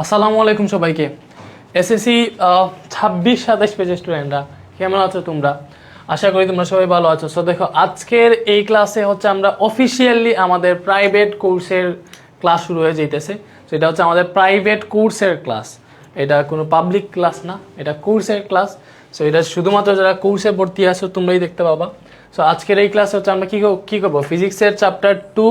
আসসালামু আলাইকুম সবাইকে। এসএসসি 26-27 পেজের স্টুডেন্টরা কেমন আছো তোমরা? আশা করি তোমরা সবাই ভালো আছো। সো দেখো, আজকের এই ক্লাসে হচ্ছে আমরা অফিসিয়ালি আমাদের প্রাইভেট কোর্সের ক্লাস শুরু হয়ে যাইতেছে। সো এটা হচ্ছে আমাদের প্রাইভেট কোর্সের ক্লাস, এটা কোনো পাবলিক ক্লাস না, এটা কোর্সের ক্লাস। সো এটা শুধুমাত্র যারা কোর্সে ভর্তি আছো তোমরাই দেখতে পাবা। সো আজকের এই ক্লাসে হচ্ছে আমরা কী করবো, ফিজিক্সের চ্যাপ্টার 2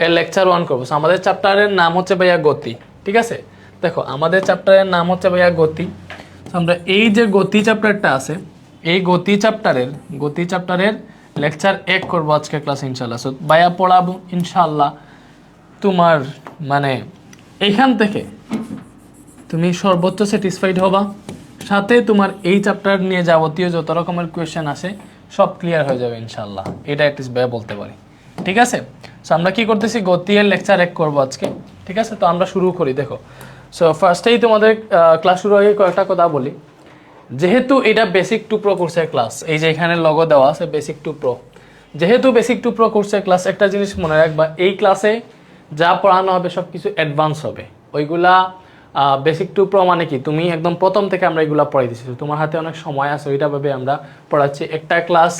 এর লেকচার 1 করবো। সো আমাদের চ্যাপ্টারের নাম হচ্ছে ভাইয়া গতি, ঠিক আছে? দেখো, আমাদের চ্যাপ্টারের নাম হচ্ছে ভাইয়া গতি। আমরা এই যে গতি চ্যাপ্টারটা আছে, এই গতি চ্যাপ্টারের লেকচার 1 করবো আজকে ক্লাসে ইনশাল্লাহ। সো ভাইয়া পড়াবো ইনশাল্লাহ। তোমার মানে এইখান থেকে তুমি সর্বোচ্চ স্যাটিসফাইড হবা, সাথে তোমার এই চ্যাপ্টার নিয়ে যাবতীয় যত রকমের কোয়েশ্চেন আছে সব ক্লিয়ার হয়ে যাবে ইনশাল্লাহ। এটা অ্যাটলিস্ট ভাইয়া বলতে পারি, ঠিক আছে? সো আমরা কি করতেছি, গতি এর লেকচার 1 করবো আজকে, ঠিক আছে? তো আমরা শুরু করি। দেখো, সো ফার্স্টেই তোমাদের ক্লাস শুরু হয়ে কয়েকটা কথা বলি। যেহেতু এটা বেসিক টু প্রো কোর্সের ক্লাস, এই যে এখানে লগো দেওয়া আছে বেসিক টু প্রো, যেহেতু বেসিক টু প্রো কোর্সের ক্লাস, একটা জিনিস মনে রাখবা, এই ক্লাসে যা পড়ানো হবে সব কিছু অ্যাডভান্স হবে। ওইগুলা বেসিক টু প্রো মানে কি, তুমি একদম প্রথম থেকে আমরা এগুলো পড়াইতেছি, তোমার হাতে অনেক সময় আছে, ওইটাভাবে আমরা পড়াচ্ছি। একটা ক্লাস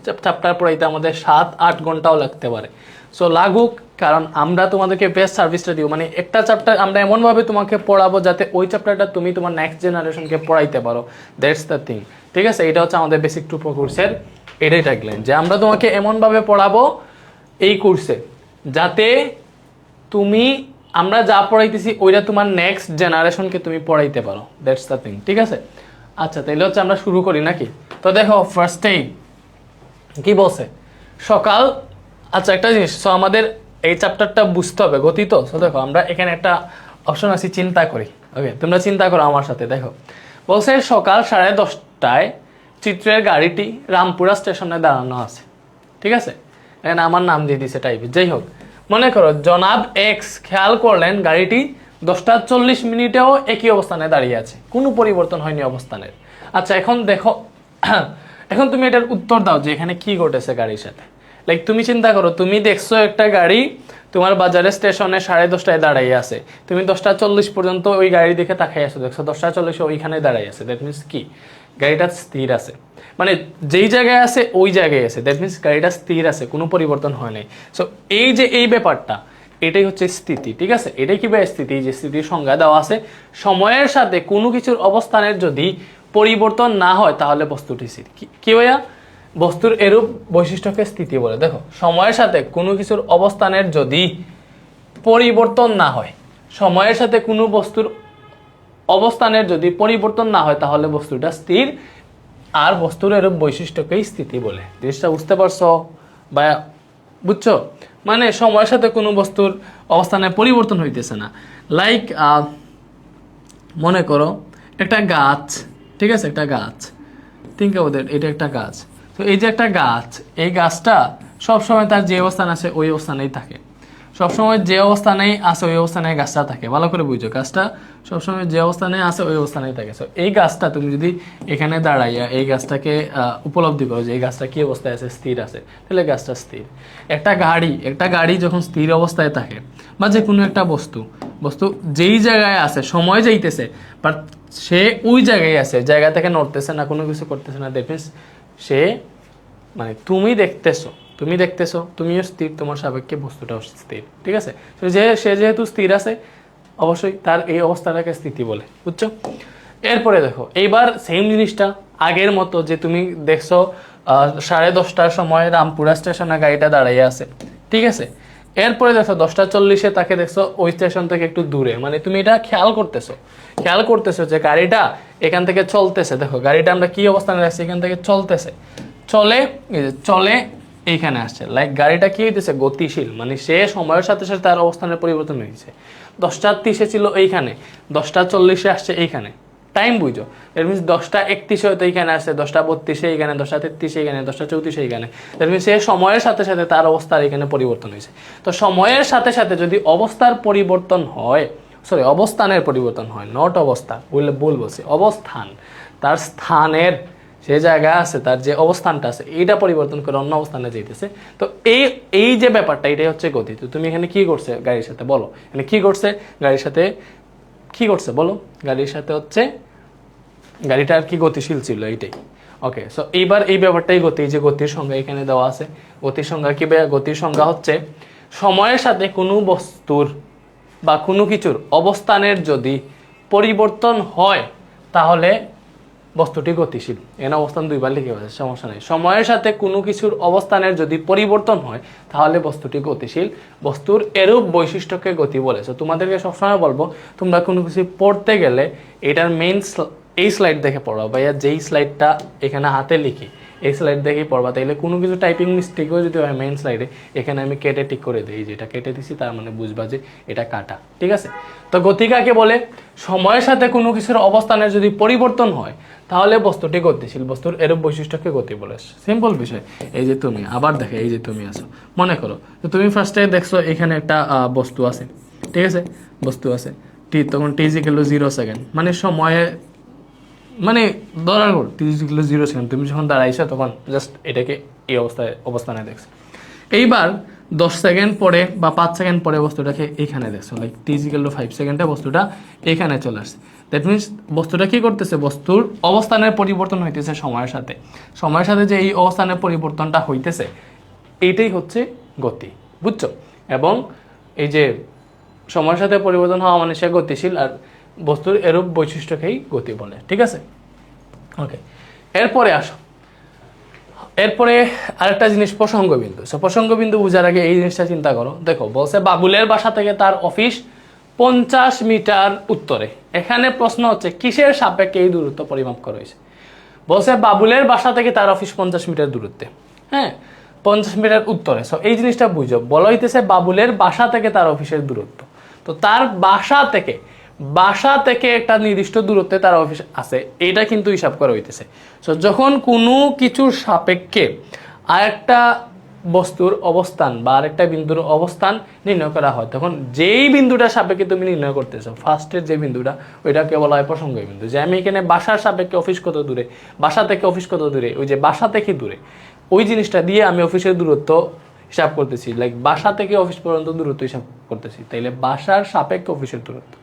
চ্যাপ্টার পড়াইতে আমাদের 7-8 ঘন্টাও লাগতে পারে। সো লাগুক, কারণ আমরা তোমাদেরকে বেস্ট সার্ভিসটা দিব। মানে একটা চ্যাপ্টার আমরা এমনভাবে তোমাকে পড়াবো যাতে ওই চ্যাপ্টারটা তুমি তোমার নেক্সট জেনারেশনকে পড়াইতে পারো। দ্যাটস দ্য থিং, ঠিক আছে? এটা হচ্ছে আমাদের বেসিক টু প্রো কোর্সের এটাই ট্যাগলাইন, যে আমরা তোমাকে এমনভাবে পড়াবো এই কোর্সে যাতে তুমি, আমরা যা পড়াইতেছি ওইটা তোমার নেক্সট জেনারেশনকে তুমি পড়াইতে পারো। দ্যাটস দ্য থিং, ঠিক আছে? আচ্ছা, তাইলে হচ্ছে আমরা শুরু করি নাকি? তো দেখো, ফার্স্টেই কি বলছে সকাল। আচ্ছা, একটা জিনিস, সো আমাদের এই চ্যাপ্টারটা বুঝতে হবে গতি। তো সো দেখো, আমরা এখানে একটা অপশন আছে, চিন্তা করি। ওকে, তোমরা চিন্তা করো আমার সাথে। দেখো, বলছে সকাল 10:30টায় চিত্রের গাড়িটি রামপুরা স্টেশনে দাঁড়ানো আছে, ঠিক আছে? এখানে আমার নাম দিয়ে দিছে টাইপের। যাই হোক, মনে করো জনাব এক্স খেয়াল করলেন গাড়িটি 10:40 একই অবস্থানে দাঁড়িয়ে আছে, কোনো পরিবর্তন হয়নি অবস্থানের। আচ্ছা, এখন দেখো, এখন তুমি এটার উত্তর দাও যে এখানে কি ঘটেছে গাড়ির সাথে। লাইক তুমি চিন্তা করো, তুমি দেখছো একটা গাড়ি তোমার বাজারের স্টেশনে 10:30টায় দাঁড়াই আছে, তুমি 10:40 পর্যন্ত ওই গাড়ি দেখে তাকাই আছো, দেখছো 10:40 ওইখানে দাঁড়াই আছে। দ্যাট মিনস কি, গাড়িটা স্থির আছে, মানে যেই জায়গায় আছে ওই জায়গায় আছে। দ্যাট মিনস গাড়িটা স্থির আছে, কোনো পরিবর্তন হয় নাই। সো এই যে এই ব্যাপারটা, এটাই হচ্ছে স্থিতি, ঠিক আছে? এটাই কি ভাই স্থিতি, যে স্থিতির সংজ্ঞা দেওয়া আছে, সময়ের সাথে কোনো কিছুর অবস্থানের যদি পরিবর্তন না হয় তাহলে বস্তুটি স্থির। কি ভাইয়া? বস্তুর এরূপ বৈশিষ্ট্যকে স্থিতি বলে। দেখো, সময়ের সাথে কোনো কিছুর অবস্থানের যদি পরিবর্তন না হয়, সময়ের সাথে কোনো বস্তুর অবস্থানের যদি পরিবর্তন না হয় তাহলে বস্তুটা স্থির, আর বস্তুর এরূপ বৈশিষ্ট্যকেই স্থিতি বলে। জিনিসটা বুঝতে পারছো বা বুঝছো? মানে সময়ের সাথে কোনো বস্তুর অবস্থানের পরিবর্তন হইতেছে না। লাইক মনে করো একটা গাছ, ঠিক আছে? একটা গাছ, থিঙ্ক অ্যাবাউট দ্যাট, এটা একটা গাছ। তো এই যে একটা গাছ, এই গাছটা সবসময় তার যে অবস্থান আছে ওই অবস্থানেই থাকে, সবসময় যে অবস্থানেই আছে ওই অবস্থানে গাছটা থাকে। ভালো করে বুঝছো, গাছটা সবসময় যে অবস্থানে আছে ওই অবস্থানেই থাকে। সো এই গাছটা তুমি যদি এখানে দাঁড়াইয়া এই গাছটাকে উপলব্ধি করো যে এই গাছটা কি অবস্থায় আছে, স্থির আছে, তাহলে গাছটা স্থির। একটা গাড়ি যখন স্থির অবস্থায় থাকে, বা যে কোনো একটা বস্তু যেই জায়গায় আছে, সময় যাইতেছে বাট সে ওই জায়গায় আছে, জায়গা থেকে নড়তেছে না, কোনো কিছু করতেছে না, দ্যাট মিনস সে, মানে তুমিও দেখতেছো তুমিও স্থির, তোমার সাপেক্ষে বস্তুটাও স্থির, ঠিক আছে? সে যেহেতু স্থির আছে, অবশ্যই তার এই অবস্থাটাকে স্থিতি বলে, বুঝছো? এরপরে দেখো, এইবার সেম জিনিসটা আগের মতো, যে তুমি দেখছো 10:30টার সময় রামপুরা স্টেশনে গাড়িটা দাঁড়াইয়া আছে, ঠিক আছে? এরপরে দেখো 10:40 তাকে দেখছো ওই স্টেশন থেকে একটু দূরে, মানে তুমি এটা খেয়াল করতেছো যে গাড়িটা এখান থেকে চলতেছে। দেখো, গাড়িটা আমরা কি অবস্থানে রাখছি, এখান থেকে চলে এইখানে আসছে। লাইক গাড়িটা কি হইতেছে, গতিশীল, মানে সে সময়ের সাথে সাথে তার অবস্থানের পরিবর্তন হয়েছে। 10:30 ছিল এইখানে, 10:40 আসছে এইখানে, টাইম বুঝো। দ্যাট মিনস 10:31 হয়তো এইখানে আসছে, 10:32 এইখানে, 10:33 এইখানে, 10:34 এইখানে। দ্যাট মিনস সে সময়ের সাথে সাথে তার অবস্থার এখানে পরিবর্তন হয়েছে। তো সময়ের সাথে সাথে যদি অবস্থার পরিবর্তন হয়, অবস্থানের পরিবর্তন হয়, নট অবস্থা, ভুল বলছি, অবস্থান, তার স্থানের, সে জায়গা আছে, তার যে অবস্থানটা আছে এইটা পরিবর্তন করে অন্য অবস্থানে যেতেছে। তো এই যে ব্যাপারটা, এটাই হচ্ছে গতি। তো তুমি এখানে কি করছে গাড়ির সাথে, বলো এখানে কি করছে গাড়ির সাথে? কি করছে বলো, গাড়ির সাথে হচ্ছে গাড়িটা আর কি গতিশীল ছিল, এইটাই। ওকে, সো এইবার এই ব্যাপারটাই গতি, যে গতির সংজ্ঞা এখানে দেওয়া আছে। গতির সংজ্ঞা কি ভাইয়া? গতির সংজ্ঞা হচ্ছে সময়ের সাথে কোনো বস্তুর বা কোনো কিছুর অবস্থানের যদি পরিবর্তন হয় তাহলে বস্তুটি গতিশীল। এখানে অবস্থান দুইবার লিখে আছে, সমস্যা নেই। সময়ের সাথে কোনো কিছুর অবস্থানের যদি পরিবর্তন হয় তাহলে বস্তুটি গতিশীল। বস্তুর এরূপ বৈশিষ্ট্যকে গতি বলে। সো তোমাদেরকে সবসময় বলবো, তোমরা কোনো কিছু পড়তে গেলে এটার মেইন এই স্লাইড দেখে পড়বা, ভাইয়া যেই স্লাইডটা এখানে হাতে লিখি এই স্লাইড দেখেই পড়বা। তাইলে কোনো কিছু টাইপিং মিস্টেকও যদি হয় মেইন স্লাইডে, এখানে আমি কেটে টিক করে দিই, যেটা কেটে দিছি তার মানে বুঝবা যে এটা কাটা, ঠিক আছে? তো গতি কাকে বলে? সময়ের সাথে কোনো কিছুর অবস্থানের যদি পরিবর্তন হয় তাহলে বস্তুটি গতিশীল। বস্তুর এরূপ বৈশিষ্ট্যকে গতি বলে। সিম্পল বিষয়। এই যে তুমি আবার দেখে, এই যে তুমি আছো, মনে করো তো তুমি ফার্স্টে দেখছো এখানে একটা বস্তু আছে, ঠিক আছে? বস্তু আছে টি, তখন টি ইজ ইকুয়াল টু 0 সেকেন্ড, মানে সময়ে, মানে ধরার পর টি ইজ ইকুয়াল টু 0 সেকেন্ড, তুমি যখন দাঁড়াইছো তখন জাস্ট এটাকে এই অবস্থানে দেখছো। এইবার 10 সেকেন্ড পরে বা 5 সেকেন্ড পরে বস্তুটাকে এইখানে দেখছো, like tea is equal to 5 সেকেন্ডে বস্তুটা এখানে চলে আসছে। দ্যাট মিনস বস্তুটা কি করতেছে? বস্তুর অবস্থানের পরিবর্তন হইতেছে সময়ের সাথে। সময়ের সাথে যে এই অবস্থানের পরিবর্তনটা হইতেছে এইটাই হচ্ছে গতি, বুঝছো? এবং এই যে সময়ের সাথে পরিবর্তন হওয়া মানে সে গতিশীল, আর বস্তুর এরূপ বৈশিষ্ট্যকেই গতি বলে, ঠিক আছে? ওকে, এরপরে আসো, এরপরে আরেকটা জিনিস প্রসঙ্গ বিন্দু। প্রসঙ্গ বিন্দু বোঝার আগে এই জিনিসটা চিন্তা করো। দেখো বলছে বাবুলের বাসা থেকে তার অফিস 50 মিটার উত্তরে। এখানে প্রশ্ন হচ্ছে কিসের সাপেক্ষে এই দূরত্ব পরিমাপ করা হয়েছে? বলছে বাবুলের বাসা থেকে তার অফিস 50 মিটার দূরত্বে, হ্যাঁ 50 মিটার উত্তরে। সো এই জিনিসটা বুঝো, বলা হইতেছে বাবুলের বাসা থেকে তার অফিসের দূরত্ব। তো তার বাসা থেকে একটা নির্দিষ্ট দূরত্বে তার অফিস আছে, এইটা কিন্তু হিসাব করা হইতেছে। সো যখন কোনো কিছুর সাপেক্ষে আরেকটা বস্তুর অবস্থান বা আরেকটা বিন্দুর অবস্থান নির্ণয় করা হয়, তখন যেই বিন্দুটা সাপেক্ষে তুমি নির্ণয় করতেছো, ফার্স্টের যে বিন্দুটা, ওইটাকে বলা হয় প্রসঙ্গ বিন্দু। যে আমি এখানে বাসার সাপেক্ষে অফিস কত দূরে, বাসা থেকে অফিস কত দূরে, ওই যে বাসা থেকে দূরে, ওই জিনিসটা দিয়ে আমি অফিসের দূরত্ব হিসাব করতেছি, লাইক বাসা থেকে অফিস পর্যন্ত দূরত্ব হিসাব করতেছি। তাইলে বাসার সাপেক্ষে অফিসের দূরত্ব,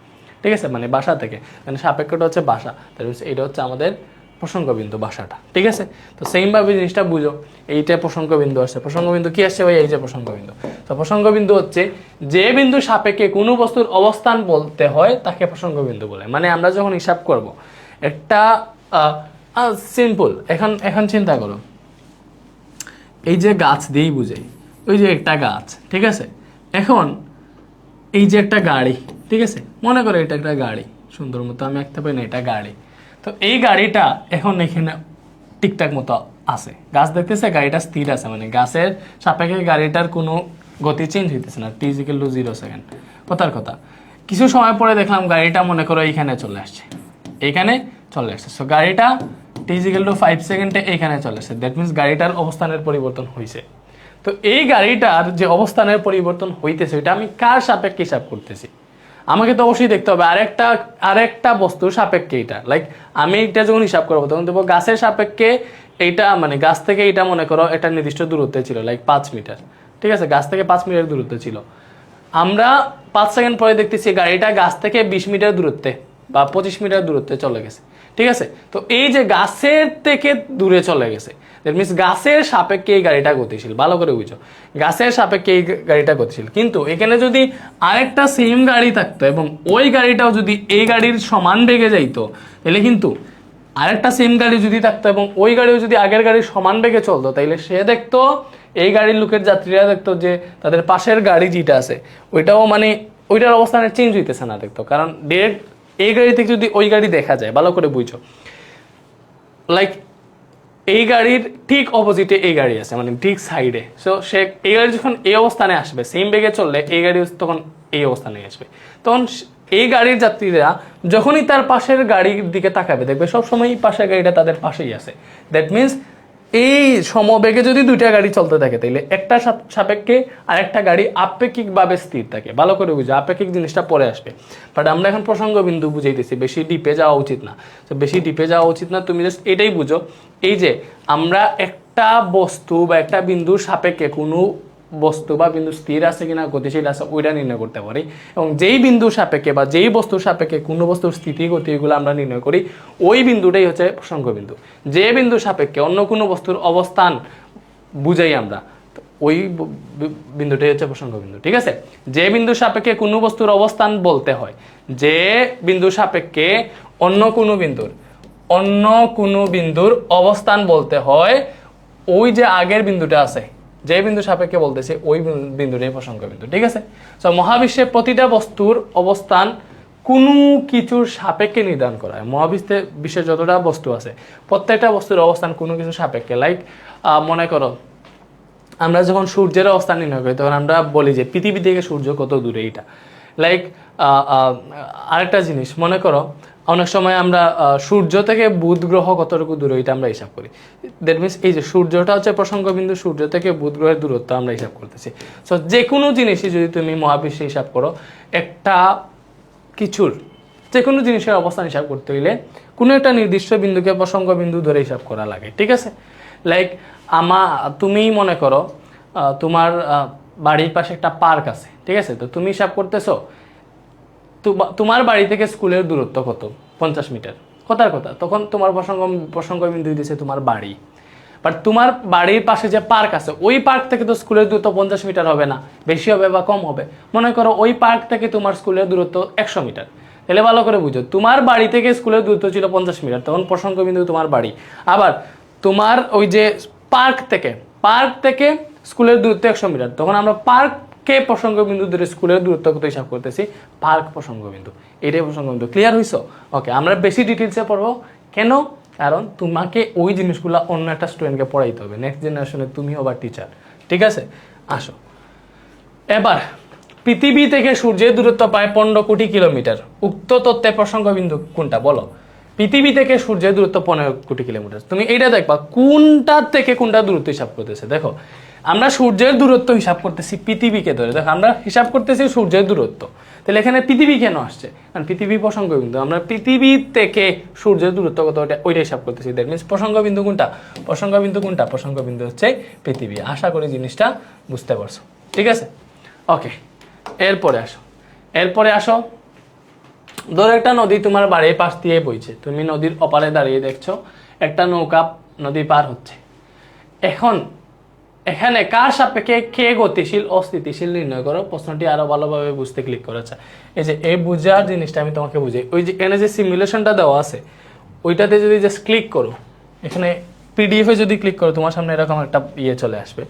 ঠিক আছে? মানে বাসা থেকে, মানে সাপেক্ষটা হচ্ছে বাসা, তাহলে এটা হচ্ছে আমাদের প্রসঙ্গ বিন্দু, বাসাটা, ঠিক আছে? তো সেইমভাবে জিনিসটা বুঝো, এইটা প্রসঙ্গ বিন্দু আসছে। প্রসঙ্গ বিন্দু কি আসছে ভাই? এই যে প্রসঙ্গ বিন্দু। তো প্রসঙ্গ বিন্দু হচ্ছে যে বিন্দু সাপেক্ষে কোনো বস্তুর অবস্থান বলতে হয় তাকে প্রসঙ্গ বিন্দু বলে। মানে আমরা যখন হিসাব করব একটা সিম্পল, এখন চিন্তা করো, এই যে গাছ দিয়েই বুঝাই, ওই যে একটা গাছ, ঠিক আছে? এখন এই যে একটা গাড়ি, ঠিক আছে? মনে করো এটা একটা গাড়ি, সুন্দর মতো আমি আঁকতে পারি না, এটা গাড়ি। তো এই গাড়িটা এখন এখানে ঠিকঠাক মতো আছে, গাছ দেখতেছে, গাড়িটা স্থির আছে, মানে গাছের সাপেক্ষে গাড়িটার কোনো গতি চেঞ্জ হইতেছে না, টি ইজ ইকুয়াল টু 0 সেকেন্ড। কথার কথা, কিছু সময় পরে দেখলাম গাড়িটা মনে করো এইখানে চলে আসছে, এইখানে চলে আসছে। সো গাড়িটা টি ইজ ইকুয়াল টু 5 সেকেন্ডে এইখানে চলে আসছে। দ্যাট মিনস গাড়িটার অবস্থানের পরিবর্তন হয়েছে। তো এই গাড়িটার যে অবস্থানের পরিবর্তন হইতেছে, এটা আমি কার সাপেক্ষে হিসাব করতেছি? আমাকে তো অবশ্যই দেখতে হবে আরেকটা বস্তুর সাপেক্ষে এটা। লাইক আমি এটা যখন হিসাব করবো তখন দেখবো গাছের সাপেক্ষে এইটা, মানে গাছ থেকে এটা মনে করো একটা নির্দিষ্ট দূরত্বে ছিল, লাইক 5 মিটার, ঠিক আছে? গাছ থেকে 5 মিটার দূরত্বে ছিল। আমরা 5 সেকেন্ড পরে দেখতেছি গাড়িটা গাছ থেকে 20 মিটার দূরত্বে বা 25 মিটার দূরত্বে চলে গেছে, ঠিক আছে? তো এই যে গাছের থেকে দূরে চলে গেছে, দ্যাট মিনস গাছের সাপেক্ষে এই গাড়িটা গতিশীল। ভালো করে বুঝো, গাছের সাপেক্ষে এই গাড়িটা গতিশীল। কিন্তু এখানে যদি আরেকটা সেম গাড়ি থাকতো এবং ওই গাড়িটাও যদি এই গাড়ির সমান বেগে যাইতো, তাহলে কিন্তু আরেকটা সেম গাড়ি যদি থাকতো এবং ওই গাড়িও যদি আগের গাড়ির সমান বেগে চলতো, তাইলে সে দেখতো, এই গাড়ির লোকের যাত্রীরা দেখতো যে তাদের পাশের গাড়ি যেটা আছে ওইটাও মানে ওইটার অবস্থানে চেঞ্জ হইতেছে না, দেখতো। কারণ ডিরেক্ট এই গাড়ি থেকে যদি ওই গাড়ি দেখা যায়, ভালো করে বুঝো, লাইক এই গাড়ির ঠিক অপোজিটে এই গাড়ি আছে, মানে ঠিক সাইডে। সো সে এই গাড়ি যখন এই অবস্থানে আসবে, সেম বেগে চললে এই গাড়ি তখন এই অবস্থানে আসবে। তখন এই গাড়ির যাত্রীরা যখনই তার পাশের গাড়ির দিকে তাকাবে, দেখবে সবসময় পাশের গাড়িটা তাদের পাশেই আছে। দ্যাট মিনস এই সমবেগে যদি দুইটা গাড়ি চলতে থাকে, তাইলে একটা সাপেক্ষে আর একটা গাড়ি আপেক্ষিকভাবে স্থির থাকে। ভালো করে বুঝো, আপেক্ষিক জিনিসটা পরে আসবে। বাট আমরা এখন প্রসঙ্গ বিন্দু বুঝাইতেছি, বেশি ডিপে যাওয়া উচিত না। তো বেশি ডিপে যাওয়া উচিত না, তুমি জাস্ট এটাই বুঝো, এই যে আমরা একটা বস্তু বা একটা বিন্দুর সাপেক্ষে কোনো বস্তু বা বিন্দু স্থির আছে কিনা গতিশীল আছে ওইটা নির্ণয় করতে পারি, এবং যেই বিন্দুর সাপেক্ষে বা যেই বস্তুর সাপেক্ষে কোনো বস্তুর স্থিতি গতি এগুলো আমরা নির্ণয় করি, ওই বিন্দুটাই হচ্ছে প্রসঙ্গ বিন্দু। যে বিন্দুর সাপেক্ষে অন্য কোনো বস্তুর অবস্থান বুঝাই আমরা, ওই বিন্দুটাই হচ্ছে প্রসঙ্গ বিন্দু। ঠিক আছে, যে বিন্দুর সাপেক্ষে কোনো বস্তুর অবস্থান বলতে হয়, যে বিন্দুর সাপেক্ষে অন্য কোনো বিন্দুর অবস্থান বলতে হয়, ওই যে আগের বিন্দুটা আছে যে বিন্দু সাপেক্ষে বলতেছে ওই বিন্দুটাই প্রসঙ্গ বিন্দু। ঠিক আছে, তো মহাবিশ্বে প্রতিটা বস্তুর অবস্থান কোনো কিছুর সাপেক্ষে নির্ধারণ করা হয়। বিশ্বে যতটা বস্তু আছে প্রত্যেকটা বস্তুর অবস্থান কোনো কিছুর সাপেক্ষে। লাইক মনে করো আমরা যখন সূর্যের অবস্থান নির্ণয় করি তখন আমরা বলি যে পৃথিবী থেকে সূর্য কত দূরে, এইটা। লাইক আরেকটা জিনিস মনে করো অনেক সময় আমরা সূর্য থেকে বুধ গ্রহ কতটুকু দূরে এটা আমরা হিসাব করি। দ্যাট মিনস এই যে সূর্যটা হচ্ছে প্রসঙ্গ বিন্দু, সূর্য থেকে বুধ গ্রহের দূরত্ব আমরা হিসাব করতেছি। সো যে কোনো জিনিসই যদি তুমি মহাবিশ্বে হিসাব করো, একটা কিছুর যে কোনো জিনিসের অবস্থান হিসাব করতে হইলে কোনো একটা নির্দিষ্ট বিন্দুকে প্রসঙ্গ বিন্দু ধরে হিসাব করা লাগে। ঠিক আছে, লাইক তুমি মনে করো তোমার বাড়ির পাশে একটা পার্ক আছে। ঠিক আছে, তো তুমি হিসাব করতেছো তোমার বাড়ি থেকে স্কুলের দূরত্ব কত, 50 মিটার, কথার কথা। তখন তোমার প্রসঙ্গ বিন্দু দিয়েছে তোমার বাড়ি, বাট তোমার বাড়ির পাশে যে পার্ক আছে ওই পার্ক থেকে তো স্কুলের দূরত্ব 50 মিটার হবে না, বেশি হবে বা কম হবে। মনে করো ওই পার্ক থেকে তোমার স্কুলের দূরত্ব 100 মিটার। তাহলে ভালো করে বুঝো, তোমার বাড়ি থেকে স্কুলের দূরত্ব ছিল 50 মিটার, তখন প্রসঙ্গ বিন্দু তোমার বাড়ি। আবার তোমার ওই যে পার্ক থেকে স্কুলের দূরত্ব 100 মিটার, তখন আমরা পার্ককে প্রসঙ্গ বিন্দু ধরে স্কুলের দূরত্ব কত হিসাব করতেছি, পার্ক প্রসঙ্গ বিন্দু, এটাই প্রসঙ্গ বিন্দু। ক্লিয়ার হইছো? ওকে, আমরা বেশি ডিটেলসে পড়বো। কেন? কারণ তোমাকে ওই জিনিসগুলো অন্য একটা স্টুডেন্টকে পড়াইতে হবে, নেক্সট জেনারেশনে তুমি হবা টিচার। ঠিক আছে, আসো এবার পৃথিবী থেকে সূর্যের দূরত্ব প্রায় 15 কোটি কিলোমিটার। উক্ত তত্ত্বে প্রসঙ্গ বিন্দু কোনটা বলো? পৃথিবী থেকে সূর্যের দূরত্ব 15 কোটি কিলোমিটার। তুমি এইটা দেখবা কোনটা থেকে কোনটা দূরত্ব হিসাব করতেছে। দেখো আমরা সূর্যের দূরত্ব হিসাব করতেছি পৃথিবীকে ধরে, দেখো আমরা হিসাব করতেছি সূর্যের দূরত্ব, তাহলে এখানে পৃথিবী কেন আসছে? কারণ পৃথিবী প্রসঙ্গ বিন্দু, আমরা পৃথিবী থেকে সূর্যের দূরত্ব কত ওইটা হিসাব করতেছি। দ্যাট মিনস প্রসঙ্গ বিন্দু কোনটা? প্রসঙ্গ বিন্দু হচ্ছে পৃথিবী। আশা করি জিনিসটা বুঝতে পারছো। ঠিক আছে, ওকে, এরপরে আসো ধরো একটা নদী তোমার বাড়ির পাশ দিয়ে বইছে, তুমি নদীর ওপারে দাঁড়িয়ে দেখছো একটা নৌকা নদী পার হচ্ছে। এখন এখানে কার সাপেক্ষে কে গতিশীল অস্থিতিশীল নির্ণয় করো। প্রশ্নটি আরো ভালোভাবে বুঝতে ক্লিক করেছে। এই যে এই বুঝার জিনিসটা আমি তোমাকে বুঝাই, ওই যে এখানে যে সিমুলেশনটা দেওয়া আছে ওইটাতে যদি জাস্ট ক্লিক করো, এখানে পিডিএফে যদি ক্লিক করো তোমার সামনে এরকম একটা চলে আসবে।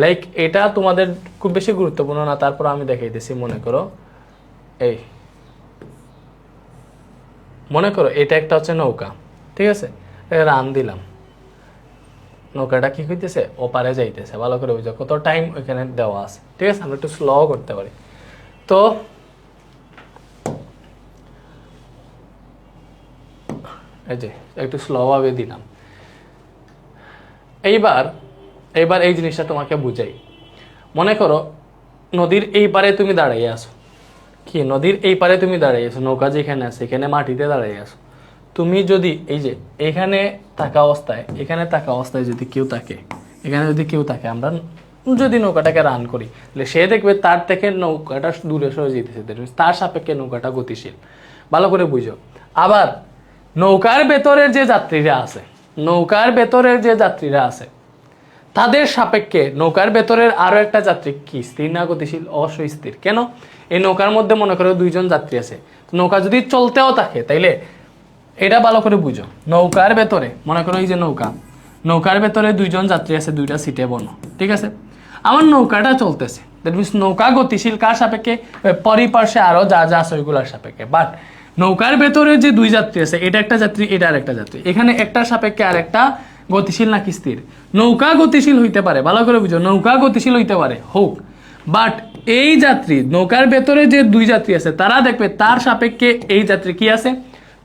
লাইক এটা তোমাদের খুব বেশি গুরুত্বপূর্ণ না, তারপর আমি দেখাইতেছি। মনে করো এটা একটা হচ্ছে নৌকা। ঠিক আছে, রান দিলাম, নৌকাটা কি হইতেছে ওপারে যাইতেছে। ভালো করে বুঝো কত টাইম ওইখানে দেওয়া আছে। ঠিক আছে, আমরা একটু স্লো করতে পারি। তো এই যে একটু স্লো ভাবে দিলাম। এইবার এই জিনিসটা তোমাকে বুঝাই। মনে করো নদীর এই পারে তুমি দাঁড়িয়ে আসো। কি নদীর এই পারে তুমি দাঁড়িয়ে আসো, নৌকা যেখানে আছে এখানে মাটিতে দাঁড়িয়ে আসো। তুমি যদি এই যে এখানে থাকা অবস্থায় যদি কেউ থাকে, এখানে যদি কেউ থাকে, আমরা যদি নৌকাটাকে রান করি তাহলে সে দেখবে তার থেকে নৌকাটা দূরে সরে যেতেছে, তার সাপেক্ষে নৌকাটা গতিশীল। ভালো করে বুঝো। আবার নৌকার ভেতরের যে যাত্রীরা আছে তাদের সাপেক্ষে নৌকার ভেতরের আরো একটা যাত্রী কি স্থির না গতিশীল? অবশ্যই স্থির। কেন? এই নৌকার মধ্যে মনে করো 2জন যাত্রী আছে, নৌকা যদি চলতেও থাকে তাইলে এটা ভালো করে বুঝো। নৌকার ভেতরে মনে করো এই যে নৌকার ভেতরে 2জন যাত্রী আছে, 2টা সিটে বনো। ঠিক আছে, আমার নৌকাটা চলতেছে, দ্যাট মিনস নৌকা গতিশীল কার সাপেক্ষে? পরিপার্শ্বে আরো যা আছে ওইগুলোর সাপেক্ষে। বাট নৌকার ভেতরে যে 2 যাত্রী আছে, এটা একটা যাত্রী, এটা আর একটা যাত্রী, এখানে একটার সাপেক্ষে আর একটা গতিশীল নাকি স্থির? নৌকা গতিশীল হইতে পারে, ভালো করে বুঝো, নৌকা গতিশীল হইতে পারে হোক, বাট এই যাত্রী নৌকার ভেতরে যে 2 যাত্রী আছে তারা দেখবে তার সাপেক্ষে এই যাত্রী কি আছে?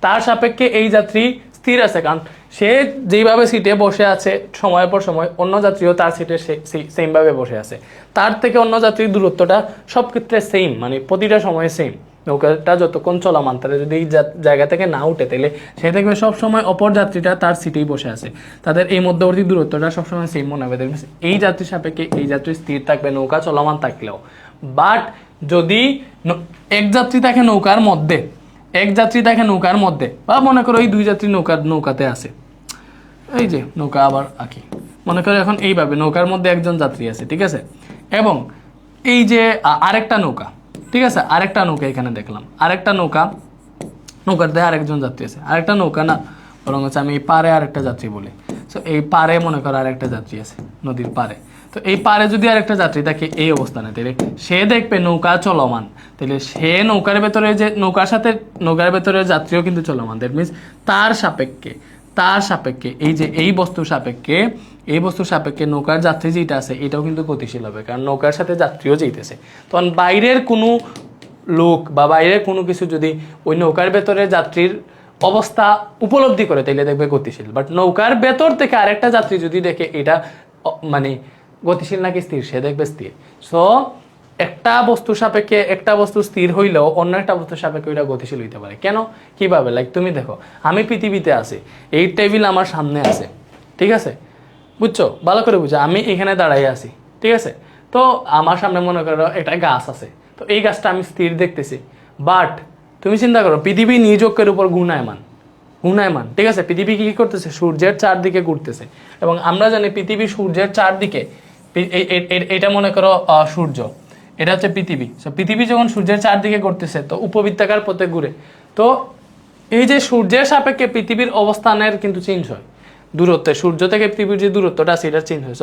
তার সাপেক্ষে এই যাত্রী স্থির আছে। কারণ সে যেইভাবে সিটে বসে আছে সময়ের পর সময় অন্য যাত্রীও তার সিটে সেম ভাবে বসে আছে, তার থেকে অন্য যাত্রীর দূরত্বটা সব ক্ষেত্রে সেম, মানে প্রতিটা সময়ে সেম। নৌকাটা যতক্ষণ চলমান তাহলে যদি এই জায়গা থেকে না উঠে তাহলে সে দেখবে সবসময় অপর যাত্রীটা তার সিটেই বসে আছে, তাদের এই মধ্যবর্তী দূরত্বটা সবসময় সেম মনে হবে। এই যাত্রীর সাপেক্ষে এই যাত্রী স্থির থাকবে নৌকা চলমান থাকলেও। বাট যদি এক যাত্রী থাকে নৌকার মধ্যে, এক যাত্রী থাকে নৌকার মধ্যে, বা মনে করো এই দুই যাত্রী নৌকাতে আছে, এই যে নৌকা আবার আঁকি, মনে করো এখন এইভাবে নৌকার মধ্যে একজন যাত্রী আছে, ঠিক আছে, এবং এই যে আরেকটা নৌকা, ঠিক আছে, আরেকটা নৌকা এখানে দেখলাম, আরেকটা নৌকাতে আরেকজন যাত্রী আছে, আরেকটা নৌকা না, বরং হচ্ছে আমি এই পারে আরেকটা যাত্রী বলি। সো এই পারে মনে করো আরেকটা যাত্রী আছে নদীর পারে, তো এই পারে যদি আরেকটা যাত্রী থাকে এই অবস্থানে, তাহলে সে দেখবে নৌকা চলমান, তাহলে সে নৌকার ভেতরে যাত্রীও কিন্তু চলমান। দ্যাট মিনস তার সাপেক্ষে এই যে এই বস্তুর সাপেক্ষে নৌকার যাত্রী যেটা আছে এটাও কিন্তু গতিশীল হবে, কারণ নৌকার সাথে যাত্রীও যেতেছে। তখন বাইরের কোনো লোক বা বাইরের কোনো কিছু যদি ওই নৌকার ভেতরে যাত্রীর অবস্থা উপলব্ধি করে তাহলে দেখবে গতিশীল। বাট নৌকার ভেতর থেকে আরেকটা যাত্রী যদি দেখে এটা মানে গতিশীল নাকি স্থির, সে দেখবে স্থির। সো একটা বস্তুর সাপেক্ষে একটা বস্তু স্থির হইলেও অন্য একটা বস্তুর সাপেক্ষে ওইটা গতিশীল হইতে পারে। কেন, কিভাবে? লাইক তুমি দেখো, আমি পৃথিবীতে আছি, এই টেবিল আমার সামনে আছে, ঠিক আছে, বুঝছো, ভালো করে বুঝছো, আমি এখানে দাঁড়াই আছি, ঠিক আছে, তো আমার সামনে মনে করো একটা গাছ আছে, তো এই গাছটা আমি স্থির দেখতেছি। বাট তুমি চিন্তা করো পৃথিবী নিজ অক্ষের উপর ঘূর্ণায়মান, ঠিক আছে, পৃথিবী কি করতেছে, সূর্যের চারদিকে ঘুরতেছে, এবং আমরা জানি পৃথিবী সূর্যের চারদিকে, এটা মনে করো সূর্য, এটা হচ্ছে পৃথিবী। পৃথিবী যখন সূর্যের চারদিকে ঘুরতেছে তো উপবৃত্তাকার পথে ঘুরে, তো এই যে সূর্যের সাপেক্ষে পৃথিবীর অবস্থানের কিন্তু চেঞ্জ হয়, দূরত্বে সূর্য থেকে পৃথিবীর যে দূরত্বটা আছে এটা চেঞ্জ হয়।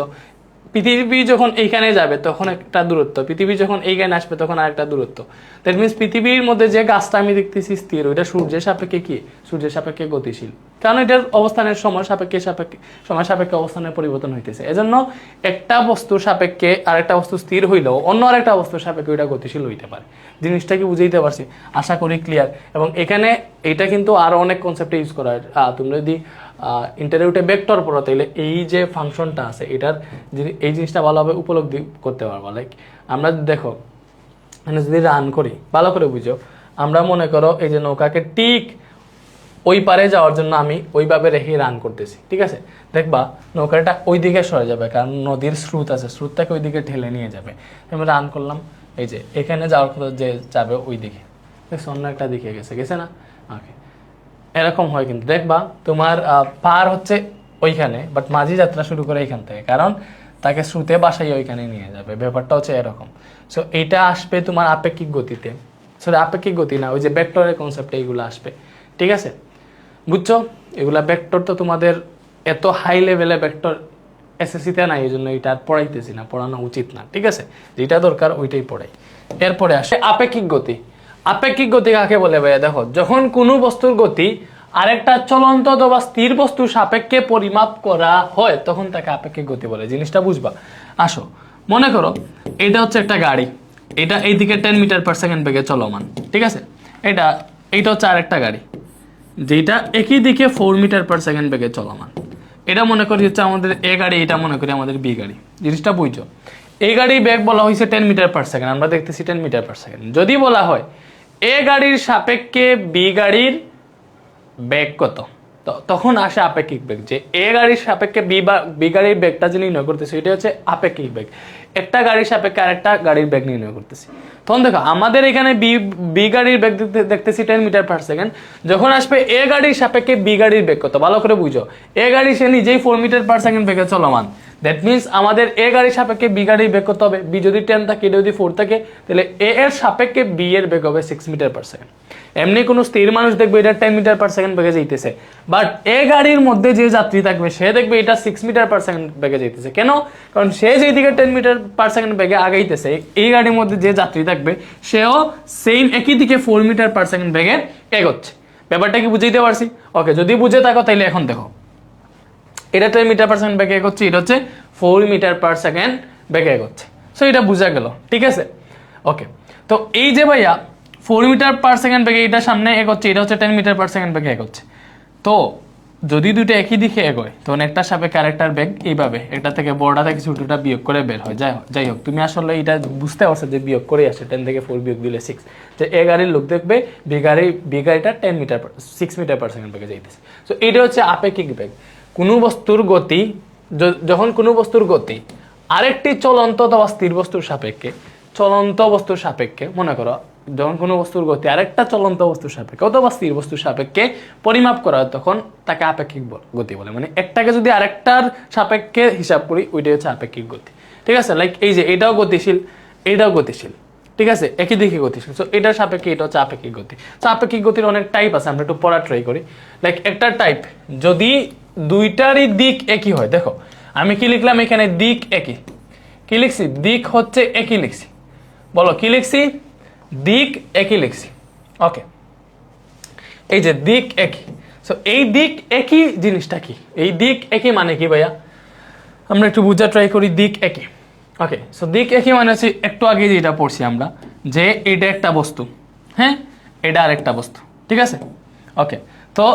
পৃথিবী যখন এইখানে যাবে তখন একটা দূরত্ব, পৃথিবী যখন এইখানে আসবে তখন আরেকটা দূরত্ব। দ্যাট মিনস পৃথিবীর মধ্যে যে গাছটা আমি দেখতেছি স্থির, ওইটা সূর্যের সাপেক্ষে কি, সূর্যের সাপেক্ষে গতিশীল, কারণ এটার অবস্থানের সময় সাপেক্ষে অবস্থানের পরিবর্তন হইতেছে। এজন্য একটা বস্তুর সাপেক্ষে আরেকটা বস্তু স্থির হইলেও অন্য আরেকটা বস্তুর সাপেক্ষে ওইটা গতিশীল হইতে পারে। জিনিসটা কি বুঝাইতে পারছি? আশা করি ক্লিয়ার। এবং এখানে এটা কিন্তু আরো অনেক কনসেপ্টে ইউজ করা হয়। তোমরা যদি ইন্টারভিউতে ভেক্টর পড়ো তাহলে এই যে ফাংশনটা আছে এটার এই জিনিসটা ভালোভাবে উপলব্ধি করতে পারবো। লাইক আমরা দেখো মানে যদি রান করি, ভালো করে বুঝো, আমরা মনে করো এই যে নৌকাকে ঠিক ওই পারে যাওয়ার জন্য আমি ওইভাবে রেখে রান করতেছি, ঠিক আছে, দেখবা নৌকাটা ওই দিকে সরে যাবে, কারণ নদীর স্রোত আছে, স্রোতটাকে ওই দিকে ঠেলে নিয়ে যাবে। আমি রান করলাম, এই যে এখানে যাওয়ার কথা যে যাবে ওই দিকে, অন্য একটা দিকে গেছে না, ওকে, এরকম হয়। কিন্তু দেখবা তোমার পার হচ্ছে ওইখানে, বাট মাঝি যাত্রা শুরু করে এইখান থেকে, কারণ তাকে স্রোতে বাসাই ওইখানে নিয়ে যাবে, ব্যাপারটা হচ্ছে এরকম। সো এটা আসবে তোমার আপেক্ষিক গতিতে, আপেক্ষিক গতি না, ওই যে ভেক্টরের কনসেপ্ট এইগুলো আসবে, ঠিক আছে, বুঝছো? এগুলা ভেক্টর তো তোমাদের এত হাই লেভেলে ভেক্টর এসএসসিতে নাই, এই জন্য এটা পড়াইতেছি না, পড়ানো উচিত না, ঠিক আছে, যেটা দরকার ওইটাই পড়াই। এরপরে আসে আপেক্ষিক গতি। আপেক্ষিক গতি কাকে বলে ভাইয়া? দেখো, যখন কোনো বস্তুর গতি আরেকটা চলন্ত অথবা স্থির বস্তুর সাপেক্ষে পরিমাপ করা হয় তখন তাকে আপেক্ষিক গতি বলে। জিনিসটা বুঝবা। আসো, মনে করো এটা হচ্ছে একটা গাড়ি, এটা এইদিকে 10 মিটার পার সেকেন্ড বেগে চলমান, ঠিক আছে, এইটা হচ্ছে আরেকটা গাড়ি যেটা একই দিকে 4 মিটার পার সেকেন্ড বেগে চলমান। এটা মনে করি হচ্ছে আমাদের এ গাড়ি, এটা মনে করি আমাদের বি গাড়ি। জিনিসটা বুঝছো? এই গাড়ির বেগ বলা হয়েছে 10 মিটার পার সেকেন্ড, আমরা দেখতেছি 10 মিটার পার সেকেন্ড। যদি বলা হয় এ গাড়ির সাপেক্ষে বি গাড়ির বেগ কত, তখন আসে আপেক্ষিক বেগ, যে এ গাড়ির সাপেক্ষে বি গাড়ির বেগটা যে নির্ণয় করতেছি এটা হচ্ছে আপেক্ষিক বেগ। একটা গাড়ির সাপেক্ষে আরেকটা গাড়ির বেগ নির্ণয় করতেছি। তখন দেখো আমাদের এখানে বি গাড়ির বেগ দেখতেছি 10 মিটার পার সেকেন্ড, যখন আসবে এ গাড়ির সাপেক্ষে বি গাড়ির বেগ কত, ভালো করে বুঝো। এ গাড়ি সে নিজেই 4 মিটার পার সেকেন্ড বেগে চলমান, দ্যাট মিনস আমাদের এ গাড়ির সাপেক্ষে বি গাড়ির বেগ কত হবে, বি যদি 10 থাকে এটা যদি 4 থাকে, তাহলে এ এর সাপেক্ষে বি এর বেগ হবে 6 মিটার পার সেকেন্ড। এমনি কোনো স্থির মানুষ দেখবে এটা 10 মিটার পার সেকেন্ড বেগে যাইতেছে, বাট এ গাড়ির মধ্যে যে যাত্রী থাকবে সে দেখবে এটা 6 মিটার পার সেকেন্ড বেগে যাইতেছে। কেন? কারণ সে যেদিকে 10 মিটার পার সেকেন্ড বেগে আগাইতেছে, এই গাড়ির মধ্যে যে যাত্রী থাকবে সেও সেম একই দিকে 4 মিটার পার সেকেন্ড বেগে এগোচ্ছে। ব্যাপারটা কি বুঝাইতে পারছি? ওকে, যদি বুঝে থাকো তাহলে এখন দেখো, এটা 10 মিটার পার সেকেন্ড বেগে এগোচ্ছে, এটা হচ্ছে 4 মিটার পার সেকেন্ড বেগে এগোচ্ছে। সো এটা বুঝা গেল, ঠিক আছে, ওকে। তো এই যে ভাইয়া 4 মিটার পার সেকেন্ড বেগে এটা সামনে এগোচ্ছে, এটা হচ্ছে 10 মিটার পার সেকেন্ড বেগে এগোচ্ছে। তো যদি দুটো একই দিকে এগোয় তখন একটা সাপেক্ষে আরেকটার বেগ এইভাবে একটা থেকে বড়টা থেকে ছোটটা বিয়োগ করে বের হয়। যাই হোক তুমি আসলে এটা বুঝতে পারছো যে বিয়োগ করে আসে 10 থেকে 4 বিয়োগ দিলে 6, যে এ গাড়ির লোক দেখবে বি গাড়িটা 10 মিটার 6 মিটার পার সেকেন্ড বেগে যাইতেছে। তো এটা হচ্ছে আপেক্ষিক বেগ। কোনো বস্তুর গতি, যখন কোনো বস্তুর গতি আরেকটি চলন্ত অথবা স্থির বস্তুর সাপেক্ষে, চলন্ত বস্তুর সাপেক্ষে মনে করো যখন কোনো বস্তুর গতি আরেকটা চলন্ত বস্তুর সাপেক্ষে অথবা স্থির বস্তুর সাপেক্ষে পরিমাপ করা হয় তখন তাকে আপেক্ষিক গতি বলে। মানে একটাকে যদি আরেকটার সাপেক্ষে হিসাব করি ওইটাই হচ্ছে আপেক্ষিক গতি। ঠিক আছে, লাইক এই যে এটাও গতিশীল, এটাও গতিশীল, ঠিক আছে, একই দিকে গতিশীল। সো এটার সাপেক্ষে এটা হচ্ছে আপেক্ষিক গতি। তো আপেক্ষিক গতির অনেক টাইপ আছে, আমরা একটু পড়া ট্রাই করি। লাইক একটা টাইপ যদি দুইটারই দিক একই হয়, দেখো আমি কি লিখলাম এখানে, দিক একই, কি লিখছি, দিক হচ্ছে একই লিখছি, বলো কি লিখছি, দিক একই লিখছি। ওকে, এই যে দিক একই, সো এই দিক একই জিনিসটা কি, এই দিক একই মানে কি ভাইয়া, আমরা একটু বোঝা ট্রাই করি। দিক একই, ওকে, সো দিক একই মানে হচ্ছে একটু আগে যেটা পড়ছি আমরা, যে এটা একটা বস্তু, হ্যাঁ এটা আরেকটা বস্তু, ঠিক আছে। ওকে, তো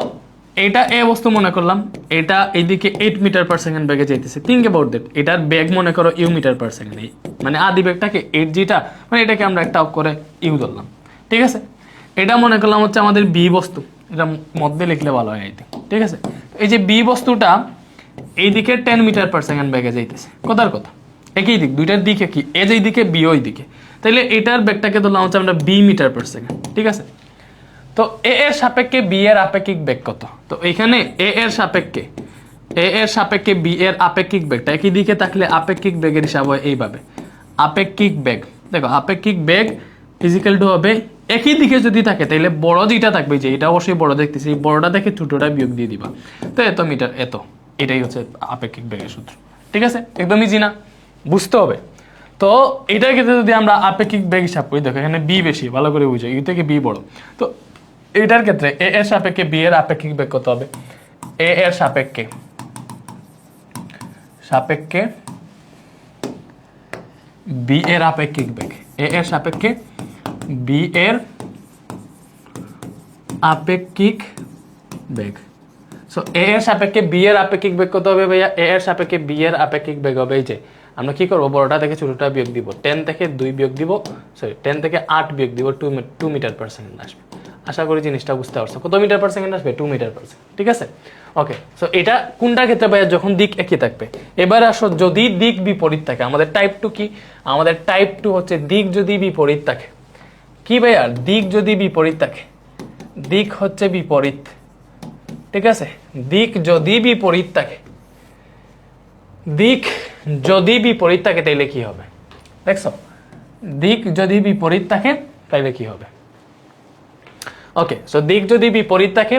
এটা এ বস্তু মনে করলাম, এটা এইদিকে 8 মিটার পার সেকেন্ড বেগে যাইতেছে। থিঙ্ক অ্যাবাউট দ্যাট, এটার বেগ মনে করো ইউ মিটার পার সেকেন্ড, মানে আদি বেগটাকে 8 যেটা, মানে এটাকে আমরা একটা করে ইউ ধরলাম, ঠিক আছে। এটা মনে করলাম হচ্ছে আমাদের বি বস্তু, এটা মধ্যে লিখলে ভালো হয় এটি, ঠিক আছে। এই যে বি বস্তুটা এইদিকে 10 মিটার পার সেকেন্ড বেগে যাইতেছে, কথার কথা একই দিক, দুইটার দিক একই, এ যেই দিকে বি ওই দিকে, তাইলে এটার বেগটাকে ধরলাম হচ্ছে আমরা বি মিটার পার সেকেন্ড, ঠিক আছে। তো এ এর সাপেক্ষে বি এর আপেক্ষিক বেগ কত, তো এখানে এ এর সাপেক্ষে বি এর আপেক্ষিক বেগটা একই দিকে থাকলে আপেক্ষিক বেগের হিসাব হয় এইভাবে, আপেক্ষিক বেগ, দেখো আপেক্ষিক বেগ ফিজিক্যাল টু হবে একই দিকে যদি থাকে তাহলে বড় যেটা থাকবে, যে এটা অবশ্যই বড় দেখতেছি, বড়টা দেখে ছোটটা বিয়োগ দিয়ে দিবা, তো এত মিটার এত, এটাই হচ্ছে আপেক্ষিক বেগের সূত্র, ঠিক আছে। একদম ইজি না, বুঝতে হবে। তো এটার ক্ষেত্রে যদি আমরা আপেক্ষিক বেগ হিসাব করি, দেখো এখানে বি বেশি, ভালো করে বুঝো, ইউ থেকে বি বড়, তো এটার ক্ষেত্রে এ এর সাপেক্ষে বি এর আপেক্ষিক বেগ কত হবে, এ এর সাপেক্ষে বি এর আপেক্ষিক বেগ, এ এর সাপেক্ষে বি এর আপেক্ষিক বেগ, সো এ এর সাপেক্ষে বি এর আপেক্ষিক বেগ কত হবে ভাইয়া, এ এর সাপেক্ষে বি এর আপেক্ষিক বেগ হবে, এই যে আমরা কি করবো, বড়টা থেকে ছোটটা বিয়োগ দিব, 10 থেকে 2 বিয়োগ দিব, সরি 10 থেকে 8 বিয়োগ দিব, 2 মিটার পার সেকেন্ড আসবে। আশা করি জিনিসটা বুঝতে পারছো, কত মিটার পার সেকেন্ড আসবে, 2 মিটার পার সেকেন্ড, ঠিক আছে। ওকে, সো এটা কোনটার ক্ষেত্রে ভাইয়া, যখন দিক একই থাকবে। এবার আসো যদি দিক বিপরীত থাকে, আমাদের টাইপ 2 কি, আমাদের টাইপ 2 হচ্ছে দিক যদি বিপরীত থাকে, কি ভাইয়া, দিক যদি বিপরীত থাকে, দিক হচ্ছে বিপরীত, ঠিক আছে, দিক যদি বিপরীত থাকে, দিক যদি বিপরীত থাকে তাইলে কি হবে, দেখছো, দিক যদি বিপরীত থাকে তাইলে কি হবে। ওকে, সো দিক যদি বিপরীত থাকে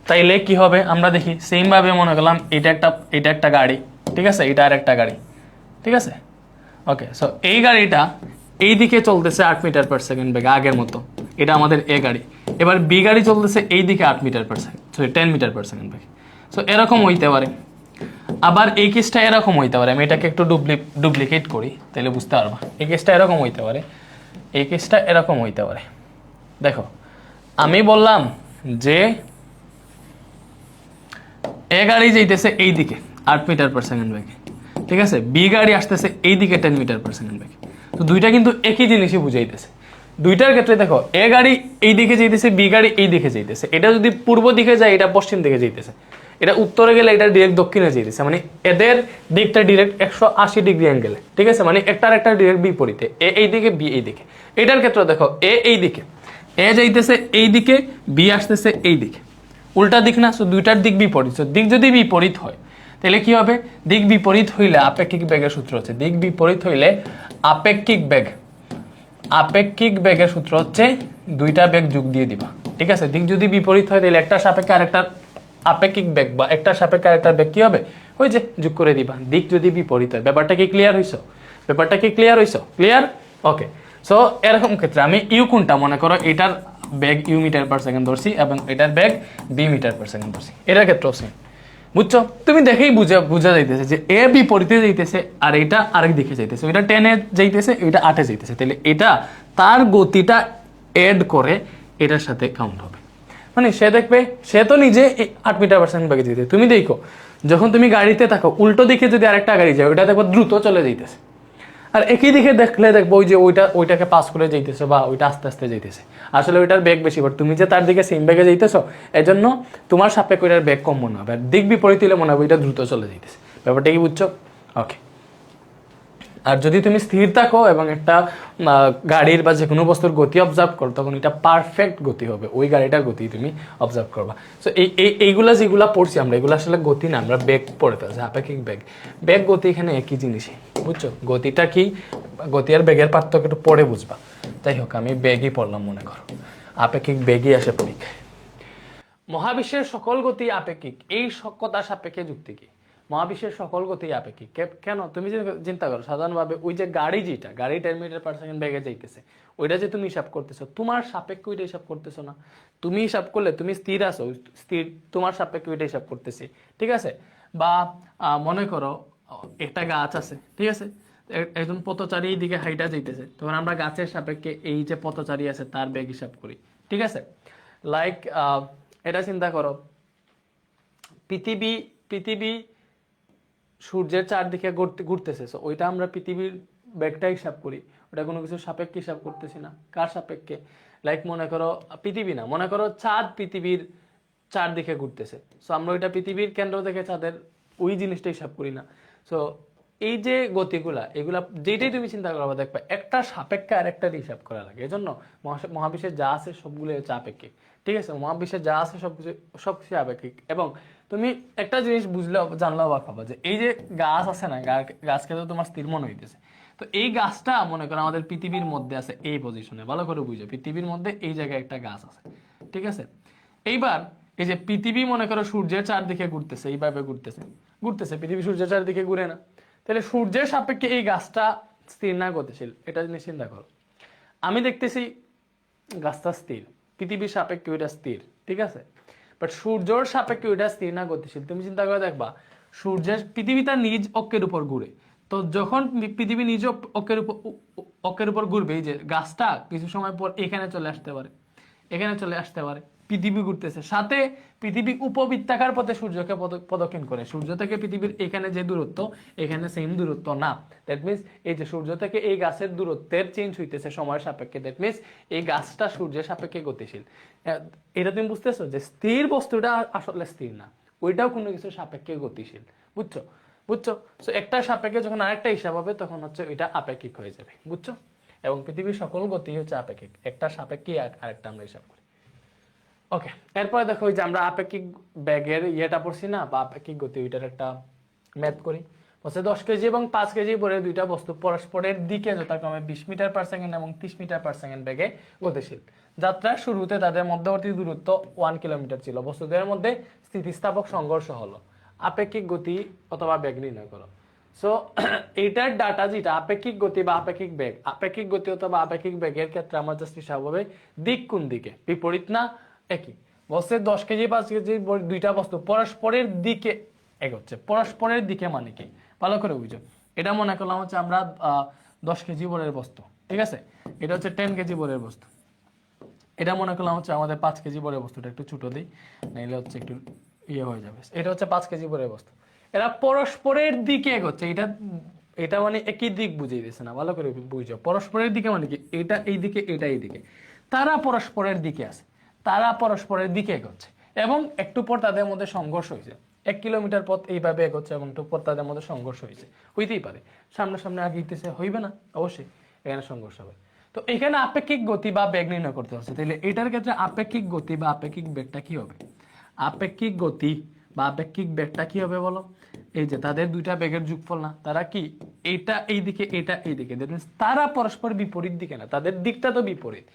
তাইলে কি হবে, আমরা দেখি সেম ভাবে মনে করলাম এটা একটা গাড়ি, ঠিক আছে, এটা আর একটা গাড়ি, ঠিক আছে। ওকে, সো এই গাড়িটা এই দিকে চলতেছে 8 মিটার পার সেকেন্ড বেগে আগের মতো, এটা আমাদের এ গাড়ি। এবার বি গাড়ি চলতেছে এই দিকে 8 metre per second, sorry 10 metre per second বেগে। সো এরকম হইতে পারে, আবার এই কেসটা এরকম হইতে পারে, আমি এটাকে একটু ডুপ্লিকেট করি তাহলে বুঝতে পারবা। এই কেসটা এরকম হইতে পারে, এই কেসটা এরকম হইতে পারে। দেখো আমি বললাম যে এ গাড়ি যাইতেছে এই দিকে 8 মিটার পার সেকেন্ড বেগে, ঠিক আছে, বি গাড়ি আসতেছে এই দিকে 10 মিটার পার সেকেন্ড বেগে। তো দুইটা কিন্তু একই জিনিসই বুঝাইতেছে। দুইটার ক্ষেত্রে দেখো এ গাড়ি এই দিকে যাইতেছে, বি গাড়ি এই দিকে যাইতেছে, এটা যদি পূর্ব দিকে যায় এটা পশ্চিম দিকে যাইতেছে, এটা উত্তরে গেলে এটা ডিরেক্ট দক্ষিণে যাইতেছে, মানে এদের দিকটা ডিরেক্ট 180 ডিগ্রি অ্যাঙ্গেলে, ঠিক আছে, মানে একটার একটা ডিরেক্ট বিপরীতে, এ এই দিকে বি এই দিকে। এটার ক্ষেত্রে দেখো এ এই দিকে, এ যাইতেছে এই দিকে, বি আসতেছে এই দিকে, উল্টা দিক না, সো দুইটার দিক বিপরীত। দিক যদি বিপরীত হয় তাহলে কি হবে, দিক বিপরীত হইলে আপেক্ষিক বেগের সূত্র হচ্ছে, দিক বিপরীত হইলে আপেক্ষিক বেগের সূত্র হচ্ছে দুইটা বেগ যোগ দিয়ে দিবা, ঠিক আছে। দিক যদি বিপরীত হয় তাহলে একটা সাপেক্ষে আরেকটার আপেক্ষিক বেগ বা একটা সাপেক্ষে আরেকটার বেগ কি হবে, ওই যে যোগ করে দিবা। দিক যদি বিপরীত হয়, ব্যাপারটা কি ক্লিয়ার হইছো, ক্লিয়ার। ওকে, সো এরকম ক্ষেত্রে আমি ইউ কোনটা মনে করো, এটার বেগ ইউ মিটার পার সেকেন্ড ধরছি এবং এটার বেগ বি মিটার পার সেকেন্ড ধরছি, এটার ক্ষেত্রেও সেম, বুঝছো। তুমি দেখেই বোঝা যাইতেছে যে এ বিপরীতে যাইতেছে আর এটা আরেক দিকে যাইতেছে, এটা 10 এ যাইতেছে, এটা 8 এ যাইতেছে, তাহলে এটা তার গতিটা এড করে এটার সাথে কাউন্ট হবে। মানে সে দেখবে সে তো নিজে 8 মিটার/সেকেন্ড বেগে যেতে, তুমি দেখো যখন তুমি গাড়িতে থাকো উল্টো দিকে যদি আরেকটা গাড়ি যায় ওইটা দেখো দ্রুত চলে যাইতেছে, আর একই দিকে দেখলে দেখবো ওই যে ওইটাকে পাস করে যাইতেছে বা ওইটা আস্তে আস্তে যাইতেছে, আসলে ওইটার বেগ বেশি, বাট তুমি যে তার দিকে সেম বেগে যাইতেছো এই জন্য তোমার সাপেক্ষে ওইটার বেগ কম মনে হবে, আর দিক বিপরীত হলে মনে হবে ওইটা দ্রুত চলে যাইতেছে। ব্যাপারটা কি বুঝছো? ওকে। আর যদি তুমি স্থির থাকো এবং একটা গাড়ির বা যে কোনো বস্তুর গতি অবজার্ভ করো তখন এটা পারফেক্ট গতি হবে, ওই গাড়িটার গতি তুমি অবজার্ভ করবা। সো এইগুলা যেগুলা পড়ছি আমরা এগুলো আসলে গতি না, আমরা বেগ পড়ে ফেলছি, আপেক্ষিক বেগ। বেগ গতি এখানে একই জিনিসই, বুঝছো? গতিটা কি, গতি আর বেগের পার্থক্য একটু পরে বুঝবা। যাই হোক আমি বেগই পড়লাম মনে করো, আপেক্ষিক বেগই আসে পরীক্ষায়। মহাবিশ্বের সকল গতি আপেক্ষিক, এই কথা সাপেক্ষে যুক্তি কি? মহাবিশ্বের সকল গতি আপেক্ষিক কেন? তুমি যে চিন্তা করো সাধারণভাবে ওই যে গাড়ি 10 মিটার/সেকেন্ড বেগে যাইতেছে, ওইটা যে তুমি হিসাব করতেছো তোমার সাপেক্ষে ওইটা হিসাব করতেছো না। তুমি হিসাব করলে তুমি স্থির আছো, স্থির তোমার সাপেক্ষে ওইটা হিসাব করতেছি, ঠিক আছে? বা মনে করো একটা গাছ আছে, ঠিক আছে, একজন পথচারী এই দিকে হাইটা যাইতেছে, তখন আমরা গাছের সাপেক্ষে এই যে পথচারী আছে তার বেগ হিসাব করি, ঠিক আছে? লাইক এটা চিন্তা করো, পৃথিবী সূর্যের চারদিকে ঘুরতেছে, ওইটা আমরা পৃথিবীর বেগটা হিসাব করি, ওটা কোনো কিছু সাপেক্ষে হিসাব করতেছি না। কার সাপেক্ষে? লাইক মনে করো পৃথিবী না, মনে করো চাঁদ পৃথিবীর চারদিকে ঘুরতেছে, সো আমরা ওইটা পৃথিবীর কেন্দ্র থেকে চাঁদের ওই জিনিসটা হিসাব করি না। সো এই যে গতিগুলা এগুলা যেটাই তুমি চিন্তা করবা দেখবা একটা সাপেক্ষে আর একটা হিসাব করা লাগে। এজন্য মহাবিশ্বে যা আছে সবগুলো হচ্ছে আপেক্ষিক, ঠিক আছে? মহাবিশ্বে যা আছে সবকিছু আপেক্ষিক। এবং তুমি একটা জিনিস বুঝলেও জানলেও অবাক হবা যে এই যে গাছ আছে না, গাছকে তো তোমার স্থির মনে হইতেছে, তো এই গাছটা মনে করো আমাদের পৃথিবীর মধ্যে আছে এই পজিশনে, ভালো করে বুঝো পৃথিবীর মধ্যে এই জায়গায় একটা গাছ আছে, ঠিক আছে? এইবার এই যে পৃথিবী মনে করো সূর্যের চারদিকে ঘুরতেছে, এইভাবে ঘুরতেছে পৃথিবী সূর্যের চারদিকে ঘুরে না, তাহলে সূর্যের সাপেক্ষে এই গাছটা স্থির না গতিশীল? এটা জিনিস চিন্তা করো। আমি দেখতেছি গাছটা স্থির, পৃথিবীর সাপেক্ষে ওইটা স্থির, ঠিক আছে, বাট সূর্যের সাপেক্ষে ওইটা স্থির না গতিশীল। তুমি চিন্তা করে দেখবা পৃথিবী তার নিজ অক্ষের উপর ঘুরে, তো যখন পৃথিবী নিজ অক্ষের উপর ঘুরবে এই যে গাছটা কিছু সময় পর এখানে চলে আসতে পারে, এখানে চলে আসতে পারে, পৃথিবী ঘুরতেছে, সাথে পৃথিবী উপবৃত্তাকার পথে সূর্যকে প্রদক্ষিণ করে। সূর্য থেকে পৃথিবীর এখানে যে দূরত্ব এখানে সেম দূরত্ব না, দ্যাট মিনস এই যে সূর্য থেকে এই গাছের দূরত্বের চেঞ্জ হইতেছে সময়ের সাপেক্ষে, দ্যাট মিনস এই গাছটা সূর্যের সাপেক্ষে গতিশীল। এটা তুমি বুঝতেছো যে স্থির বস্তুটা আসলে স্থির না, ওইটাও কোনো কিছু সাপেক্ষে গতিশীল, বুঝছো? সো একটা সাপেক্ষে যখন আরেকটা হিসাব হবে তখন হচ্ছে এটা আপেক্ষিক হয়ে যাবে, বুঝছো? এবং পৃথিবীর সকল গতি হচ্ছে আপেক্ষিক, একটা সাপেক্ষে আরেকটা আমরা হিসাব করি। ওকে, এরপরে দেখো ওই যে আমরা আপেক্ষিক বেগের ইয়েটা পড়ছি না, বা আপেক্ষিক গতি, ওইটার একটা ম্যাথ করি। বলছে 10 কেজি এবং 5 কেজি ভরের দুইটা বস্তু পরস্পরের দিকে যথাক্রমে 20 মিটার/সেকেন্ড এবং 30 মিটার/সেকেন্ড বেগে গতিশীল। যাত্রার শুরুতে তাদের মধ্যবর্তী দূরত্ব 1 কিলোমিটার ছিল। বস্তুদের মধ্যে স্থিতিস্থাপক সংঘর্ষ হলো। আপেক্ষিক গতি অথবা বেগ নির্ণয় করো। সো এইটার ডাটা যেটা আপেক্ষিক গতি বা আপেক্ষিক বেগ, আপেক্ষিক গতি অথবা আপেক্ষিক বেগের ক্ষেত্রে আমার জাস্ট হিসাব হবে দিক কোন দিকে, বিপরীত না একই। বলছে 10 কেজি 5 কেজি দুইটা বস্তু পরস্পরের দিকে এগোচ্ছে। পরস্পরের দিকে মানে কি ভালো করে বুঝো। এটা মনে করলাম হচ্ছে আমরা 10 কেজি বরের বস্তু, ঠিক আছে, এটা হচ্ছে 10 কেজি বরের বস্তু, এটা মনে করলাম হচ্ছে আমাদের 5 কেজি বরের বস্তুটা একটু ছোট দিই, নাইলে হচ্ছে একটু ইয়ে হয়ে যাবে। এটা হচ্ছে 5 কেজি বরের বস্তু, এরা পরস্পরের দিকে এগোচ্ছে। এটা মানে একই দিক বুঝিয়ে দিচ্ছে না, ভালো করে বুঝো। পরস্পরের দিকে মানে কি, এটা এই দিকে এটা এই দিকে, তারা পরস্পরের দিকে আছে, তারা পরস্পরের দিকে এগোচ্ছে এবং একটু পর তাদের মধ্যে সংঘর্ষ হয়েছে। 1 কিলোমিটার পথ এইভাবে এগোচ্ছে এবং একটু পর তাদের মধ্যে সংঘর্ষ হয়েছে, হইতেই পারে, সামনে আগিয়েছে, হইবে না? অবশ্যই এখানে সংঘর্ষ হবে। তো এখানে আপেক্ষিক গতি বা বেগ নির্ণয় করতে হচ্ছে, তাহলে এটার ক্ষেত্রে আপেক্ষিক গতি বা আপেক্ষিক বেগটা কি হবে? আপেক্ষিক গতি বা আপেক্ষিক বেগটা কি হবে বলো? এই যে তাদের দুইটা বেগের যোগফল না, তারা কি এটা এইদিকে এটা এইদিকে, তারা পরস্পর বিপরীত দিকে না, তাদের দিকটা তো বিপরীত,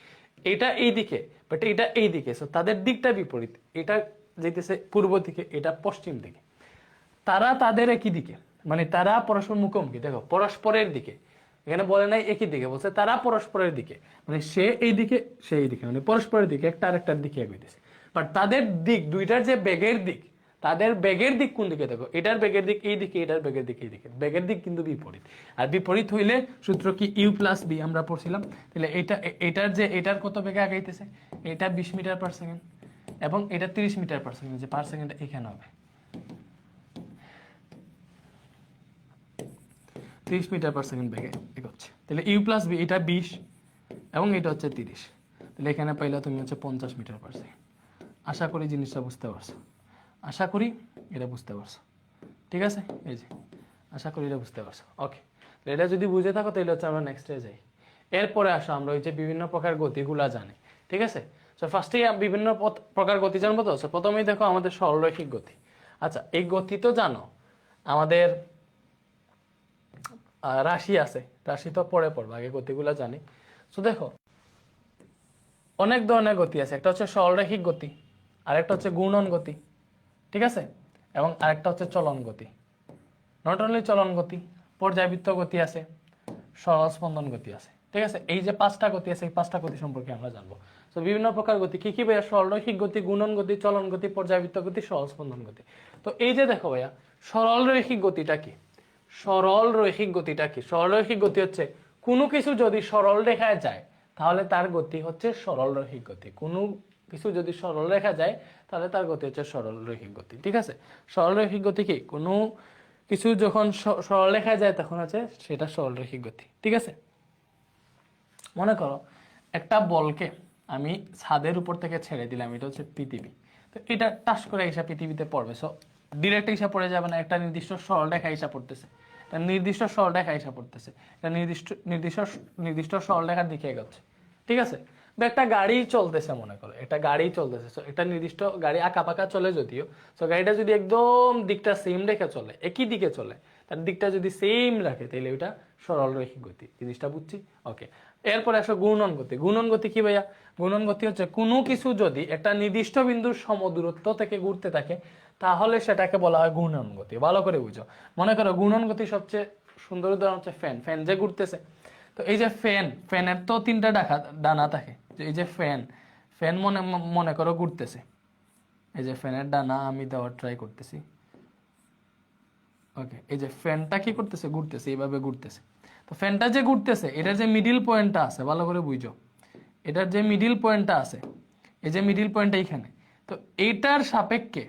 এটা এইদিকে বাট এটা এইদিকে, সো তাদের দিকটা বিপরীত, এটা যেতেছে পূর্ব দিকে এটা পশ্চিম দিকে, তারা তাদের একই দিকে, মানে তারা পরস্পর মুখোমুখি। দেখো পরস্পরের দিকে, এখানে বলে নাই একই দিকে, বলছে তারা পরস্পরের দিকে, মানে সে এই দিকে সে এই দিকে, মানে পরস্পরের দিকে একটা আরেকটার দিকে এগোইতেছে। বাট তাদের দিক দুইটার যে বেগের দিক, তাদের বেগের দিক কোন দিকে? দেখো এটার বেগের দিক এই দিকে, এটার বেগের দিক এই দিকে, বেগের দিক কিন্তু বিপরীত। আর বিপরীত হইলে সূত্র কি U+B আমরা পড়ছিলাম, তাহলে এটার যে এটার কত বেগে আগাইতেছে, এটা 20 মিটার/সেকেন্ড, এবং এটা 30 মিটার পার সেকেন্ড, যে পার সেকেন্ড এখানে হবে 30 মিটার পার সেকেন্ড বেগে এগোচ্ছে। তাহলে ইউ প্লাস বি এটা 20 এবং এটা হচ্ছে 30, তাহলে এখানে পাইলে তুমি হচ্ছে 50 মিটার পার সেকেন্ড। আশা করি জিনিসটা বুঝতে পারছো, আশা করি এটা বুঝতে পারছো, ঠিক আছে? এই যে আশা করি এটা বুঝতে পারছো। ওকে, এটা যদি বুঝে থাকো তাহলে হচ্ছে আমরা নেক্সটে যাই। এরপরে আসো আমরা ওই যে বিভিন্ন প্রকার গতিগুলা জানি, ঠিক আছে? সো ফার্স্টেই বিভিন্ন প্রকার গতি জানবো। তো প্রথমেই দেখো আমাদের সরলরৈখিক গতি। আচ্ছা, এই গতি তো জানো, আমাদের রাশি আছে, রাশি তো পরে পড়বো, আগে গতিগুলা জানি। তো দেখো অনেক ধরনের গতি আছে, একটা হচ্ছে সরলরৈখিক গতি, আরেকটা হচ্ছে ঘূর্ণন গতি, ঠিক আছে? এবং আরেকটা হচ্ছে চলন গতি। নট অনলি চলন গতি, পর্যায়বৃত্ত গতি আছে, সরল স্পন্দন গতি আছে, ঠিক আছে? এই যে 5টা গতি আছে, এই 5টা গতি সম্পর্কে আমরা জানবো। তো বিভিন্ন প্রকার গতি কি কি ভাইয়া? সরলরৈখিক গতি, ঘূর্ণন গতি, চলন গতি, পর্যায়বৃত্ত গতি, সরল স্পন্দন গতি। তো এই যে দেখো ভাইয়া, সরলরৈখিক গতিটা কি? সরলরৈখিক গতিটা কি? সরলরৈখিক গতি হচ্ছে কোনো কিছু যদি সরল রেখায় যায় তাহলে তার গতি হচ্ছে সরলরৈখিক গতি। কোনো কিছু যদি সরল রেখা যায় তাহলে তার গতি হচ্ছে সরলরৈখিক গতি, ঠিক আছে? সরলরৈখিক গতি কি? কোনো কিছু যখন সরল রেখায় যায় তখন হচ্ছে সেটা সরলরৈখিক গতি, ঠিক আছে? মনে করো একটা বলকে আমি ছাদের উপর থেকে ছেড়ে দিলাম, এটা হচ্ছে পৃথিবী। তো এটা টাস করে এসে পৃথিবীতে পড়বে, সো ডিরেক্ট হিসাব পড়ে যাবে না, একটা নির্দিষ্ট সরল রেখা হিসাব পড়তেছে, একটা নির্দিষ্ট সরল রেখা হিসাব পড়তেছে, একটা নির্দিষ্ট নির্দিষ্ট নির্দিষ্ট সরল রেখার দিকে এগোচ্ছে, ঠিক আছে? বা একটা গাড়ি চলতেছে, মনে করো একটা গাড়ি চলতেছে, সো একটা নির্দিষ্ট গাড়ি আঁকা পাকা চলে যদিও, সো গাড়িটা যদি একদম দিকটা সেম রেখে চলে, একই দিকে চলে, তার দিকটা যদি সেম রাখে তাহলে ওইটা সরলরৈখিক গতি। জিনিসটা বুঝছি? ওকে, এরপরে আসো ঘূর্ণন গতি। ঘূর্ণন গতি কি ভাইয়া? ঘূর্ণন গতি হচ্ছে কোনো কিছু যদি একটা নির্দিষ্ট বিন্দুর সমদূরত্ব থেকে ঘুরতে থাকে তাহলে সেটাকে বলা হয় ঘূর্ণন গতি। ভালো করে বুঝো। মনে করো ঘূর্ণন গতি সবচেয়ে সুন্দর উদাহরণ হচ্ছে ফ্যান। ফ্যান যে ঘুরতেছে, তো এই যে ফ্যানের তো 3টা ডানা থাকে। এই যে ফ্যান মনে মনে করো ঘুরতেছে, এই যে ফ্যানের ডানা আমি দেওয়ার ট্রাই করতেছি। ওকে, এই যে ফ্যানটা কি করতেছে? ঘুরতেছে, এইভাবে ঘুরতেছে। তো ফ্যানটা যে ঘুরতেছে এটার যে মিডিল পয়েন্টটা আছে, ভালো করে বুঝো, এটার যে মিডিল পয়েন্টটা আছে, এই যে মিডিল পয়েন্টটা এইখানে, তো এইটার সাপেক্ষে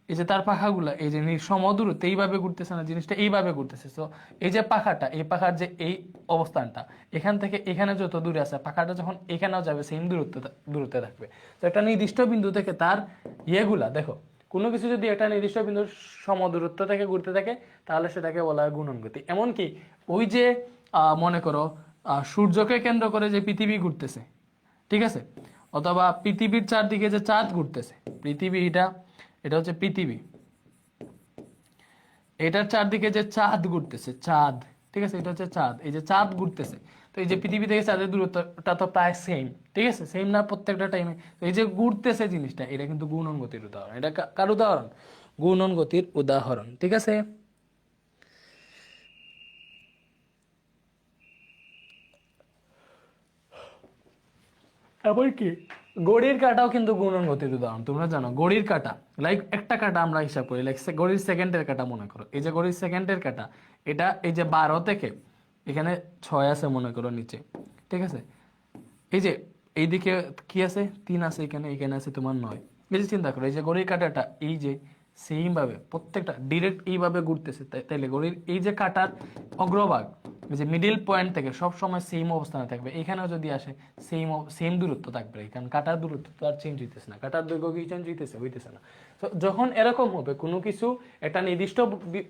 এই যে তার পাখাগুলা এই যে সমদূরত্বে এইভাবে ঘুরতেছে না, জিনিসটা এইভাবে ঘুরতেছে। তো এই যে পাখাটা, এই পাখার যে এই অবস্থানটা, এখান থেকে এখানে যত দূরে আছে, পাখাটা যখন এখানেও যাবে সেম দূরত্বে থাকবে। তো একটা নির্দিষ্ট বিন্দু থেকে তার ইয়েগুলা দেখো, কোনো কিছু যদি একটা নির্দিষ্ট বিন্দুর সমদূরত্ব থেকে ঘুরতে থাকে তাহলে সেটাকে বলা হয় ঘূর্ণন গতি। এমনকি ওই যে মনে করো সূর্যকে কেন্দ্র করে যে পৃথিবী ঘুরতেছে, ঠিক আছে? অথবা পৃথিবীর চারদিকে যে চাঁদ ঘুরতেছে, পৃথিবী এটা হচ্ছে পৃথিবী, এটার চারদিকে যে চাঁদ ঘুরতেছে, চাঁদ, ঠিক আছে? এটা হচ্ছে চাঁদ, এই যে চাঁদ ঘুরতেছে, তো এই যে পৃথিবী থেকে চাঁদের দূরত্বটা তো প্রায় সেম, ঠিক আছে? সেম না প্রত্যেকটা টাইমে? তো এই যে ঘুরতেছে জিনিসটা, এটা কিন্তু ঘূর্ণন গতির উদাহরণ। এটা কার উদাহরণ? ঘূর্ণন গতির উদাহরণ, ঠিক আছে? তারপর কি, ঘড়ির কাঁটাও কিন্তু ঘূর্ণন গতির উদাহরণ। তোমরা জানো ঘড়ির কাঁটা, লাইক একটা কাঁটা আমরা হিসাব করি, লাইক ঘড়ির সেকেন্ডের কাঁটা মনে করো, এই যে ঘড়ির সেকেন্ডের কাঁটা, এটা এই যে 12 থেকে এখানে 6 আছে মনে করো নিচে, ঠিক আছে? এই যে এইদিকে কি আছে? 3 আছে, এখানে এখানে আছে তোমার 9। এই যে চিন্তা করো, এই যে ঘড়ির কাঁটাটা এই যে সেম ভাবে প্রত্যেকটা ডিরেক্ট এইভাবে ঘুরতেছে, তাইলে ঘড়ির এই যে কাঁটার অগ্রভাগ, যে মিডিল পয়েন্ট থেকে সব সময় সেম অবস্থানে থাকবে। এখানেও যদি আসে সেম সেম দূরত্ব থাকবে, কারণ কাটার দূরত্ব তো আর চেঞ্জ হইতেছে না, কাটার দৈর্ঘ্য কি চেঞ্জ হইতেছে না। তো যখন এরকম হবে, কোনো কিছু একটা নির্দিষ্ট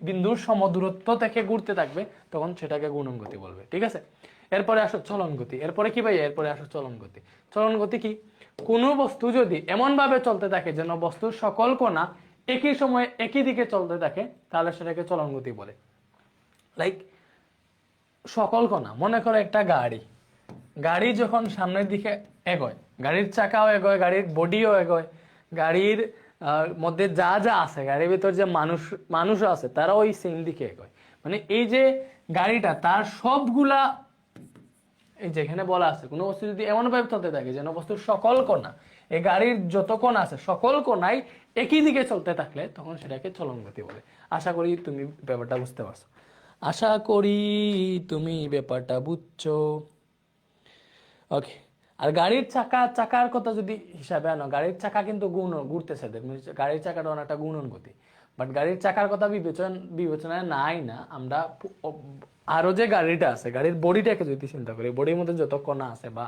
বিন্দুর সমদূরত্ব থেকে ঘুরতে থাকবে তখন সেটাকে ঘূর্ণন গতি বলবে, ঠিক আছে? এরপরে আসো চলন গতি। এরপরে কি ভাই? এরপরে আসো চলন গতি। চলন গতি কি? কোনো বস্তু যদি এমন ভাবে চলতে থাকে যেন বস্তুর সকল কণা একই সময়ে একই দিকে চলতে থাকে তাহলে সেটাকে চলন গতি বলে। লাইক সকল কণা, মনে করো একটা গাড়ি যখন সামনের দিকে এগোয়, গাড়ির চাকাও এগোয়, গাড়ির বডিও এগোয়, গাড়ির মধ্যে যা যা আছে, গাড়ির ভিতর যে মানুষও আছে তারাও ওই সেম দিকে এগোয়। মানে এই যে গাড়িটা তার সবগুলা, এই যেখানে বলা আছে কোনো বস্তু যদি এমন ভাবে চলতে থাকে যেন বস্তুর সকল কণা, এই গাড়ির যত কণা আছে সকল কণাই একই দিকে চলতে থাকলে তখন সেটাকে চলন গতি বলে। আশা করি তুমি ব্যাপারটা বুঝতে পারছো, আশা করি তুমি ব্যাপারটা বুঝছো। ওকে, আর গাড়ির চাকার কথা যদি হিসাবে আনো, গাড়ির চাকা কিন্তু ঘুরতেছে, গাড়ির চাকাটা অনেকটা গুণন গতি। বাট গাড়ির চাকার কথা বিবেচনায় নাই না আমরা। আরো যে গাড়িটা আছে, গাড়ির বডিটাকে যদি চিন্তা করি, বডির মধ্যে যত কণা আছে বা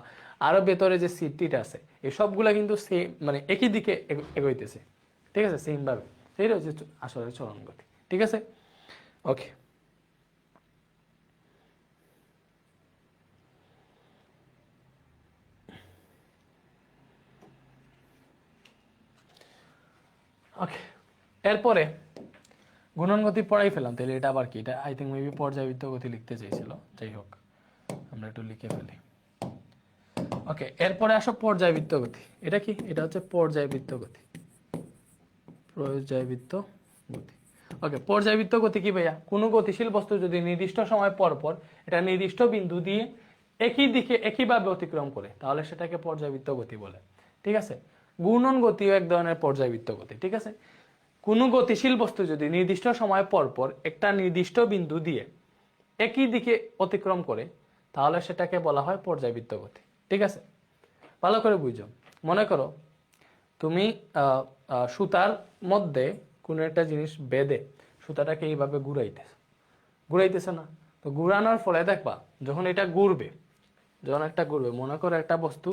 আরো ভেতরে যে সিটটিটা আছে, এই সবগুলা কিন্তু সেম, মানে একই দিকে এগোইতেছে, ঠিক আছে, সেম ভাবে। সেইটা হচ্ছে আসলে চলন গতি, ঠিক আছে। ওকে, ওকে, এরপরে গুণন গতি পড়াই ফেলাম, তাহলে এটা আবার কি? এটা আই থিঙ্ক মেবি পর্যাবৃত্ত গতি লিখতে চাইছিল, যাই হোক আমরা একটু লিখে ফেলি। ওকে, এরপরে আসো পর্যাবৃত্ত গতি। এটা কি? এটা হচ্ছে পর্যাবৃত্ত গতি, পর্যাবৃত্ত গতি। ওকে, পর্যাবৃত্ত গতি কি ভাইয়া? কোনো গতিশীল বস্তু যদি নির্দিষ্ট সময় পর পর এটা নির্দিষ্ট বিন্দু দিয়ে একই দিকে একইভাবে অতিক্রম করে, তাহলে সেটাকে পর্যাবৃত্ত গতি বলে, ঠিক আছে। ঘূর্ণন গতিও এক ধরনের পর্যাবৃত্ত গতি, ঠিক আছে। কোনো গতিশীল বস্তু যদি নির্দিষ্ট সময় পর পর একটা নির্দিষ্ট বিন্দু দিয়ে একই দিকে অতিক্রম করে, তাহলে সেটাকে বলা হয় পর্যাবৃত্ত গতি, ঠিক আছে। ভালো করে বুঝো। মনে করো তুমি সুতার মধ্যে কোনো একটা জিনিস বেঁধে সুতাটাকে এইভাবে ঘুরাইতেছে না? তো ঘুরানোর ফলে দেখবা যখন এটা ঘুরবে, মনে করো একটা বস্তু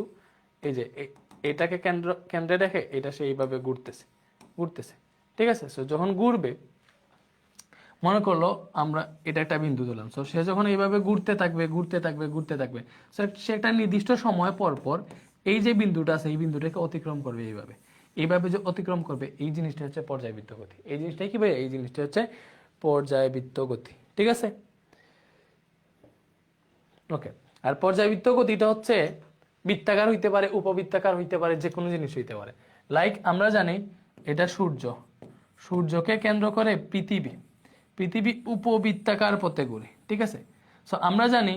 এই যে এটাকে কেন্দ্রে রেখে এটা সে এইভাবে ঘুরতেছে, ঠিক আছে। সো যখন ঘুরবে, মনে করলো আমরা এটা একটা বিন্দু দিলাম, সো সে যখন এইভাবে ঘুরতে থাকবে, সে একটা নির্দিষ্ট সময় পর পর এই যে বিন্দুটা আছে এই বিন্দুটাকে অতিক্রম করবে, এইভাবে যে অতিক্রম করবে, এই জিনিসটা হচ্ছে পর্যায়বৃত্ত গতি। এই জিনিসটাই কি ভাই? এই জিনিসটা হচ্ছে পর্যায়বৃত্ত গতি, ঠিক আছে। ওকে, আর পর্যায়বৃত্ত গতিটা হচ্ছে বৃত্তাকার হইতে পারে, উপবৃত্তাকার হইতে পারে, যে কোনো জিনিস হইতে পারে। লাইক আমরা জানি এটা সূর্যকে কেন্দ্র করে পৃথিবী উপবৃত্তাকার পথে ঘুরে, ঠিক আছে। সো আমরা জানি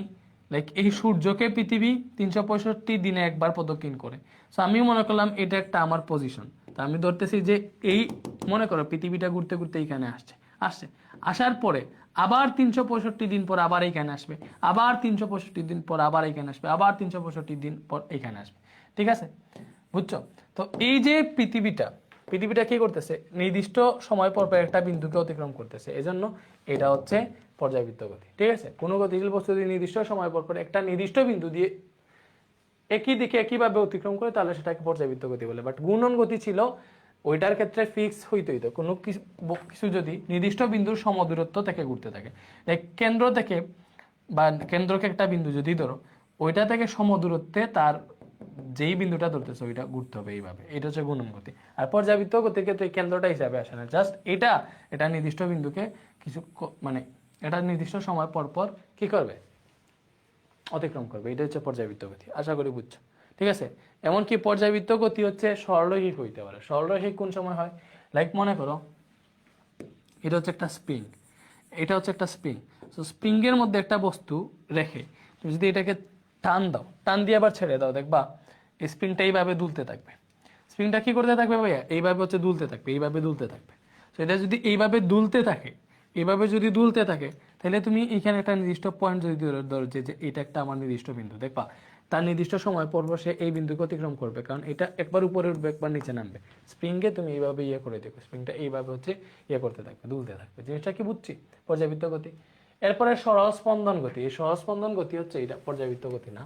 লাইক এই সূর্যকে পৃথিবী 365 দিনে একবার প্রদক্ষিণ করে। সো আমি মনে করলাম এটা একটা আমার পজিশন, তা আমি ধরতেছি যে এই, মনে করো পৃথিবীটা ঘুরতে ঘুরতে এইখানে আসার পরে আবার 365 দিন পর আবার এইখানে আসবে, আবার 365 দিন পর আবার এইখানে আসবে, আবার 365 দিন পর এইখানে আসবে, ঠিক আছে, বুঝছো? তো এই যে পৃথিবীটা কি করতেছে? নির্দিষ্ট সময় পর পর একটা বিন্দুকে অতিক্রম করতেছে, এজন্য এটা হচ্ছে পর্যাবৃত্ত গতি, ঠিক আছে। কোনো গতিশীল বস্তু যদি নির্দিষ্ট সময় পর পর একটা নির্দিষ্ট বিন্দু দিয়ে একই দিকে একইভাবে অতিক্রম করে, তাহলে সেটাকে পর্যাবৃত্ত গতি বলে। বাট ঘূর্ণন গতি ছিল ওইটার ক্ষেত্রে ফিক্স হইতো, কোনো কিছু যদি নির্দিষ্ট বিন্দুর সমদূরত্ব থেকে ঘুরতে থাকে, কেন্দ্র থেকে বা কেন্দ্রকে একটা বিন্দু যদি ধরো, ওইটা থেকে সমদূরত্বে তার যেই বিন্দুটা ধরতেছে ওইটা ঘুরতে হবে এইভাবে, এটা হচ্ছে ঘূর্ণন গতি। আর পর্যাবৃত্ত গতির ক্ষেত্রে কেন্দ্রটা হিসাবে আসে না, জাস্ট এটা নির্দিষ্ট বিন্দুকে কিছু মানে এটা নির্দিষ্ট সময় পর পর কি করবে? অতিক্রম করবে, এটা হচ্ছে পর্যাবৃত্ত গতি। আশা করি বুঝছো, ঠিক আছে। এমনকি পর্যাবৃত্ত গতি হচ্ছে সরলরৈখিক হইতে পারে। সরলরৈখিক কোন সময় হয়? লাইক মনে করো এটা হচ্ছে একটা স্প্রিং, সো স্প্রিং এর মধ্যে একটা বস্তু রেখে তুমি যদি এটাকে টান দিয়ে আবার ছেড়ে দাও, দেখবা এই স্প্রিংটা এইভাবে দুলতে থাকবে। স্প্রিংটা কি করতে থাকবে ভাইয়া? এইভাবে হচ্ছে দুলতে থাকবে। তো এটা যদি এইভাবে দুলতে থাকে, তাহলে তুমি এখানে একটা নির্দিষ্ট পয়েন্ট যদি ধরো যে এটা একটা আমার নির্দিষ্ট বিন্দু, দেখবা তার নির্দিষ্ট সময় পর সে এই বিন্দুকে অতিক্রম করবে, কারণ এটা একবার উপরে উঠবে একবার নিচে নামবে। স্প্রিংকে তুমি এইভাবে করে দেখো, স্প্রিংটা এইভাবে হচ্ছে করতে থাকবে, দুলতে থাকবে। জিনিসটা কি বুঝছি? পর্যাবৃত্ত গতি। এরপরে সরল স্পন্দন গতি। এই সরল স্পন্দন গতি হচ্ছে, এটা পর্যাবৃত্ত গতি না,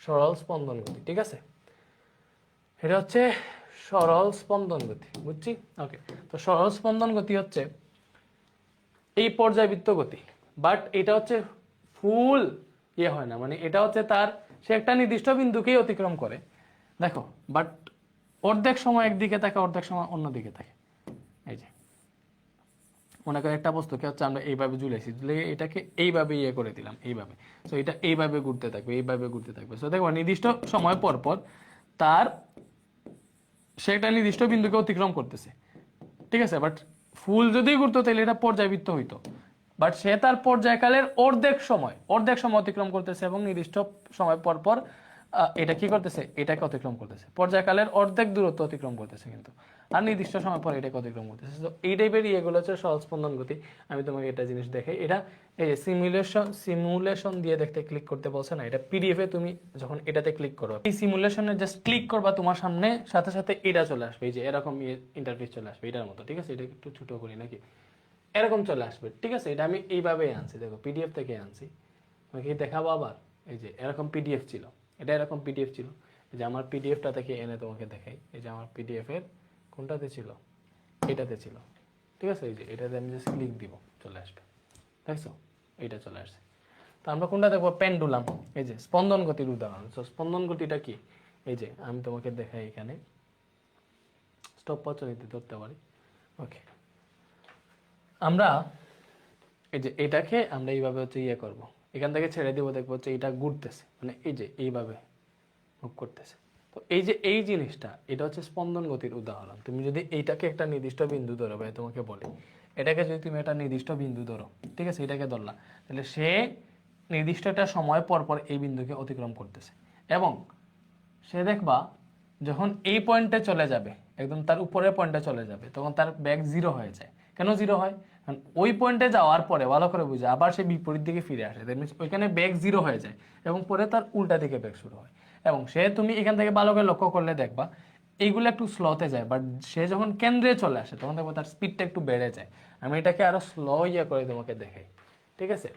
সরল স্পন্দন গতি, ঠিক আছে। এটা হচ্ছে সরল স্পন্দন গতি, বুঝছি? ওকে, তো সরল স্পন্দন গতি হচ্ছে এই পর্যাবৃত্ত গতি, বাট এটা হচ্ছে ফুল হয় না, মানে এটা হচ্ছে সে একটা নির্দিষ্ট বিন্দুকেই অতিক্রম করে, দেখো, বাট অর্ধেক সময় একদিকে থাকে, অর্ধেক সময় অন্যদিকে থাকে। এই যে মনে করো একটা বস্তুকে হচ্ছে আমরা এইভাবে ঝুলে এটাকে এইভাবে করে দিলাম, এইভাবে, তো এটা এইভাবে ঘুরতে থাকবে। তো দেখো নির্দিষ্ট সময় পর পর সে একটা নির্দিষ্ট বিন্দুকে অতিক্রম করতেছে, ঠিক আছে। বাট ফুল যদি ঘুরতো তাহলে এটা পর্যাবৃত্ত হইতো, বাট সে তার পর্যায়কালের অর্ধেক সময় অতিক্রম করতেছে এবং নির্দিষ্ট সময় পর পর এটা কি করতেছে? এটাকে অতিক্রম করতেছে, পর্যায়কালের অর্ধেক দূরত্ব অতিক্রম করতেছে। কিন্তু আর নির্দিষ্ট সময় পরে এটাকে অতিক্রম করতেছে। তো এই টাইপের ইয়েগুলো হচ্ছে সহজ স্পন্দন গতি। আমি তোমাকে এটা জিনিস দেখাই, এটা এই যে সিমুলেশন দিয়ে দেখতে ক্লিক করতে বলছে না, এটা পিডিএফ এ তুমি যখন এটাতে ক্লিক করো, এই সিমুলেশনে জাস্ট ক্লিক করবা, তোমার সামনে সাথে সাথে এটা চলে আসবে, এই যে এরকম ইন্টারফেস চলে আসবে এটার মতো, ঠিক আছে? এটা একটু ছোট করি নাকি, এরকম চলে আসবে, ঠিক আছে? এটা আমি এইভাবেই আনছি, দেখো পিডিএফ থেকে আনছি, তোমাকে দেখাবো আবার। এই যে এরকম পিডিএফ ছিল, এটা এরকম পিডিএফ ছিল, এই যে আমার পিডিএফটা থেকে এনে তোমাকে দেখাই। এই যে আমার পিডিএফ এর কোনটাতে ছিল, এটাতে ছিল, ঠিক আছে? এই যে এটাতে আমি জাস্ট ক্লিক দিব, চলে আসবে, দেখছো? এইটা চলে আসছে। তো আমরা কোনটা দেখবো? পেন্ডুলাম, এই যে স্পন্দন গতির উদাহরণ। তো স্পন্দন গতিটা কি? এই যে আমি তোমাকে দেখাই, এখানে স্টপ পদ্ধতিতে ধরতে পারি। ওকে, আমরা এই যে এটাকে আমরা এইভাবে হচ্ছে ইয়ে করবো, এখান থেকে ছেড়ে দিব, দেখবো হচ্ছে এটা ঘুরতেছে, মানে এই যে এইভাবে মুভ করতেছে। তো এই যে এই জিনিসটা, এটা হচ্ছে স্পন্দন গতির উদাহরণ। তুমি যদি এইটাকে একটা নির্দিষ্ট বিন্দু ধরো, ভাই তোমাকে বলি, এটাকে যদি তুমি একটা নির্দিষ্ট বিন্দু ধরো, ঠিক আছে, এটাকে ধরলা, তাহলে সে নির্দিষ্ট একটা সময় পর পর এই বিন্দুকে অতিক্রম করতেছে, এবং সে দেখবা যখন এই পয়েন্টে চলে যাবে, একদম তার উপরের পয়েন্টে চলে যাবে, তখন তার ব্যাগ জিরো হয়ে যায়। কেন জিরো হয়? কারণ ওই পয়েন্টে যাওয়ার পরে ভালো করে বুঝে আবার সে বিপরীত দিকে ফিরে আসে, দ্যাট মিনস ওইখানে ব্যাগ জিরো হয়ে যায়, এবং পরে তার উল্টা দিকে ব্যাগ শুরু হয়। এবং সে, তুমি এখান থেকে ভালো করে লক্ষ্য করলে দেখবা এইগুলো একটু স্লোতে যায়, বাট সে যখন কেন্দ্রে চলে আসে তখন দেখবো তার স্পিডটা একটু বেড়ে যায়। আমি এটাকে আরো স্লো ইয়ে করে তোমাকে দেখাই, ঠিক আছে?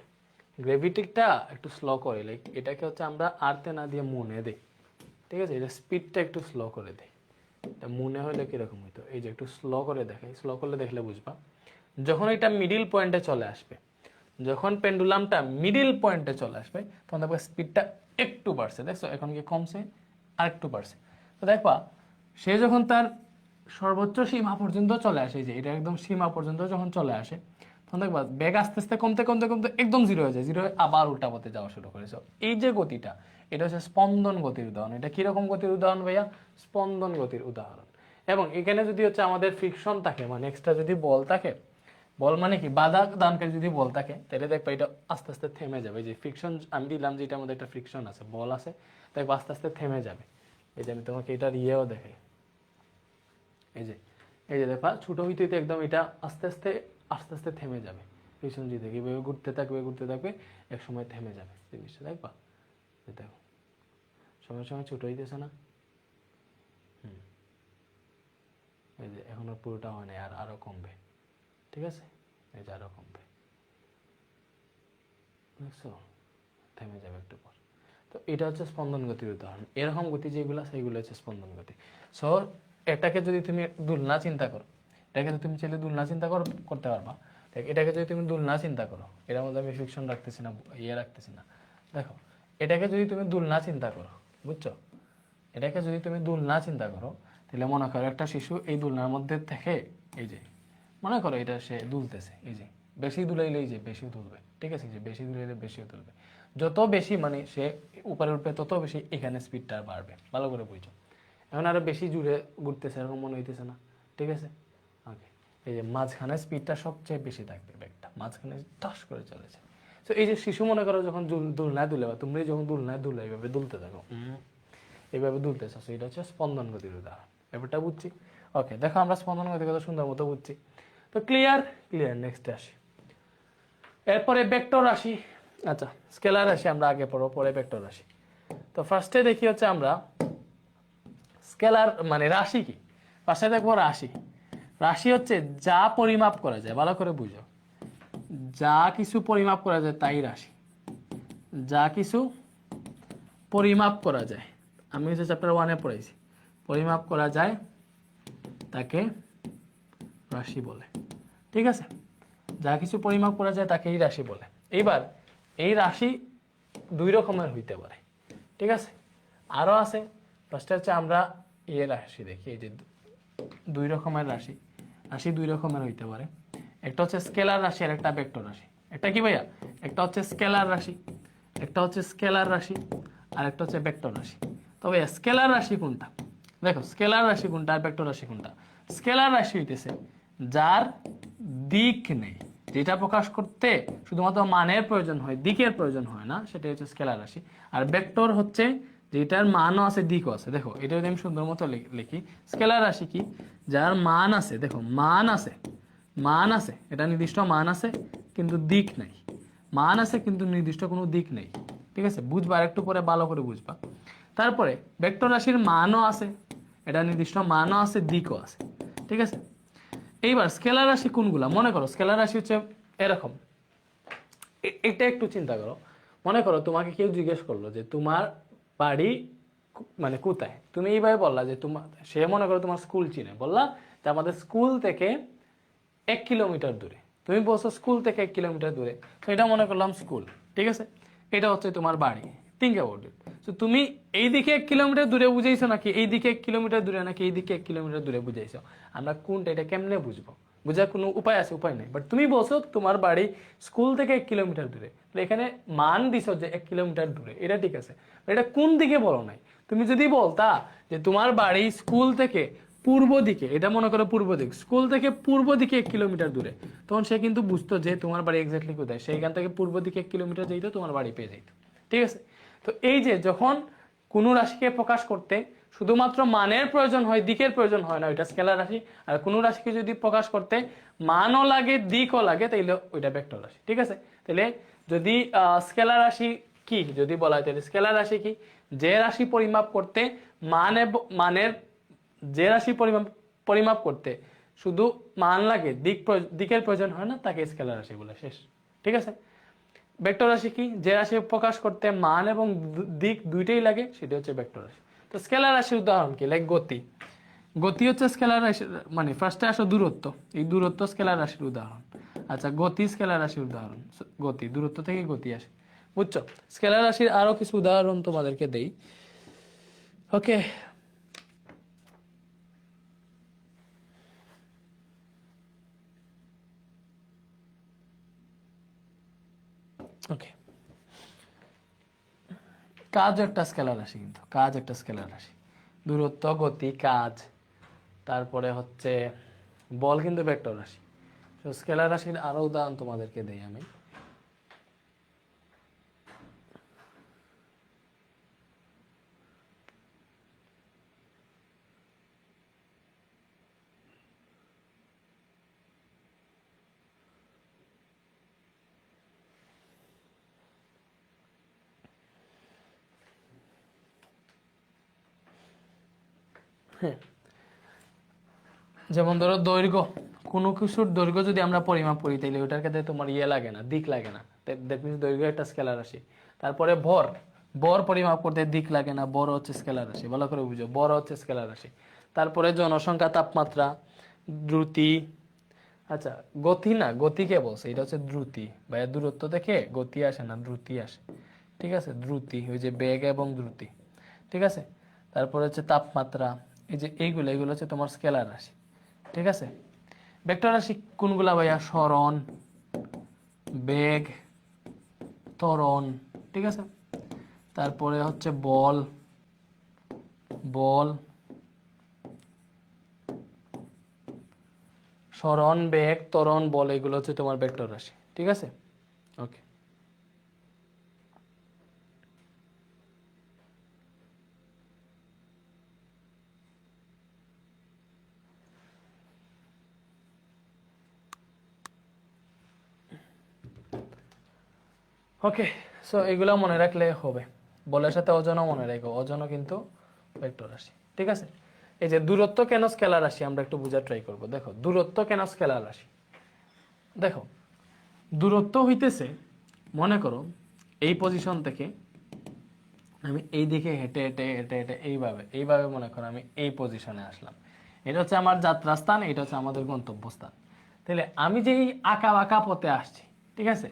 গ্রেভিটিকটা একটু স্লো করে, লাইক এটাকে হচ্ছে আমরা আরতে না দিয়ে মনে দিই, ঠিক আছে? এটা স্পিডটা একটু স্লো করে দেয়, এটা মনে হলে কিরকম হইতো, এই যে একটু স্লো করে দেখাই, স্লো করলে দেখলে বুঝবা। যখন এটা মিডিল পয়েন্টে চলে আসবে, যখন পেন্ডুলামটা মিডিল পয়েন্টে চলে আসবে, তখন দেখবা স্পিডটা একটু বাড়ছে, দেখছো? এখন কি কমছে, আর একটু বাড়ছে। তো দেখবা সে যখন তার সর্বোচ্চ সীমা পর্যন্ত চলে আসে, যে এটা একদম সীমা পর্যন্ত যখন চলে আসে, তখন দেখবা বেগ আস্তে আস্তে কমতে কমতে কমতে একদম জিরো হয়ে যায়, জিরো হয়ে আবার উল্টা পথে যাওয়া শুরু করেছে। এই যে গতিটা, এটা হচ্ছে স্পন্দন গতির উদাহরণ। এটা কিরকম গতির উদাহরণ ভাইয়া? স্পন্দন গতির উদাহরণ। এবং এখানে যদি হচ্ছে আমাদের ফ্রিকশন থাকে, মানে এক্সট্রা যদি বল থাকে, বল মানে কি, বাধা দানকারী যদি বল থাকে, তাহলে দেখবা এটা আস্তে আস্তে থেমে যাবে। যে ফ্রিকশন আমি দিলাম, যে এটার মধ্যে একটা ফ্রিকশন আছে, বল আছে, দেখবা আস্তে আস্তে থেমে যাবে। এই যে আমি তোমাকে এটার ইয়েও দেখাই, এই যে দেখবা ছোট হইতে হইতে একদম এটা আস্তে আস্তে আস্তে আস্তে থেমে যাবে। ফ্রিকশন যদি এইভাবে ঘুরতে থাকবে ঘুরতে থাকবে, এক সময় থেমে যাবে জিনিসটা, দেখবা? দেখো সময় সময় ছোট হইতেছে না? এই যে এখন আর পুরোটা হয় না, আর আরো কমবে, ঠিক আছে? এই যে আরো কমবে, দেখছো? থেমে যাবে একটু পর। তো এটা হচ্ছে স্পন্দন গতির উদাহরণ। এরকম গতি যেগুলো, সেইগুলো হচ্ছে স্পন্দন গতি। সো এটাকে যদি তুমি দুলনা চিন্তা করো, এটাকে যদি তুমি চাইলে দুলনা চিন্তা করতে পারবা। এটাকে যদি তুমি দুলনা চিন্তা করো, এটার মধ্যে আমি ফিকশন রাখতেছি না, ইয়ে রাখতেছি না, দেখো এটাকে যদি তুমি দুলনা চিন্তা করো, বুঝছো? এটাকে যদি তুমি দুলনা চিন্তা করো, তাহলে মনে করো একটা শিশু এই দুলনার মধ্যে থেকে, এই যে মনে করো এটা সে দুলতেছে, এই যে বেশি দুলাইলে এই যে বেশি দুলবে, ঠিক আছে? যে বেশি দুলাইলে বেশিও তুলবে, যত বেশি মানে সে উপরে উঠবে তত বেশি এখানে স্পিডটা বাড়বে, ভালো করে বুঝছো? এখন আরো বেশি জুড়ে ঘুরতেছে, এরকম মনে হইতেছে না? ঠিক আছে, ওকে। এই যে মাঝখানে স্পিডটা সবচেয়ে বেশি থাকবে, ব্যাগটা মাঝখানে টাস করে চলেছে। তো এই যে শিশু মনে করো যখন দুলনায় দুলে, বা তুমি যখন দুলনায় দুলে এইভাবে দুলতে থাকো, এইভাবে দুলতেছো, এটা হচ্ছে স্পন্দন গতির উদাহরণ। ব্যাপারটা বুঝছি? ওকে, দেখো আমরা স্পন্দন গতি কত সুন্দর মতো বুঝছি। তো ক্লিয়ার? নেক্সটে আসি। এরপরে ভেক্টর রাশি, আচ্ছা স্কেলার রাশি আমরা আগে পড়বো, পরে ভেক্টর রাশি। তো ফার্স্টে দেখি হচ্ছে আমরা স্কেলার মানে রাশি কি। ফার্স্টে দেখবো রাশি। রাশি হচ্ছে যা পরিমাপ করা যায়, ভালো করে বুঝো, যা কিছু পরিমাপ করা যায় তাই রাশি। যা কিছু পরিমাপ করা যায়, আমি হচ্ছে চ্যাপ্টার 1-এ পড়াইছি, পরিমাপ করা যায় তাকে রাশি বলে, ঠিক আছে? যা কিছু পরিমাপ করা যায় তাকেই রাশি বলে। এইবার এই রাশি দুই রকমের হইতে পারে, ঠিক আছে? আরো আছে। ফার্স্টে হচ্ছে আমরা রাশি দেখি, এই যে দুই রকমের রাশি, রাশি দুই রকমের হইতে পারে। একটা হচ্ছে স্কেলার রাশি আর একটা ভেক্টর রাশি। একটা কি ভাইয়া? একটা হচ্ছে স্কেলার রাশি, একটা হচ্ছে স্কেলার রাশি, আর একটা হচ্ছে ভেক্টর রাশি। তবে স্কেলার রাশি কোনটা? দেখো স্কেলার রাশি কোনটা আর ভেক্টর রাশি কোনটা? স্কেলার রাশি হইতেছে যার দিক নেই, যেটা প্রকাশ করতে শুধুমাত্র মানের প্রয়োজন হয়, দিকের প্রয়োজন হয় না, সেটা হচ্ছে স্কেলার রাশি। আর ভেক্টর হচ্ছে যেটার মানও আছে দিকও আছে। দেখো এটা যদি আমি সুন্দর মতো লিখি, স্কেলার রাশি কি? যার মান আছে, দেখো মান আছে, এটা নির্দিষ্ট মান আছে কিন্তু দিক নাই, মান আছে কিন্তু নির্দিষ্ট কোনো দিক নেই। ঠিক আছে, বুঝবা, একটু পরে ভালো করে বুঝবা। তারপরে ভেক্টর রাশির মানও আছে, এটা নির্দিষ্ট মানও আছে, দিকও আছে। ঠিক আছে, এইবার স্কেলার রাশি কোনগুলা? মনে করো স্কেলার রাশি হচ্ছে এরকম। এটা একটু চিন্তা করো, মনে করো তোমাকে কেউ জিজ্ঞেস করলো যে তোমার বাড়ি মানে কোথায়, তুমি এইভাবে বললা যে তোমার, সে মনে করো তোমার স্কুল চিনে, বললা যে আমাদের স্কুল থেকে 1 কিলোমিটার দূরে, তুমি বলছো স্কুল থেকে 1 কিলোমিটার দূরে, তো এটা মনে করলাম স্কুল। ঠিক আছে, এটা হচ্ছে তোমার বাড়ি। Think about it. তো তুমি এইদিকে 1 কিলোমিটার দূরে বুঝাইছো নাকি এইদিকে 1 কিলোমিটার দূরে, নাকি এইদিকে 1 কিলোমিটার দূরে বুঝাইছো? আমরা কোনটা, এটা কেমনে বুঝবো? বোঝার কোনো উপায় আছে? উপায় নেই। বাট তুমি বলছো তোমার বাড়ি স্কুল থেকে 1 কিলোমিটার দূরে, তো এখানে মান দিছো যে 1 কিলোমিটার দূরে, এটা ঠিক আছে, এটা কোন দিকে বলো নাই। তুমি যদি বলতা যে তোমার বাড়ি স্কুল থেকে পূর্ব দিকে, এটা মনে করো পূর্ব দিক, স্কুল থেকে পূর্ব দিকে 1 কিলোমিটার দূরে, তখন সে কিন্তু বুঝতো যে তোমার বাড়ি এক্স্যাক্টলি কোথায়, সেইখান থেকে পূর্ব দিকে 1 কিলোমিটার যেত, তোমার বাড়ি পেয়ে যেত। ঠিক আছে, তো এই যে যখন কোনো রাশিকে প্রকাশ করতে শুধুমাত্র মানের প্রয়োজন হয়, দিকের প্রয়োজন হয় না, ওইটা স্কেলার রাশি। আর কোনো রাশিকে যদি প্রকাশ করতে মানও লাগে, দিকও লাগে, তাইলে ওইটা ভেক্টর রাশি। ঠিক আছে, তাহলে যদি স্কেলার রাশি কি যদি বলা হয়, তাহলে স্কেলার রাশি কি? যে রাশি পরিমাপ করতে মানের, যে রাশি পরিমাপ করতে শুধু মান লাগে, দিকের প্রয়োজন হয় না, তাকে স্কেলার রাশি বলে। শেষ। ঠিক আছে, ভেক্টর রাশি কি? যে রাশি প্রকাশ করতে মান এবং দিক দুইটাই লাগে, সেটা হচ্ছে ভেক্টর রাশি। তো স্কেলার রাশির উদাহরণ কি? লাইক গতি। গতি হচ্ছে স্কেলার রাশি, মানে ফার্স্টে আসো দূরত্ব, এই দূরত্ব স্কেলার রাশির উদাহরণ। আচ্ছা, গতি স্কেলার রাশির উদাহরণ, গতি, দূরত্ব থেকে গতি আসে। বুঝছো? স্কেলার রাশির আরো কিছু উদাহরণ তোমাদেরকে দেই। ওকে, ওকে, কাজ একটা স্কেলার রাশি, কিন্তু কাজ একটা স্কেলার রাশি। দূরত্ব, গতি, কাজ, তারপরে হচ্ছে বল কিন্তু ভেক্টর রাশি। তো স্কেলার রাশির আরো উদাহরণ তোমাদেরকে দেই আমি। হ্যাঁ, যেমন ধরো দৈর্ঘ্য, কোনো কিছুর দৈর্ঘ্য যদি আমরা পরিমাপ করি, তাহলে ওটার ক্ষেত্রে তোমার ইয়ে লাগে না, দিক লাগে না, দ্যাট মিনস দৈর্ঘ্য একটা স্কেলার রাশি। তারপরে ভর, ভর পরিমাপ করতে দিক লাগে না, বড় হচ্ছে স্কেলার রাশি, ভালো করে বুঝো, বড় হচ্ছে স্কেলার রাশি। তারপরে জনসংখ্যা, তাপমাত্রা, দ্রুতি। আচ্ছা, গতি না, গতি কে বলছে? এটা হচ্ছে দ্রুতি। ভাইয়া দূরত্ব থেকে গতি আসে না, দ্রুতি আসে। ঠিক আছে, দ্রুতি, ওই যে বেগ এবং দ্রুতি। ঠিক আছে, তারপরে হচ্ছে তাপমাত্রা, এই যে এইগুলো, এগুলো হচ্ছে তোমার স্কেলার রাশি। ঠিক আছে, ভেক্টর রাশি কোনগুলা ভাইয়া? সরণ, বেগ, ত্বরণ। ঠিক আছে, তারপরে হচ্ছে বল, বল, সরণ, বেগ, ত্বরণ, বল, এগুলো হচ্ছে তোমার ভেক্টর রাশি। ঠিক আছে, ওকে, ওকে। সো এগুলো মনে রাখলে হবে। বলের সাথে অজনও মনে রাখো, অজনও কিন্তু ভেক্টর রাশি। ঠিক আছে, এই যে দূরত্ব কেন স্কেলার রাশি, আমরা একটু বোঝার ট্রাই করব। দেখো দূরত্ব কেন স্কেলার রাশি। দেখো দূরত্ব হইতেছে, মনে করো এই পজিশন থেকে আমি এই দিকে হেঁটে হেঁটে হেঁটে হেঁটে এইভাবে এইভাবে মনে করো আমি এই পজিশনে আসলাম, এটা হচ্ছে আমার যাত্রাস্থান, এটা হচ্ছে আমাদের গন্তব্যস্থান। তাহলে আমি যে এই আঁকা বাঁকা পথে আসছি, ঠিক আছে,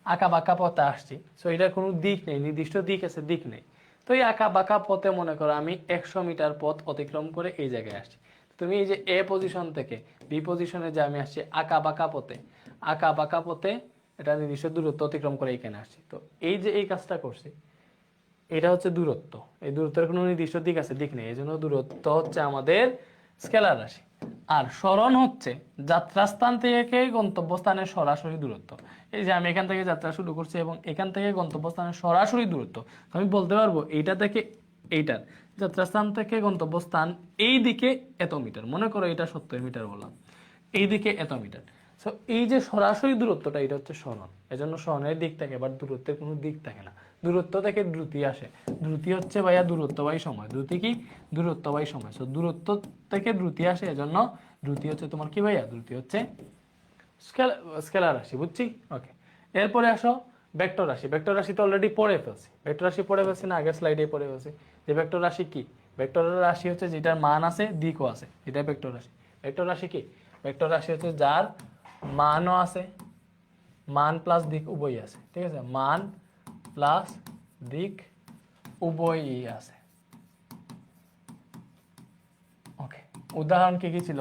আঁকা বাঁকা পথে আসছি, সো এটার কোনো দিক নেই, নির্দিষ্ট দিক আছে, দিক নেই। তো এই আঁকা বাঁকা পথে মনে করো আমি 100 মিটার পথ অতিক্রম করে এই জায়গায় আসছি। তুমি এই যে এ পজিশন থেকে বি পজিশনে যে আমি আসছি আঁকা বাঁকা পথে, আঁকা বাঁকা পথে এটা নির্দিষ্ট দূরত্ব অতিক্রম করে এখানে আসছি। তো এই যে এই কাজটা করছি, এটা হচ্ছে দূরত্ব। এই দূরত্বের কোনো নির্দিষ্ট দিক আছে, দিক নেই, এই জন্য দূরত্ব হচ্ছে আমাদের স্কেলার রাশি। আর সরণ হচ্ছে যাত্রাস্থান থেকে গন্তব্যস্থানের সরাসরি দূরত্ব। এই যে আমি এখান থেকে যাত্রা শুরু করছি এবং এখান থেকে গন্তব্যস্থানের সরাসরি দূরত্ব, তো আমি বলতে পারবো এইটা থেকে এইটার যাত্রাস্থান থেকে গন্তব্যস্থান এই দিকে এত মিটার, মনে করো এটা 70 মিটার বললাম, এই দিকে এত মিটার। সো এই যে সরাসরি দূরত্বটা এটা হচ্ছে সরণ, এজন্য সরণের দিক থাকে, বাট দূরত্বের কোনো দিক থাকে না। দূরত্ব থেকে দ্রুতি আসে, দ্রুতি হচ্ছে ভাইয়া দূরত্ব বাই সময়, দ্রুতি কি দূরত্ব বাই সময়। সো দূরত্ব থেকে দ্রুতি আসে, এজন্য দ্রুতি হচ্ছে তোমার কি ভাইয়া, দ্রুতি হচ্ছে স্কেলার রাশি, বুঝছি? ওকে, এরপরে আসো ভেক্টর রাশি। ভেক্টর রাশি তো অলরেডি পড়ে ফেলছি, ভেক্টর রাশি পড়ে ফেলছি না, আগের স্লাইডে পড়ে ফেলছি। যে ভেক্টর রাশি কি, ভেক্টর রাশি হচ্ছে যেটার মান আছে দিকও আছে, এটা ভেক্টর রাশি। ভেক্টর রাশি কি, ভেক্টর রাশি হচ্ছে যার মানও আছে, মান প্লাস দিক উভয়ই আছে, ঠিক আছে, মান প্লাস দিক উভয়ই আছে। ওকে, উদাহরণ কি কি ছিল?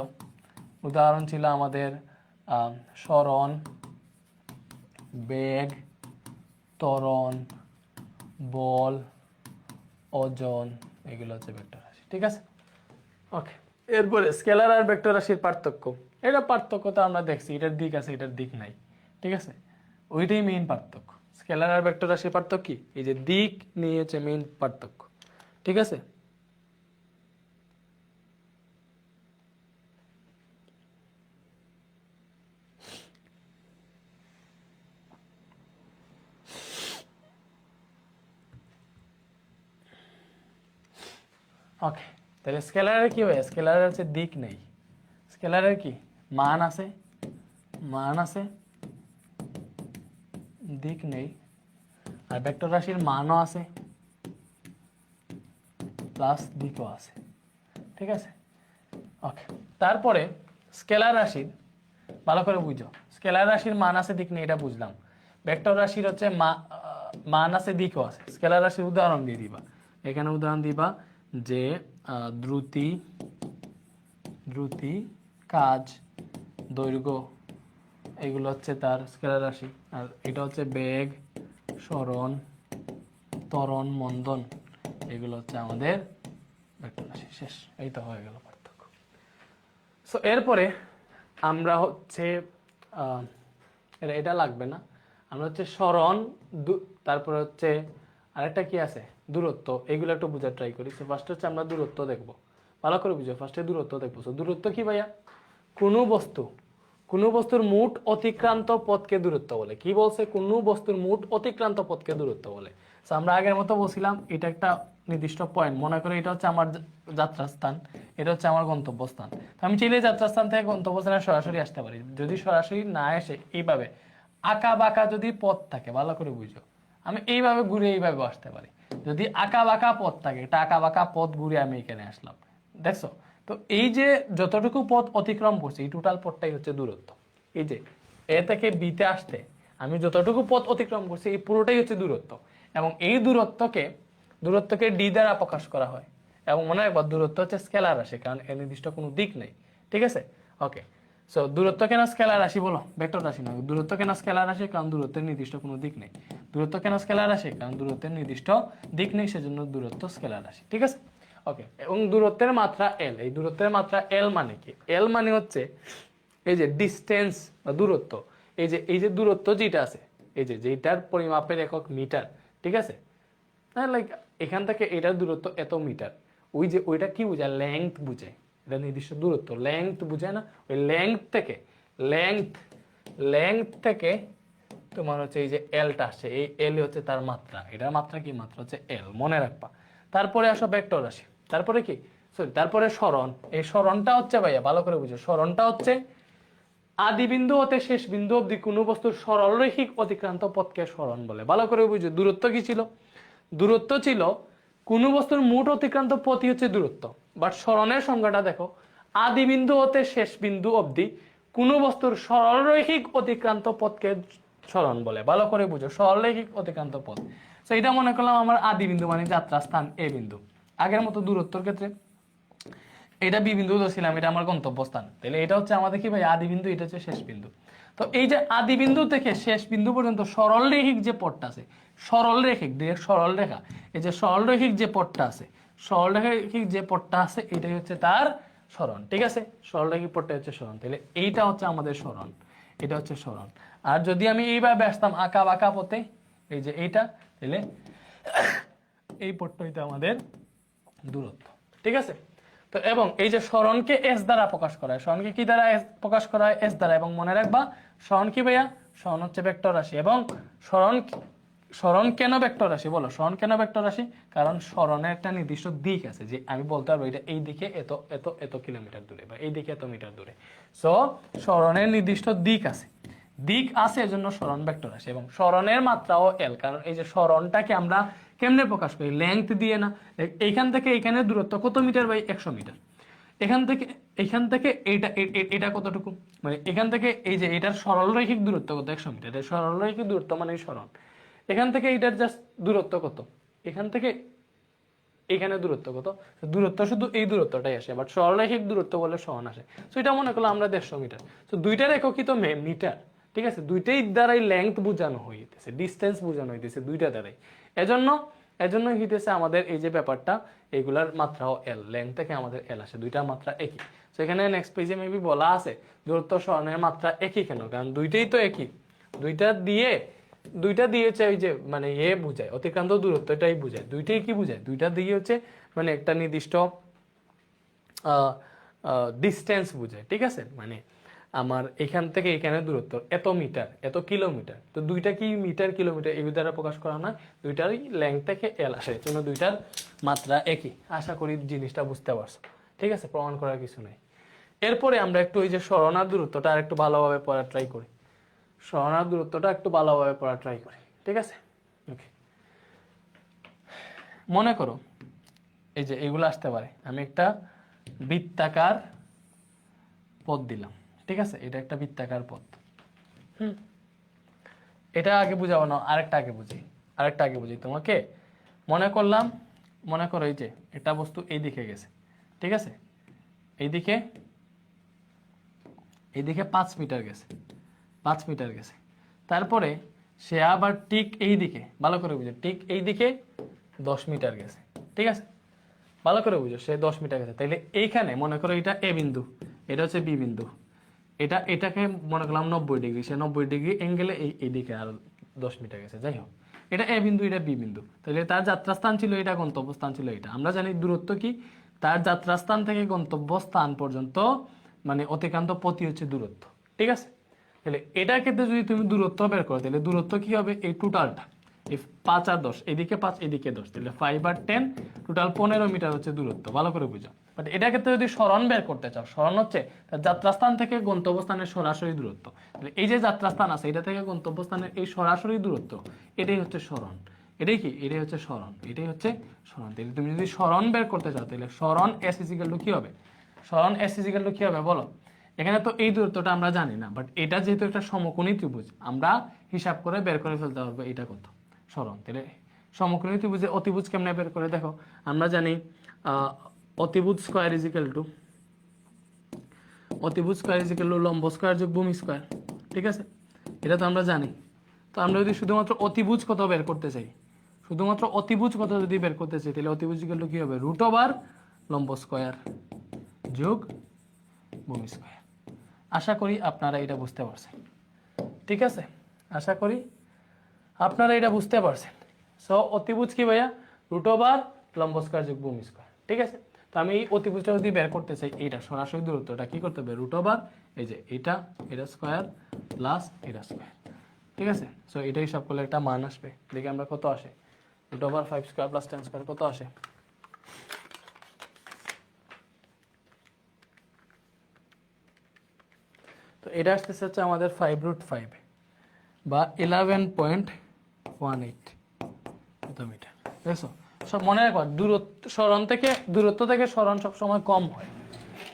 উদাহরণ ছিল আমাদের সরণ, বেগ, ত্বরণ, বল, ওজন, এগুলো হচ্ছে ভেক্টর রাশি, ঠিক আছে? ওকে, এরপরে স্কেলার আর ভেক্টর রাশির পার্থক্য। এটা পার্থক্য তো আমরা দেখছি, এটার দিক আছে এটার দিক নাই, ঠিক আছে, ওইটাই মেইন পার্থক্য। স্কেলার আর ভেক্টর রাশির পার্থক্য কি, এই যে দিক নিয়ে হচ্ছে মেইন পার্থক্য, ঠিক আছে? ওকে, তাহলে স্কেলারের কি হয়, স্কেলারের হচ্ছে দিক নেই, স্কেলারের কি মান আছে, মান আছে, দিক নেই। আর ভেক্টর রাশির মানও আছে প্লাস দিকও আছে, ঠিক আছে? ওকে, তারপরে স্কেলার রাশির, ভালো করে বুঝো, স্কেলার রাশির মান আছে দিক নেই এটা বুঝলাম। ভেক্টর রাশির হচ্ছে মান আছে দিকও আছে। স্কেলার রাশির উদাহরণ দিয়ে দিবা, এখানে উদাহরণ দিবা যে দ্রুতি, দ্রুতি, কাজ, দৈর্ঘ্য, এগুলো হচ্ছে তার স্কেলার রাশি। আর এটা হচ্ছে বেগ, সরণ, ত্বরণ, মন্দন, এগুলো হচ্ছে আমাদের ভেক্টর রাশি। শেষ, এই তো হয়ে গেল পার্থক্য। সো এরপরে আমরা হচ্ছে এটা লাগবে না, আমরা হচ্ছে সরণ, তারপরে হচ্ছে আরেকটা কি আছে দূরত্ব, এগুলো একটু বোঝার ট্রাই করি। সো ফার্স্ট হচ্ছে আমরা দূরত্ব দেখবো, ভালো করে বুঝো, ফার্স্টে দূরত্ব দেখবো। সো দূরত্ব কি ভাইয়া, কোনো বস্তু, কোনো বস্তুর মোট অতিক্রান্ত পথকে দূরত্ব বলে। কি বলছে, কোনো বস্তুর মোট অতিক্রান্ত পথকে দূরত্ব বলে। সো আমরা আগের মতো বলছিলাম এটা একটা নির্দিষ্ট পয়েন্ট, মনে করে এটা হচ্ছে আমার যাত্রাস্থান, এটা হচ্ছে আমার গন্তব্যস্থান। তো আমি চাইলে যাত্রাস্থান থেকে গন্তব্যস্থানে সরাসরি আসতে পারি, যদি সরাসরি না এসে এইভাবে আঁকা বাঁকা যদি পথ থাকে, ভালো করে বুঝো, আমি এইভাবে ঘুরে এইভাবে আসতে পারি। যদি আঁকা বাঁকা পথ থাকে, এটা আঁকা বাঁকা পথ ঘুরে আমি এখানে আসলাম, দেখছো? তো এই যে যতটুকু পথ অতিক্রম করছে, এই টোটাল পথটাই হচ্ছে দূরত্ব। এই যে এ থেকে বিতে আসতে আমি যতটুকু পথ অতিক্রম করছি, এই পুরোটাই হচ্ছে দূরত্ব। এবং এই দূরত্বকে ডি দ্বারা প্রকাশ করা হয়। এবং মনে রাখবা দূরত্ব হচ্ছে স্কেলার রাশি, কারণ এর নির্দিষ্ট কোনো দিক নেই, ঠিক আছে? ওকে, সো দূরত্ব কেন স্কেলার রাশি বলো, ভেক্টর রাশি নয়। দূরত্ব কেন স্কেলার রাশি, কারণ দূরত্বের নির্দিষ্ট কোনো দিক নেই। দূরত্ব কেন স্কেলার রাশি, কারণ দূরত্বের নির্দিষ্ট দিক নেই, সেজন্য দূরত্ব স্কেলার রাশি, ঠিক আছে? ওকে, এবং দূরত্বের মাত্রা এল। এই দূরত্বের মাত্রা এল মানে কি, এল মানে হচ্ছে এই যে ডিস্টেন্স বা দূরত্ব, এই যে দূরত্ব যেটা আছে, এই যে যেটার পরিমাপের একক মিটার, ঠিক আছে? লাইক এখান থেকে এটার দূরত্ব এত মিটার, ওই যে ওইটা কি বোঝায়, লেংথ বোঝায়, এটা নির্দিষ্ট দূরত্ব লেংথ বোঝায় না, ওই লেংথ থেকে তোমার হচ্ছে এই যে এলটা আসছে, এই এল হচ্ছে তার মাত্রা, এটার মাত্রা কি, মাত্রা হচ্ছে এল, মনে রাখবা। তারপরে আসো ভেক্টর রাশি, তারপরে কি, সরি, তারপরে সরণ। এই সরণটা হচ্ছে ভাইয়া ভালো করে বুঝো, সরণটা হচ্ছে আদি বিন্দু হতে শেষ বিন্দু অবধি কোনো বস্তুর সরলরৈখিক অতিক্রান্ত পথকে সরণ বলে। ভালো করে বুঝো, দূরত্ব কি ছিল, দূরত্ব ছিল কোনো বস্তুর মোট অতিক্রান্ত পথই হচ্ছে দূরত্ব। বাট সরণের সংজ্ঞাটা দেখো, আদি বিন্দু হতে শেষ বিন্দু অবধি কোনো বস্তুর সরলরৈখিক অতিক্রান্ত পথকে সরণ বলে। ভালো করে বুঝো, সরলরৈখিক অতিক্রান্ত পথ। তো এটা মনে করলাম আমার আদি বিন্দু মানে যাত্রাস্থান এ বিন্দু। আগের মতো দূরত্বের ক্ষেত্রে এটা বি বিন্দু ধরছিলাম, এটা আমার গন্তব্যস্থান, তাহলে এটা হচ্ছে আমাদের কি ভাই আদি বিন্দু, এটা হচ্ছে শেষ বিন্দু। তো এই যে আদি বিন্দু থেকে শেষ বিন্দু পর্যন্ত সরলরৈখিক যে পথটা আছে, সরলরৈখিক ডিরেক্ট সরল রেখা, এই যে সরলরৈখিক যে পথটা আছে, সরলরৈখিক যে পথটা আছে এটাই হচ্ছে তার সরণ, ঠিক আছে? সরলরৈখিক পথটা হচ্ছে সরণ, তাহলে এইটা হচ্ছে আমাদের সরণ, এটা হচ্ছে সরণ। আর যদি আমি এইভাবে আসতাম আঁকা বাঁকা পথে, এই যে এইটা, তাহলে এই পথটা হইতে আমাদের দূরত্ব, ঠিক আছে। তো এবং এই যে সরণকে এস দ্বারা প্রকাশ করা হয়, সরণকে কি দ্বারা প্রকাশ করা হয়? এস দ্বারা। এবং মনে রাখবা সরণ কি ভাইয়া? সরণ হচ্ছে ভেক্টর রাশি। এবং সরণ সরণ কেন ভেক্টর রাশি? বলো, সরণ কেন ভেক্টর রাশি? কারণ সরণের একটা নির্দিষ্ট দিক আছে, যে আমি বলতে পারবো এটা এই দিকে এত এত এত কিলোমিটার দূরে, বা এই দিকে এত মিটার দূরে। সো সরণের নির্দিষ্ট দিক আছে, দিক আছে, এজন্য সরণ ভেক্টর রাশি। এবং সরণের মাত্রাও এল, কারণ এই যে সরণটাকে আমরা কেমনে প্রকাশ করি? লেংথ দিয়ে না। এইখান থেকে এইখানে দূরত্ব কত মিটার? By 100 metre. এখান থেকে এটা কতটুকু, মানে এখান থেকে এই যে এটার সরলরৈখিক দূরত্ব কত? 100 মিটার। এর সরলরৈখিক দূরত্ব মানে সরণ। এখান থেকে এটার জাস্ট দূরত্ব কত? এখান থেকে এখানে দূরত্ব কত? দূরত্ব শুধু এই দূরত্বটাই আসে, বাট সরলরৈখিক দূরত্ব বলে সমান আসে। তো এটা মনে করলাম আমরা 150 মিটার। তো দুইটার এককই তো মিটার, ঠিক আছে। দুইটাই দ্বারাই লেংথ বোঝানো হইতেছে, ডিস্টেন্স বোঝানো হইতেছে, দুইটা দ্বারাই। এজন্য হইতেছে আমাদের এই যে ব্যাপারটা, এইগুলার মাত্রাও এল, লেংথ থেকে আমাদের এল আসে, দুইটা মাত্রা একই। তো এখানে নেক্সট পেজে মেবি বলা আছে দূরত্ব সরণের মাত্রা একই কেন? কারণ দুইটাই তো একই, দুইটা দিয়ে হচ্ছে ওই যে মানে বুঝায়, অতিক্রান্ত দূরত্ব, এটাই বুঝায়। দুইটাই কি বুঝায়? দুইটা দিয়ে হচ্ছে মানে একটা নির্দিষ্ট ডিস্টেন্স বুঝায়, ঠিক আছে। মানে আমার এখান থেকে এখানে দূরত্ব এত মিটার, এত কিলোমিটার। তো দুইটা কি মিটার কিলোমিটার এই দ্বারা প্রকাশ করা না, দুইটারই লেংথ থেকে এল আসে, জন্য দুইটার মাত্রা একই। আশা করি জিনিসটা বুঝতে পারছো, ঠিক আছে। প্রমাণ করার কিছু নাই। এরপরে আমরা একটু ওই যে সরণার দূরত্বটা আর একটু ভালোভাবে পড়ার ট্রাই করি, সরণার দূরত্বটা একটু ভালোভাবে পড়ার ট্রাই করি, ঠিক আছে। ওকে, মনে করো এই যে এগুলো আসতে পারে, আমি একটা বৃত্তাকার পথ দিলাম, ঠিক আছে। এটা একটা বৃত্তাকার পথ। এটা আগে বুঝাবো না, আরেকটা আগে বুঝি তোমাকে। মনে করো এই যে একটা বস্তু এই দিকে গেছে, ঠিক আছে। এইদিকে 5 মিটার গেছে, 5 মিটার গেছে। তারপরে সে আবার ঠিক এই দিকে, ভালো করে বুঝো, ঠিক এই দিকে 10 মিটার গেছে, ঠিক আছে। ভালো করে বুঝো, সে 10 মিটার গেছে। তাইলে এইখানে মনে করো এটা এ বিন্দু, এটা হচ্ছে বি বিন্দু, এটাকে মনে করলাম 90 ডিগ্রি, সে 90 ডিগ্রি অ্যাঙ্গেলে এই দিকে আরো 10 মিটার গেছে। যাই হোক, এটা এ বিন্দু, এটা বি বিন্দু। তাহলে তার যাত্রাস্থান ছিল এটা, গন্তব্যস্থান ছিল এটা। আমরা জানি দূরত্ব কি? তার যাত্রাস্থান থেকে গন্তব্যস্থান পর্যন্ত মানে অতিক্রান্ত পথই হচ্ছে দূরত্ব, ঠিক আছে। তাহলে এটার ক্ষেত্রে যদি তুমি দূরত্ব বের করো, তাহলে দূরত্ব কি হবে? এই টোটালটা, এই 5 আর 10, এদিকে 5 এদিকে 10, তাহলে 5 আর 10 টোটাল 15 মিটার হচ্ছে দূরত্ব। ভালো করে বুঝো। বাট এটার ক্ষেত্রে যদি সরণ বের করতে চাও, সরণ হচ্ছে তার যাত্রাস্থান থেকে গন্তব্যস্থানের সরাসরি দূরত্ব। তাহলে এই যে যাত্রাস্থান আছে, এটা থেকে গন্তব্যস্থানের এই সরাসরি দূরত্ব, এটাই হচ্ছে সরণ। এটাই হচ্ছে সরণ। তাহলে তুমি যদি সরণ বের করতে চাও, তাহলে সরণ এস ইজিক্যাল টু কি হবে? বলো। এখানে তো এই দূরত্বটা আমরা জানি না, বাট এটা যেহেতু একটা সমকোণী ত্রিভুজ, আমরা হিসাব করে বের করে ফেলতে পারবো এটা কত সরণ। তাহলে সমকোণী ত্রিভুজে অতিভুজ কেমনে বের করে? দেখো, আমরা জানি অতিভুজ স্কয়ার ইজিক্যাল টু লম্ব স্কয়ার যোগ ভূমি স্কয়ার, ঠিক আছে। এটা তো আমরা জানি। তো আমরা যদি শুধুমাত্র অতিভুজ কত বের করতে চাই, তাহলে অতিভুজ ইজিক্যাল টু কি হবে? রুট ওভার লম্ব স্কয়ার যোগ ভূমি স্কয়ার। আশা করি আপনারা এটা বুঝতে পারছেন, ঠিক আছে। সো অতিভুজ কি ভাইয়া? রুট ওভার লম্ব স্কয়ার যোগ ভূমি স্কয়ার, ঠিক আছে। তো আমি এই অতিভুজটা যদি বের করতে চাই, এইটা সরাসরি দূরত্বটা কি করতে হবে? রুট ওভার এই যে এটা স্কয়ার প্লাস এটা স্কয়ার, ঠিক আছে। সো এটা হিসাব করলে একটা মান আসবে, দেখি আমরা কত আসে। Root over 5 square plus 10 square কত আসে? তো এটা আসতেছে হচ্ছে আমাদের 5√5 বা 11.18 মিটার, বুঝছো? সব মনে রাখো, দূরত্ব থেকে সরণ সবসময় কম হয়,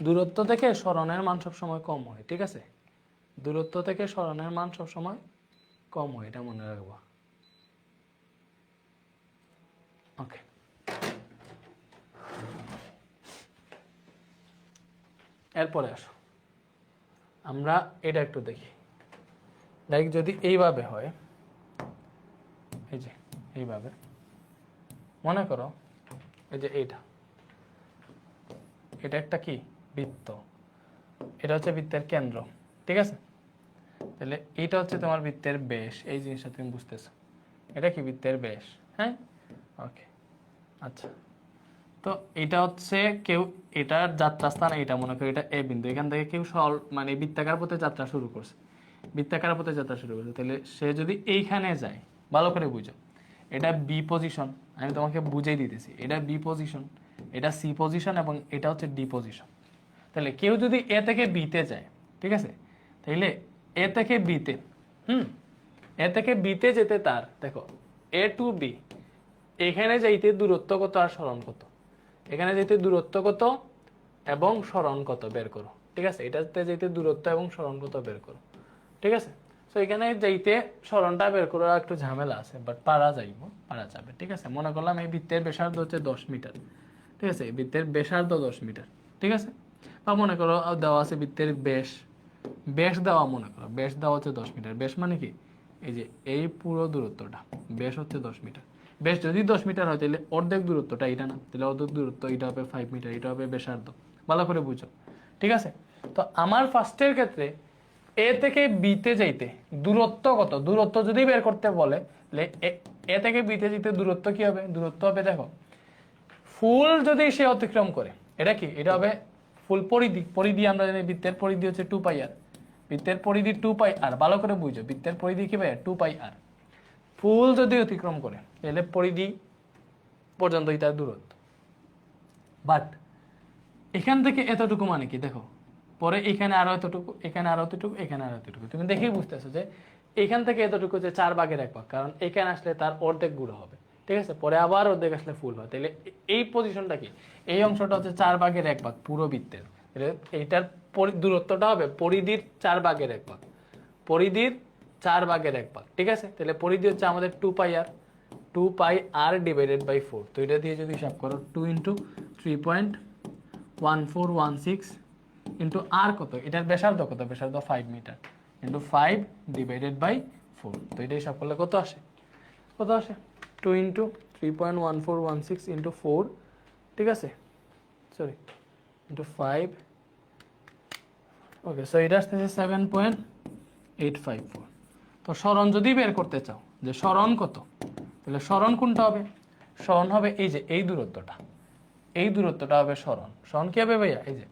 দূরত্ব থেকে সরণের মান সবসময় কম হয়, ঠিক আছে। দূরত্ব থেকে সরণের মান সবসময় কম হয়, এটা মনে রাখবো। ওকে, এরপরে আসো, আমরা এটা একটু দেখি। লাইক যদি এইভাবে হয়, এই যে এইভাবে মনে করো, এই যে এটা একটা কি বৃত্ত, এটা হচ্ছে বৃত্তের কেন্দ্র, ঠিক আছে। তাহলে এইটা হচ্ছে তোমার বৃত্তের ব্যাস, এই জিনিসটা তুমি বুঝতেছো, এটা কি বৃত্তের ব্যাস, হ্যাঁ। ওকে, আচ্ছা। তো এটা হচ্ছে কেউ এটার যাত্রাস্থান, এটা মনে করি এটা এ বিন্দু, এখান থেকে কেউ মানে বৃত্তাকার পথে যাত্রা শুরু করছে, বৃত্তাকার পথে যাত্রা শুরু করছে, তাহলে সে যদি এইখানে যায়, ভালো করে বুঝো, এটা বি পজিশন, আমি তোমাকে বুঝেই দিতেছি, এটা বি পজিশন, এটা সি পজিশন এবং এটা হচ্ছে ডি পজিশন। তাহলে কেউ যদি এ থেকে বিতে যায়, ঠিক আছে, তাইলে এ থেকে বিতে, এ থেকে বিতে যেতে তার দেখো এ টু বি, এখানে যাইতে দূরত্ব কত আর সরণ কত, এখানে যেতে দূরত্ব কত এবং সরণ কত বের করো, ঠিক আছে, এটাতে যেতে দূরত্ব এবং সরণ কত বের করো, ঠিক আছে। তো এখানে যাইতে সরণটা বের করার একটু ঝামেলা আছে, বাট পারা যাবে, ঠিক আছে। মনে করলাম এই বৃত্তের ব্যাসার্ধ হচ্ছে 10 মিটার, ঠিক আছে, এই বৃত্তের ব্যাসার্ধ 10 মিটার, ঠিক আছে। বা মনে করো দেওয়া আছে বৃত্তের ব্যাস, ব্যাস দেওয়া, মনে করো ব্যাস দেওয়া হচ্ছে 10 মিটার, ব্যাস মানে কি, এই যে এই পুরো দূরত্বটা, ব্যাস হচ্ছে 10 মিটার। ব্যাস যদি 10 মিটার হয় তাহলে অর্ধেক দূরত্বটা এটা না, তাহলে অর্ধেক দূরত্ব এটা হবে 5 মিটার, এটা হবে ব্যাসার্ধ, ভালো করে বুঝো, ঠিক আছে। তো আমার ফার্স্টের ক্ষেত্রে এ থেকে বিতে যাইতে দূরত্ব কত, দূরত্ব যদি বের করতে বলে তাহলে এ থেকে বিতে যেতে দূরত্ব কি হবে, দূরত্ব হবে দেখো ফুল যদি সে অতিক্রম করে, এটা কি, এটা হবে ফুল পরিধি, পরিধি আমরা জানি বৃত্তের পরিধি হচ্ছে 2 পাই আর, বৃত্তের পরিধি 2 পাই আর, ভালো করে বুঝো বৃত্তের পরিধি কি ভাই 2 পাই আর, ফুল যদি অতিক্রম করে তাহলে পরিধি পর্যন্তই তার দূরত্ব। বাট এখান থেকে এতটুকু মানে কি দেখো, পরে এখানে আরো এতটুকু, এখানে আরো এতটুকু, এখানে আরো এতটুকু, তুমি দেখেই বুঝতেছো যে এখান থেকে এতটুকু যে 4 ভাগের 1 ভাগ, কারণ এখানে আসলে তার অর্ধেক গুলো হবে, ঠিক আছে, পরে আবার অর্ধেক আসলে ফুল হয়, তাহলে এই পজিশনটা কি, এই অংশটা হচ্ছে 4 ভাগের 1 ভাগ পুরো বৃত্তের, তাহলে এইটার দূরত্বটা হবে পরিধির 4 ভাগের 1 ভাগ, পরিধির 4 ভাগের 1 ভাগ, ঠিক আছে। তাহলে পরিধি হচ্ছে আমাদের 2 পাই আর, 2 পাই আর ডিভাইডেড বাই 4, তো এটা দিয়ে যদি হিসাব করো 2 ইন্টু 3.1416 ইন্টু আর কত, এটার ব্যাসার্ধ কত, ব্যাসার্ধ 5 মিটার, ইন্টু 5 ডিভাইডেড বাই 4, তো এটা হিসাব করলে কত আসে, কত আসে 2 ইন্টু 3.1416 ইন্টু 4, ঠিক আছে, সরি ইন্টু 5, ওকে, সো এটা আসতেছে 7.854। তো সরণ যদি বের করতে চাও যে সরণ কত, তাহলে সরণ কোনটা হবে, সরণ হবে এই যে এই দূরত্বটা, এই দূরত্বটা হবে সরণ, সরণ কি হবে ভাইয়া, এই যে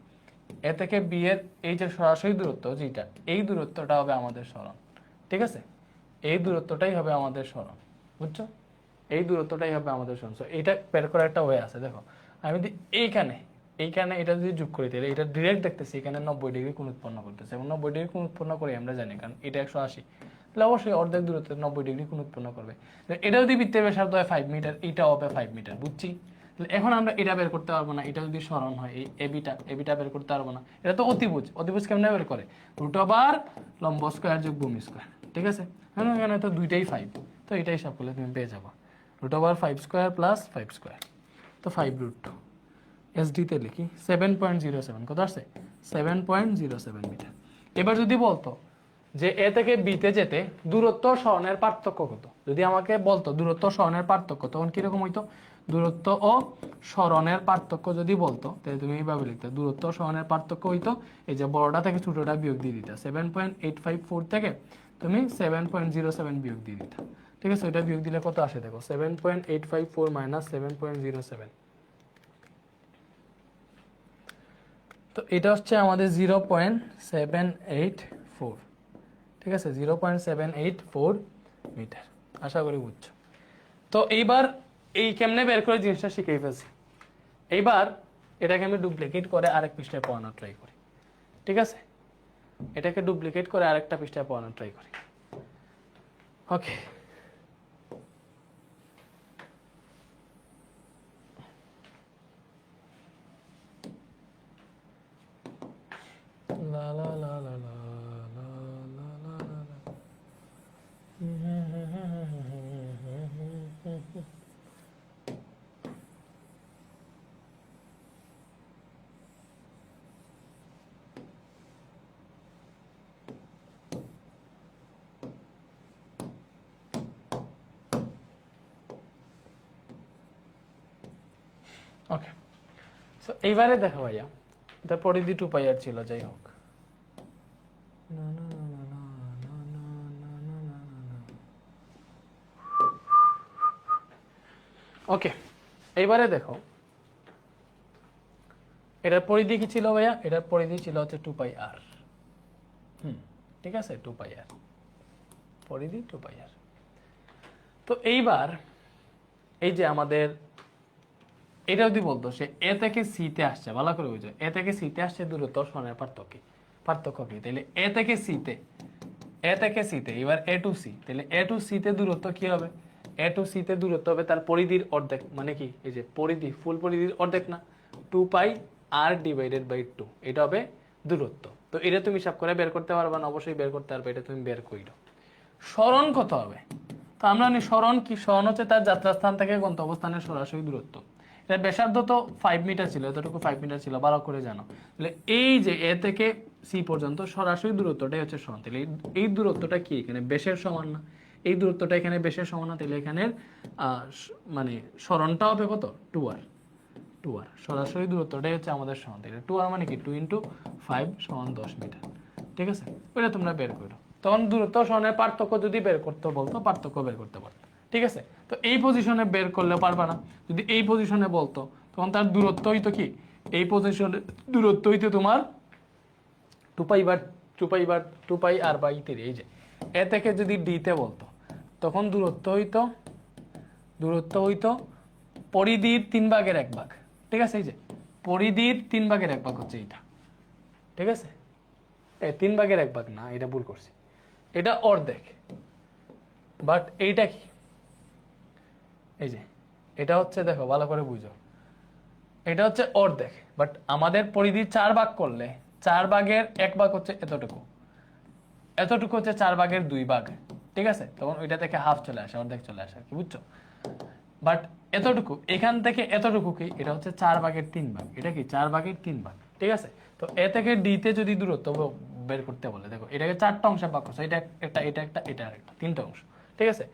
এ থেকে বি এর এই যে সরাসরি দূরত্ব যেটা, এই দূরত্বটা হবে আমাদের সরণ, ঠিক আছে, এই দূরত্বটাই হবে আমাদের সরণ, বুঝছো, এই দূরত্বটাই হবে আমাদের সরণ। সো এটা বের করার একটা ওয়ে আছে, দেখো আমি যদি এইখানে এইখানে এটা যদি যোগ করি তাহলে এটা ডিরেক্ট দেখতেছি এখানে 90 ডিগ্রি কোণ উৎপন্ন করতেছে, এবং 90 ডিগ্রি কোণ উৎপন্ন করি আমরা জানি, কারণ এটা 180, তাহলে অবশ্যই অর্ধেক দূরত্বে 90 ডিগ্রি কোণ উৎপন্ন করবে। এটা যদি বৃত্তের ব্যাসার্ধ হয় 5 মিটার, এটাও হবে 5 মিটার, বুঝছি। তাহলে এখন আমরা এটা বের করতে পারবো না, এটা যদি সরণ হয় এই এবিটা বের করতে পারবো না, এটা তো অতিভুজ, অতিভুজ কেমনে বের করে, রুট ওভার লম্ব স্কয়ার যোগ ভূমি স্কয়ার, ঠিক আছে, এখানে তো দুইটাই 5, তো এটাই হিসাব করলে তুমি পেয়ে যাবো root over 5 square plus 5 square, তো 5√2 এসডিতে লিখি 7.07, কত আসছে 7.07 মিটার। এবার যদি বলতো যে এ থেকে বিতে যেতে দূরত্ব সরণের পার্থক্য কত, যদি আমাকে বলতো দূরত্ব সরণের পার্থক্য, তখন কিরকম হইতো, দূরত্ব ও সরণের পার্থক্য যদি বলতো তাহলে তুমি এইভাবে লিখতে, দূরত্ব সরণের পার্থক্য হইতো এই যে বড়টা থেকে ছোটটা বিয়োগ দিয়ে দিতা, 7.854 থেকে তুমি 7.07 বিয়োগ দিয়ে দিতা, ঠিক আছে। ওইটা বিয়োগ দিলে কত আসে দেখো 7.854 মাইনাস 7.07, তো এটা হচ্ছে আমাদের 0.784, ঠিক আছে, 0.784 মিটার, আশা করি বুঝছো। তো এইবার এই কেমনে বের করে জিনিসটা শিখেই ফেলছি, এইবার এটাকে আমি ডুপ্লিকেট করে আরেক পৃষ্ঠায় পড়ানোর ট্রাই করি, ঠিক আছে, এটাকে ডুপ্লিকেট করে আরেকটা পৃষ্ঠায় পড়ানোর ট্রাই করি, ওকে। লা লা লা লা লা লা লা লা লা লা। ওকে, সো এইবারে দেখো ভাইয়া, এটা পরিধি 2 পাই আর ছিল, যাই হোক, ওকে। এইবারে দেখো এটার পরিধি কি ছিল ভাইয়া? এটার পরিধি ছিল হচ্ছে 2 পাই আর। ঠিক আছে, 2 পাই আর পরিধি, 2 পাই আর। তো এইবার এই যে আমাদের এটা যদি বলতো সে এ থেকে সিতে আসছে, ভালো করে বুঝো, এ থেকে সিতে আসছে দূরত্ব সরণের পার্থক্য কি? তাহলে এ থেকে সিতে এবার এ টু সি, তাহলে এ টু সিতে দূরত্ব কি হবে? এ টু সিতে দূরত্ব হবে তার পরিধির অর্ধেক, মানে কি এই যে পরিধি, ফুল পরিধির অর্ধেক না, 2 পাই আর ডিভাইডেড বাই 2, এটা হবে দূরত্ব। তো এটা তুমি হিসাব করে বের করতে পারবা না? অবশ্যই বের করতে পারবে, এটা তুমি বের কইরো। সরণ কত হবে? তো আমরা জানি সরণ কি? সরণ হচ্ছে তার যাত্রাস্থান থেকে গন্তব্যস্থানের সরাসরি দূরত্ব। এটা ব্যাসার্ধ তো 5 মিটার ছিল, এতটুকু 5 মিটার ছিল, ভালো করে জানো। তাহলে এই যে এ থেকে সি পর্যন্ত সরাসরি দূরত্বটাই হচ্ছে সরণ। তাহলে এই দূরত্বটা কি এখানে বেশের সমান না? এই দূরত্বটা এখানে বেশের সমান না, তাহলে এখানের মানে সরণটা হবে কত? 2r। সরাসরি দূরত্বটাই হচ্ছে আমাদের সরণ। তাহলে 2r মানে কি? 2 × 5 = 10 মিটার। ঠিক আছে, ওইটা তোমরা বের করো। তখন দূরত্ব সরণের পার্থক্য যদি বের করতে বলতো, পার্থক্য বের করতে পারতো। ঠিক আছে, তো এই পজিশনে বের করলে পারবা না। যদি এই পজিশনে বলতো তখন তার দূরত্ব হইতো কি? এই পজিশনে দূরত্ব হইতো তোমার 2 পাই আর বাই 3। এই যে এ থেকে যদি ডিতে বলতো তখন দূরত্ব হইতো পরিধির 3 ভাগের 1 ভাগ। ঠিক আছে, এই যে পরিধির 3 ভাগের 1 ভাগ হচ্ছে এইটা। ঠিক আছে, 3 ভাগের 1 ভাগ না, এটা ভুল করছি, এটা অর্ধেক। বাট এইটা কি? এই যে এটা হচ্ছে, দেখো ভালো করে বুঝো, এটা হচ্ছে অর্ধেক। বাট আমাদের পরিধি 4 ভাগ করলে 4 ভাগের 1 ভাগ হচ্ছে এতটুকু হচ্ছে 4 ভাগের 2 ভাগ। ঠিক আছে, তখন ওইটা থেকে হাফ চলে আসে, অর্ধেক চলে আসে আর কি, বুঝছো? বাট এতটুকু এখান থেকে এতটুকু কি? এটা হচ্ছে 4 ভাগের 3 ভাগ। এটা কি? 4 ভাগের 3 ভাগ। ঠিক আছে, তো এ থেকে ডিতে যদি দূরত্ব বের করতে বলে, দেখো এটাকে 4টা অংশে ভাগ করছে, এটা একটা, এটা একটা, এটা আরেকটা, 3টা অংশ। ঠিক আছে,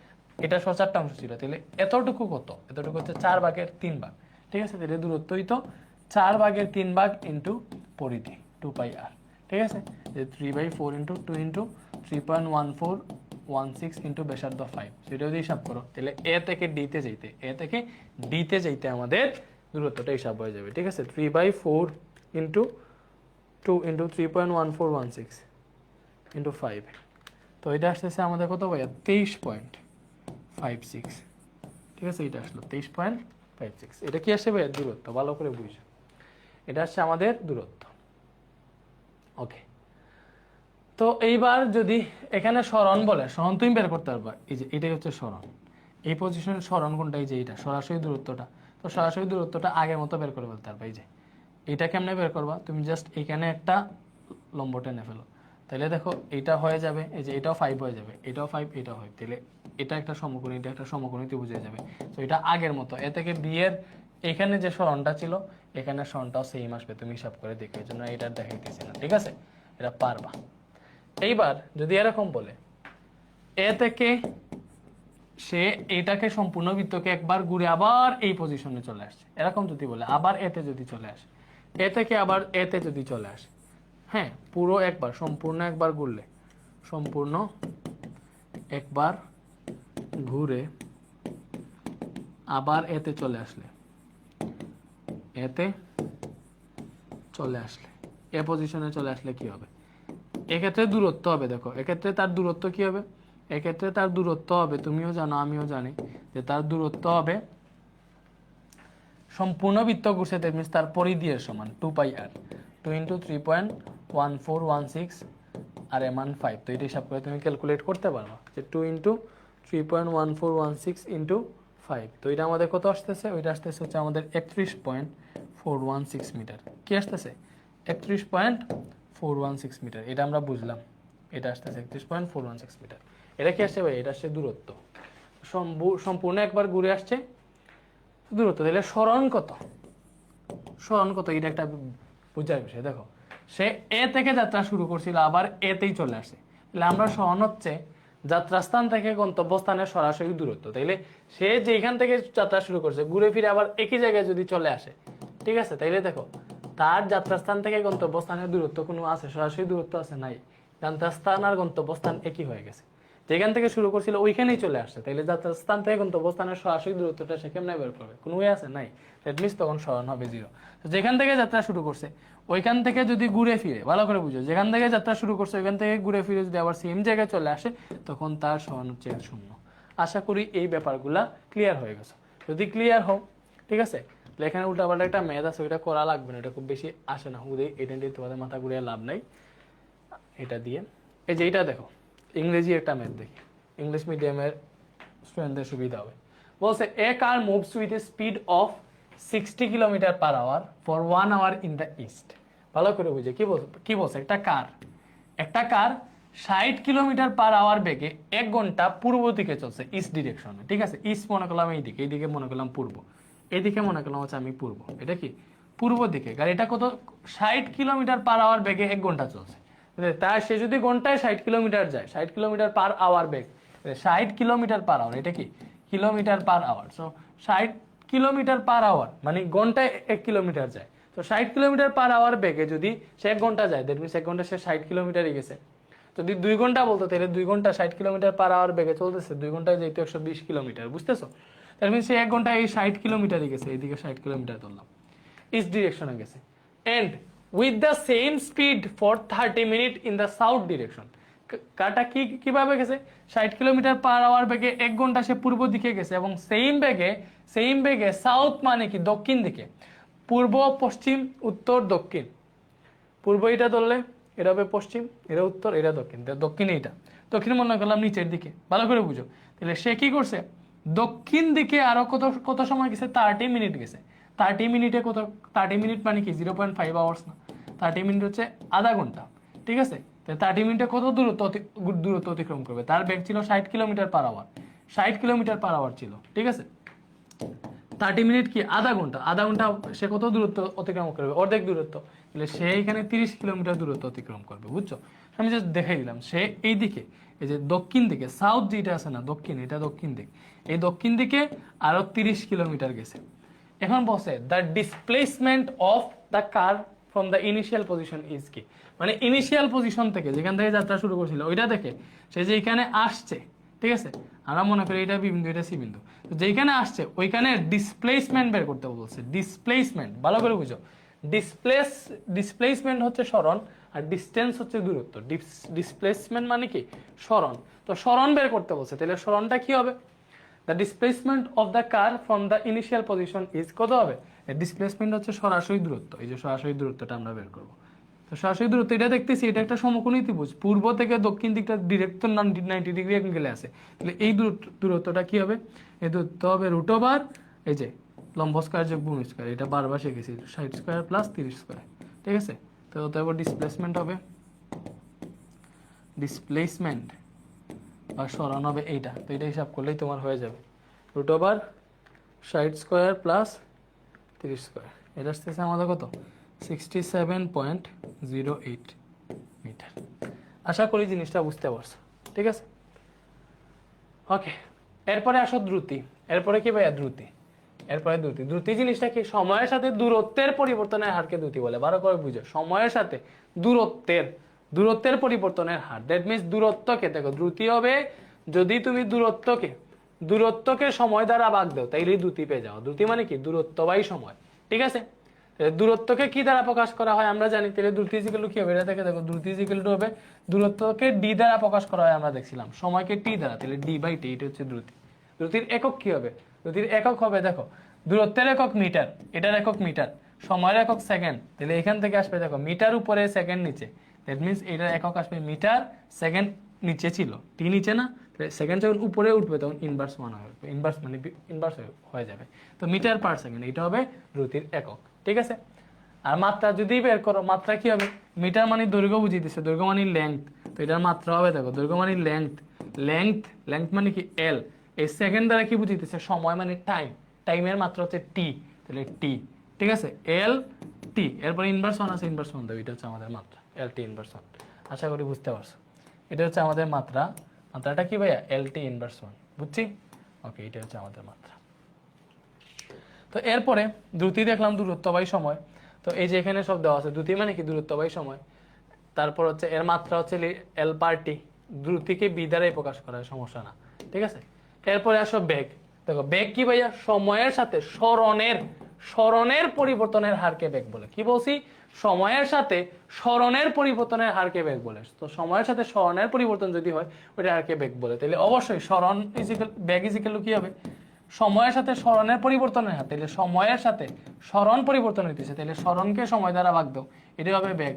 এটা 4টা অংশ ছিল, তাহলে এতটুকু কত? এতটুকু হচ্ছে 4 ভাগের 3 ভাগ। ঠিক আছে, তাহলে দূরত্ব হইতো 4 ভাগের 3 ভাগ ইন্টু পরিধি 2 পাই আর। ঠিক আছে, যে 3/4 × 2 × 3.1416 ইন্টু ব্যাসার্ধ 5, সেটা যদি হিসাব করো তাহলে এ থেকে ডিতে যাইতে আমাদের দূরত্বটা হিসাব হয়ে যাবে। ঠিক আছে, 3/4 × 2 × 3.1416 ইন্টু 5, তো এটা আসতেছে আমাদের কত ভাইয়া? 23.56। ঠিক আছে, এটা আসলো 23.56। এটা কি আসছে ভাইয়া? দূরত্ব। ভালো করে বুঝো, এটা আসছে আমাদের দূরত্ব। ওকে, তো এইবার যদি এখানে সরণ বলে, সরণ তুমি বের করতে পারবা। এই যে এটাই হচ্ছে সরণ, এই পজিশনের সরণ কোনটা? এই যে এটা সরাসরি দূরত্বটা। তো সরাসরি দূরত্বটা আগের মতো বের করে ফেলতে পারবা। এই যে এটা কেমনে বের করবা? তুমি জাস্ট এখানে একটা লম্ব টেনে ফেলো, তাহলে দেখো এটা হয়ে যাবে। এই যে এটাও 5 হয়ে যাবে, এটাও 5, এটাও 5, তাহলে এটা একটা সমকোণী, এটা একটা সমকোণীতে বুঝে যাবে। তো এটা আগের মতো। এ থেকে বি এর এখানে যে সরণটা ছিল, এখানে সরণটাও সেম আসবে, তুমি হিসাব করে দেখো, এই জন্য এটা দেখাইতেছি না। ঠিক আছে, এটা পারবা। এইবার যদি এরকম বলে এ থেকে সে এটাকে সম্পূর্ণ বৃত্তকে একবার ঘুরে আবার এই পজিশনে চলে আসছে, এরকম যদি বলে, আবার এতে যদি চলে আসে, এ থেকে আবার এতে যদি চলে আসে, হ্যাঁ, পুরো একবার সম্পূর্ণ একবার ঘুরলে, সম্পূর্ণ একবার ঘুরে আবার এতে চলে আসলে, এতে চলে আসলে, এ পজিশনে চলে আসলে কি হবে? এক্ষেত্রে দূরত্ব হবে, দেখো এক্ষেত্রে তার দূরত্ব কি হবে? এক্ষেত্রে তার দূরত্ব হবে, তুমিও জানো আমিও জানি, যে তার দূরত্ব হবে সম্পূর্ণ বৃত্ত ঘুরছে, দ্যাট মিনস তার পরিধি এর সমান 2 পাই আর, 2 × 3.1416 আর এর মান 5। তো এটা হিসাব করে তুমি ক্যালকুলেট করতে পারো যে 2 × 3.1416 ইন্টু 5, তো এটা আমাদের কত আসতেছে? ওইটা আসতেছে হচ্ছে আমাদের 31.416 মিটার। কি আসতেছে? 31.416 মিটার। এটা আমরা বুঝলাম, এটা আসতেছে 31.416 মিটার। এটা কি আসছে ভাই? এটা আসছে দূরত্ব, সম্পূর্ণ একবার ঘুরে আসছে দূরত্ব। তাহলে সরণ কত? এটা একটা বোঝার বিষয়। দেখো সে এ থেকে যাত্রা শুরু করছিল, আবার এতেই চলে আসে, তাহলে আমরা সরণ হচ্ছে যাত্রাস্থান থেকে গন্তব্যস্থানের সরাসরি দূরত্ব। তাইলে সে যেখান থেকে যাত্রা শুরু করছে ঘুরে ফিরে আবার একই জায়গায় যদি চলে আসে, ঠিক আছে, তাইলে দেখো তার যাত্রাস্থান থেকে গন্তব্যস্থানের দূরত্ব কোনো আছে? সরাসরি দূরত্ব আছে? নাই। যাত্রাস্থান আর গন্তব্যস্থান একই হয়ে গেছে। যেখান থেকে শুরু করছিল ওইখানেই চলে আসছে, তাইলে যাত্রার স্থান থেকে গন্তব্যস্থানের সরাসরি দূরত্বটা সে কেমনে বের করবে? কোনো ওয়ে আছে? নাই। দ্যাট মিনস তখন সরণ হবে 0। তো যেখান থেকে যাত্রা শুরু করছে ওইখান থেকে যদি ঘুরে ফিরে, ভালো করে বুঝো, যেখান থেকে যাত্রা শুরু করছে ওইখান থেকে ঘুরে ফিরে যদি আবার সেম জায়গায় চলে আসে তখন তার সরণ হচ্ছে 0। আশা করি এই ব্যাপারগুলা ক্লিয়ার হয়ে গেছে। যদি ক্লিয়ার হোক, ঠিক আছে, তাহলে এখানে উল্টাপাল্টা একটা ম্যাথ আছে, ওইটা করা লাগবে না, এটা খুব বেশি আসে না, হুদে এটা নিয়ে তোমাদের মাথা ঘুরিয়ে লাভ নাই। এটা দিয়ে এই যে এইটা দেখো, ইংরেজি একটা ম্যাথ দেখি, ইংলিশ মিডিয়ামের স্টুডেন্টদের সুবিধা হবে। বলছে a car moves with a speed of 60 kilometre per hour for 1 hour in the east. ভালো করে বুঝে কি বলছে, একটা কার 60 কিলোমিটার পার আওয়ার বেগে 1 ঘন্টা পূর্ব দিকে চলছে, ইস্ট ডিরেকশনে, ঠিক আছে। ইস্ট মনে করলাম এইদিকে মনে করলাম পূর্ব, এইদিকে মনে করলাম হচ্ছে আমি পূর্ব, এটা কি পূর্ব দিকে। গাড়িটা কত 60 কিলোমিটার পার আওয়ার বেগে 1 ঘন্টা চলছে। তাই সে যদি ঘন্টায় 60 কিলোমিটার যায়, 60 কিলোমিটার পার আওয়ার বেগ, 60 কিলোমিটার পার আওয়ার, এটা কি kilometre per hour. So 60 kilometre per hour মানে ঘন্টায় 1 কিলোমিটার যায়। তো 60 কিলোমিটার পার আওয়ার বেগে যদি সে 1 ঘন্টা যায়, দ্যাট মিনস 1 ঘন্টা সে 60 কিলোমিটারই গেছে। যদি 2 ঘন্টা বলতো তাহলে 2 ঘন্টা 60 কিলোমিটার পার আওয়ার বেগে চলতেছে, 2 ঘন্টায় যেহেতু 120 কিলোমিটার, বুঝতেছো? দ্যাট মিনস সে 1 ঘন্টায় এই 60 কিলোমিটারই গেছে, এইদিকে 60 কিলোমিটার ধরলাম, ইস্ট ডিরেকশনে গেছে। And with the same speed for 30 minute in the south direction. কারটা কিভাবে গেছে? 60 কিলোমিটার পার আওয়ার বেগে 1 ঘন্টা সে পূর্ব দিকে গেছে, এবং সেম বেগে সাউথ মানে কি দক্ষিণ দিকে, পূর্ব পশ্চিম উত্তর দক্ষিণ। পূর্ব এটা ধরলে এটা হবে পশ্চিম, এটা উত্তর, এটা দক্ষিণ, দক্ষিণ এইটা, দক্ষিণ মনে করলাম নিচের দিকে, ভালো করে বুঝো। তাহলে সে কি করছে, দক্ষিণ দিকে আরো কত সময় গেছে, 30 মিনিট গেছে। 30 মিনিটে কত, 30 মিনিট মানে কি 0.5 আওয়ার্স না, 30 মিনিট হচ্ছে আধা ঘন্টা, ঠিক আছে। 30 মিনিটে কত দূরত্ব অতিক্রম করবে? তার বেগ ছিল 60 kilometre per hour, 60 kilometre per hour ছিল, ঠিক আছে। 30 মিনিট কি আধা ঘন্টা সে কত দূরত্ব অতিক্রম করবে? অর্ধেক দূরত্ব। তাহলে সে এখানে 30 কিলোমিটার দূরত্ব অতিক্রম করবে, বুঝছো? আমি জাস্ট দেখাই দিলাম। সে এই দিকে, এই যে দক্ষিণ দিকে, সাউথ যেটা আছে না, দক্ষিণ, এটা দক্ষিণ দিক, এই দক্ষিণ দিকে আরো 30 কিলোমিটার গেছে। এখন বসে the displacement of the car from the initial position is কি, মানে ইনিশিয়াল পজিশন থেকে যেখান থেকে যাত্রা শুরু করছিল ওইটা থেকে সে যে এখানে আসছে, ঠিক আছে, আমরা মনে করি এটা বি বিন্দু, এটা সি বিন্দু, তো যেখানে আসছে ওইখানে ডিসপ্লেসমেন্ট বের করতে বলছে। ডিসপ্লেসমেন্ট ভালো করে বুঝো, ডিসপ্লেসমেন্ট হচ্ছে সরণ, আর ডিস্টেন্স হচ্ছে দূরত্ব। ডিসপ্লেসমেন্ট মানে কি সরণ, তো সরণ বের করতে বলছে। তাহলে সরণটা কি হবে? The displacement of the car from the initial position is কত হবে? ডিসপ্লেসমেন্ট হচ্ছে সরাসরি দূরত্ব, এই যে সরাসরি দূরত্বটা আমরা বের করবো। তো সরাসরি দূরত্ব এটা দেখতেছি, এটা একটা সমকোণী ত্রিভুজ, পূর্ব থেকে দক্ষিণ দিকটা ডিরেক্ট 90 ডিগ্রি অ্যাঙ্গেলে আছে। তাহলে এই দূরত্বটা কি হবে? এই দূরত্ব হবে √, এই যে লম্ব স্কয়ার যোগ ভূমি স্কয়ার, এটা বারবার শিখেছি, 60 স্কয়ার প্লাস 30 স্কয়ার, ঠিক আছে। তো তারপর ডিসপ্লেসমেন্ট হবে, ডিসপ্লেসমেন্ট বা সরণ হবে এইটা। তো এটা হিসাব করলেই তোমার হয়ে যাবে √, 60 স্কয়ার প্লাস 30 স্কয়ার, এটা আসতেছে আমাদের কত? 67.08 মিটার। আশা করি জিনিসটা বুঝতে পারছো, ঠিক আছে। ওকে, এরপরে আসো দ্রুতি। এরপরে কি ভাইয়া? দ্রুতি। এরপরে দ্রুতি জিনিসটা কি? সময়ের সাথে দূরত্বের পরিবর্তনের হারকে দ্রুতি বলে। ভালো করে বুঝো, সময়ের সাথে দূরত্বের পরিবর্তনের হার, দ্যাট মিনস দূরত্বকে, দেখো দ্রুতি হবে যদি তুমি দূরত্বকে সময় দ্বারা ভাগ দাও, তাইলেই দ্রুতি পেয়ে যাও। দ্রুতি মানে কি? দূরত্ব বাই সময়, ঠিক আছে। দূরত্বকে কি দ্বারা প্রকাশ করা হয় আমরা জানি, তাহলে দ্রুতি ইজিক্যাল টু কি হবে? এটা থেকে দেখো, দ্রুতি ইজিক্যাল টু হবে, দূরত্বকে ডি দ্বারা প্রকাশ করা হয় আমরা দেখছিলাম, সময়কে টি দ্বারা, তাহলে d/t, এটা হচ্ছে দ্রুতি। দ্রুতির একক কি হবে? দ্রুতির একক হবে, দেখো, দূরত্বের একক মিটার, এটার একক মিটার, সময়ের একক সেকেন্ড, তাহলে এখান থেকে আসবে দেখো মিটার উপরে সেকেন্ড নিচে, দ্যাট মিনস এটার একক আসবে মিটার, সেকেন্ড নিচে ছিল, টি নিচে না, সেকেন্ড যখন উপরে উঠবে তখন ইনভার্স 1 হবে, ইনভার্স মানে ইনভার্স হয়ে যাবে। তো মিটার পার সেকেন্ড, এটা হবে দ্রুতির একক, ঠিক আছে। আর মাত্রা যদি বের করো, মাত্রা কি হবে? মিটার মানে দৈর্ঘ্য বুঝিয়ে দিচ্ছে, দৈর্ঘ্য মানে লেংথ, তো এটার মাত্রা হবে দেখো, দৈর্ঘ্য মানে লেংথ মানে কি এল, এই সেকেন্ড দ্বারা কি বুঝিতেছে? সময় মানে টাইমের মাত্রা হচ্ছে টি, তাহলে টি, ঠিক আছে, এল টি। এরপর ইনভার্স 1 আছে, ইনভার্স 1 দেবে, এটা হচ্ছে আমাদের মাত্রা, এল টি ইনভার্স 1। আশা করি বুঝতে পারছো, এটা হচ্ছে আমাদের মাত্রাটা কি ভাইয়া? এল টি ইনভার্স 1, বুঝছি? ওকে, এটা হচ্ছে আমাদের মাত্রা। তো এরপরে দ্রুতি দেখলাম, দূরত্ব বাই সময়। তো এই যে এখানে সব দেওয়া আছে, দ্রুতি মানে কি? দূরত্ব বাই সময়। তারপর হচ্ছে এর মাত্রা হচ্ছে এল পার টি, দ্রুতিকে বি দ্বারাই প্রকাশ করা হয়, সমস্যা না, ঠিক আছে। এরপরে আসো বেগ। দেখো বেগ কি ভাইয়া, সময়ের সাথে স্মরণের পরিবর্তনের হারকে বেগ বলে। কি বলছি, সময়ের সাথে স্মরণের পরিবর্তনের হারকে বেগ বলে। তো সময়ের সাথে স্মরণের পরিবর্তন যদি হয় ওইটা হারকে বেগ বলে। তাহলে অবশ্যই স্মরণ ইজিক্যাল বেগ ইজিক্যাল কি হবে, সময়ের সাথে স্মরণের পরিবর্তনের হার। তাহলে সময়ের সাথে স্মরণ পরিবর্তন হইতেছে, তাহলে স্মরণকে সময় দ্বারা ভাগ দাও, এটা হবে বেগ।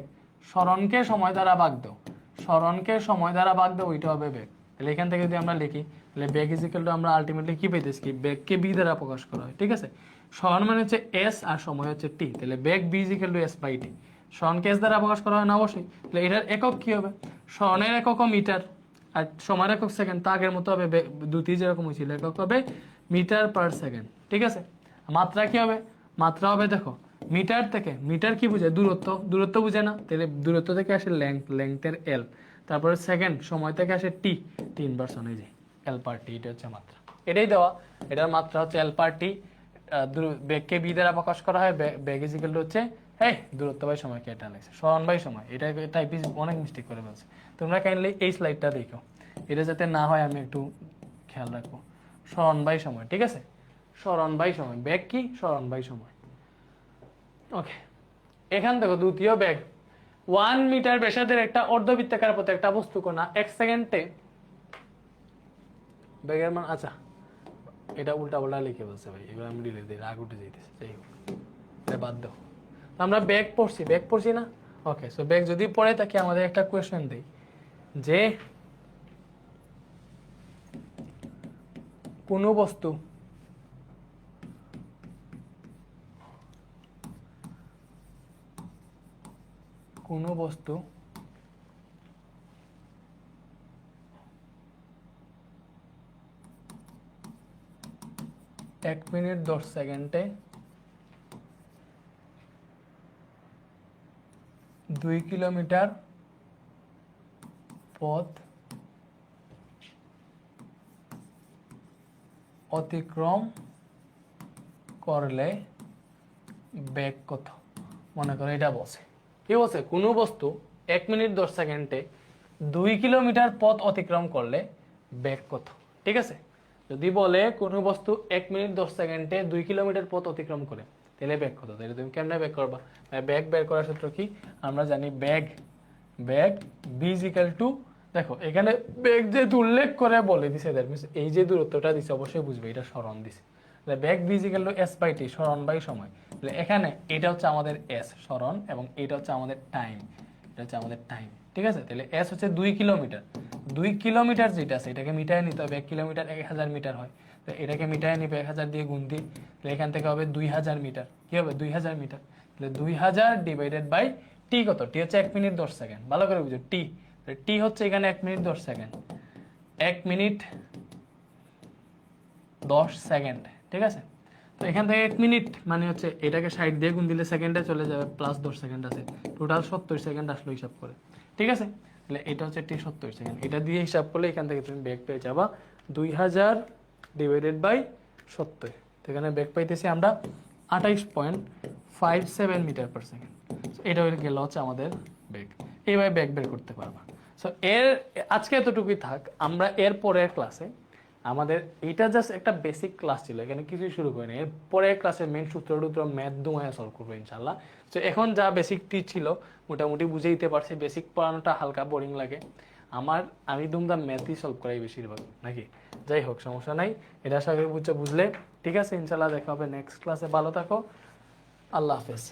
স্মরণকে সময় দ্বারা ভাগ দাও, স্মরণকে সময় দ্বারা ভাগ দাও, ওইটা হবে বেগ। তাহলে এখান থেকে যদি আমরা লিখি তাহলে বেগ ইজিক্যাল টু আমরা আলটিমেটলি কি পাইতেছি, কি বেগকে বি দ্বারা প্রকাশ করা হয়, ঠিক আছে। স্মরণ মানে হচ্ছে এস আর সময় হচ্ছে টি, তাহলে বেগ V equal to S by T. স্মরণকে এস দ্বারা প্রকাশ করা হয় না, অবশ্যই। তাহলে এটার একক কি হবে, স্মরণের একক মিটার আর সময়ের একক সেকেন্ড, তা আগের মতো হবে, দ্রুতি যেরকম হয়েছিল একক হবে মিটার পার সেকেন্ড, ঠিক আছে। মাত্রা কি হবে, মাত্রা হবে দেখো মিটার থেকে, মিটার কি বুঝে, দূরত্ব বুঝে না, তাহলে দূরত্ব থেকে আসে লেংথের এল, তারপরে সেকেন্ড, সময় থেকে আসে টি, 3 এই যে এল পার টি, এটা হচ্ছে মাত্রা, এটাই দেওয়া। এটার মাত্রা হচ্ছে এল পার টি। বেগকে বি দ্বারা প্রকাশ করা হয়, বেগ ইজিক্যাল টু হচ্ছে দূরত্ব বাই সময়, কে এটা লাগছে স্মরণ বাই সময়, এটা টাইপিস অনেক মিস্টেক করে ফেলছে। তোমরা কাইন্ডলি এই স্লাইডটা দেখো, এটা যাতে না হয় আমি একটু খেয়াল রাখবো। স্মরণ বাই সময়, ঠিক আছে, স্মরণ বাই সময়, বেগ কি স্মরণ বাই সময়। ওকে, এখান থেকে দ্বিতীয় বেগ, 1 মিটার ব্যাসার্ধের একটা অর্ধবৃত্তাকার পথে একটা বস্তু কণা 1 সেকেন্ডে বেগের মান, আচ্ছা এটা উল্টা পাল্টা লিখে বলছে ভাই, এবার আমি ডিলিট দিই, রাগ উঠে যাইতেছে, যাই হোক এটা বাদ দাও। আমরা বেগ পড়ছি না। ওকে, সো বেগ যদি পড়ে তাকে আমাদের একটা কোয়েশ্চেন দেই যে কোনো বস্তু এক মিনিট 10 সেকেন্ডে 2 কিলোমিটার পথ অতিক্রম করলে বেগ কত। মনে করো এটা বলছে, কি বলছে, কোনো বস্তু 1 মিনিট 10 সেকেন্ডে 2 কিলোমিটার পথ অতিক্রম করলে বেগ কত, ঠিক আছে। যদি বলে কোনো বস্তু 1 মিনিট 10 সেকেন্ডে 2 কিলোমিটার পথ অতিক্রম করে, তাহলে বেগ কত। তাহলে তুমি কেমনে বেগ করবা, বেগ বের করার সূত্র কি, আমরা জানি বেগ বি ইজিক্যাল টু, দেখো এখানে বেগ যেহেতু উল্লেখ করে বলে দিছে, দ্যাট মিনস এই যে দূরত্বটা দিছে অবশ্যই বুঝবে এটা স্মরণ দিছে। তাহলে বেগ V equal to S by T, স্মরণ বাই সময়। তাহলে এখানে এটা হচ্ছে আমাদের এস স্মরণ, এবং এটা হচ্ছে আমাদের টাইম, এটা হচ্ছে আমাদের টাইম, ঠিক আছে। তাহলে এস হচ্ছে 2 কিলোমিটার, 2 কিলোমিটার যেটা আছে এটাকে মিটারে নিতে হবে, 1 কিলোমিটার 1000 মিটার হয়, তো এটাকে মিটারে নিবে 1000 দিয়ে গুণ দিই, তাহলে এখান থেকে হবে 2000 মিটার, কি হবে 2000 মিটার। তাহলে 2000 ডিভাইডেড বাই টি কত, টি হচ্ছে 1 মিনিট 10 সেকেন্ড, ভালো করে বুঝো টি, টি হচ্ছে এখানে 1 মিনিট 10 সেকেন্ড, 1 মিনিট 10 সেকেন্ড, ঠিক আছে। তো এখান থেকে 1 মিনিট মানে হচ্ছে এটাকে 60 দিয়ে গুণ দিলে সেকেন্ডে চলে যাবে, প্লাস 10 সেকেন্ড আছে, টোটাল 70 সেকেন্ড আসলো হিসাব করে, ঠিক আছে। তাহলে এটা হচ্ছে টি 70 সেকেন্ড, এটা দিয়ে হিসাব করলে এখান থেকে তুমি বেগ পেয়ে যাবা 2000 ডিভাইডেড বাই 70। তো এখানে বেগ পাইতেছি আমরা 28.57 মিটার পার সেকেন্ড। এটা গেল হচ্ছে আমাদের বেগ, এইভাবে বেগ বের করতে পারবা। সো আজকে এতটুকুই থাক, আমরা এর পরের ক্লাসে আমাদের এটা জাস্ট একটা বেসিক ক্লাস ছিল, এখানে কিছুই শুরু করিনি, এর পরের ক্লাসে মেন সূত্র ম্যাথ দুমায় সলভ করবো ইনশাল্লাহ। তো এখন যা বেসিকটি ছিল মোটামুটি বুঝে দিতে পারছি, বেসিক পড়ানোটা হালকা বোরিং লাগে আমি দুমদাম ম্যাথই সলভ করাই বেশিরভাগ নাকি, যাই হোক সমস্যা নাই, এটা আশা করি বুঝলে ঠিক আছে। ইনশাল্লাহ দেখা হবে নেক্সট ক্লাসে, ভালো থাকো, আল্লাহ হাফেজ।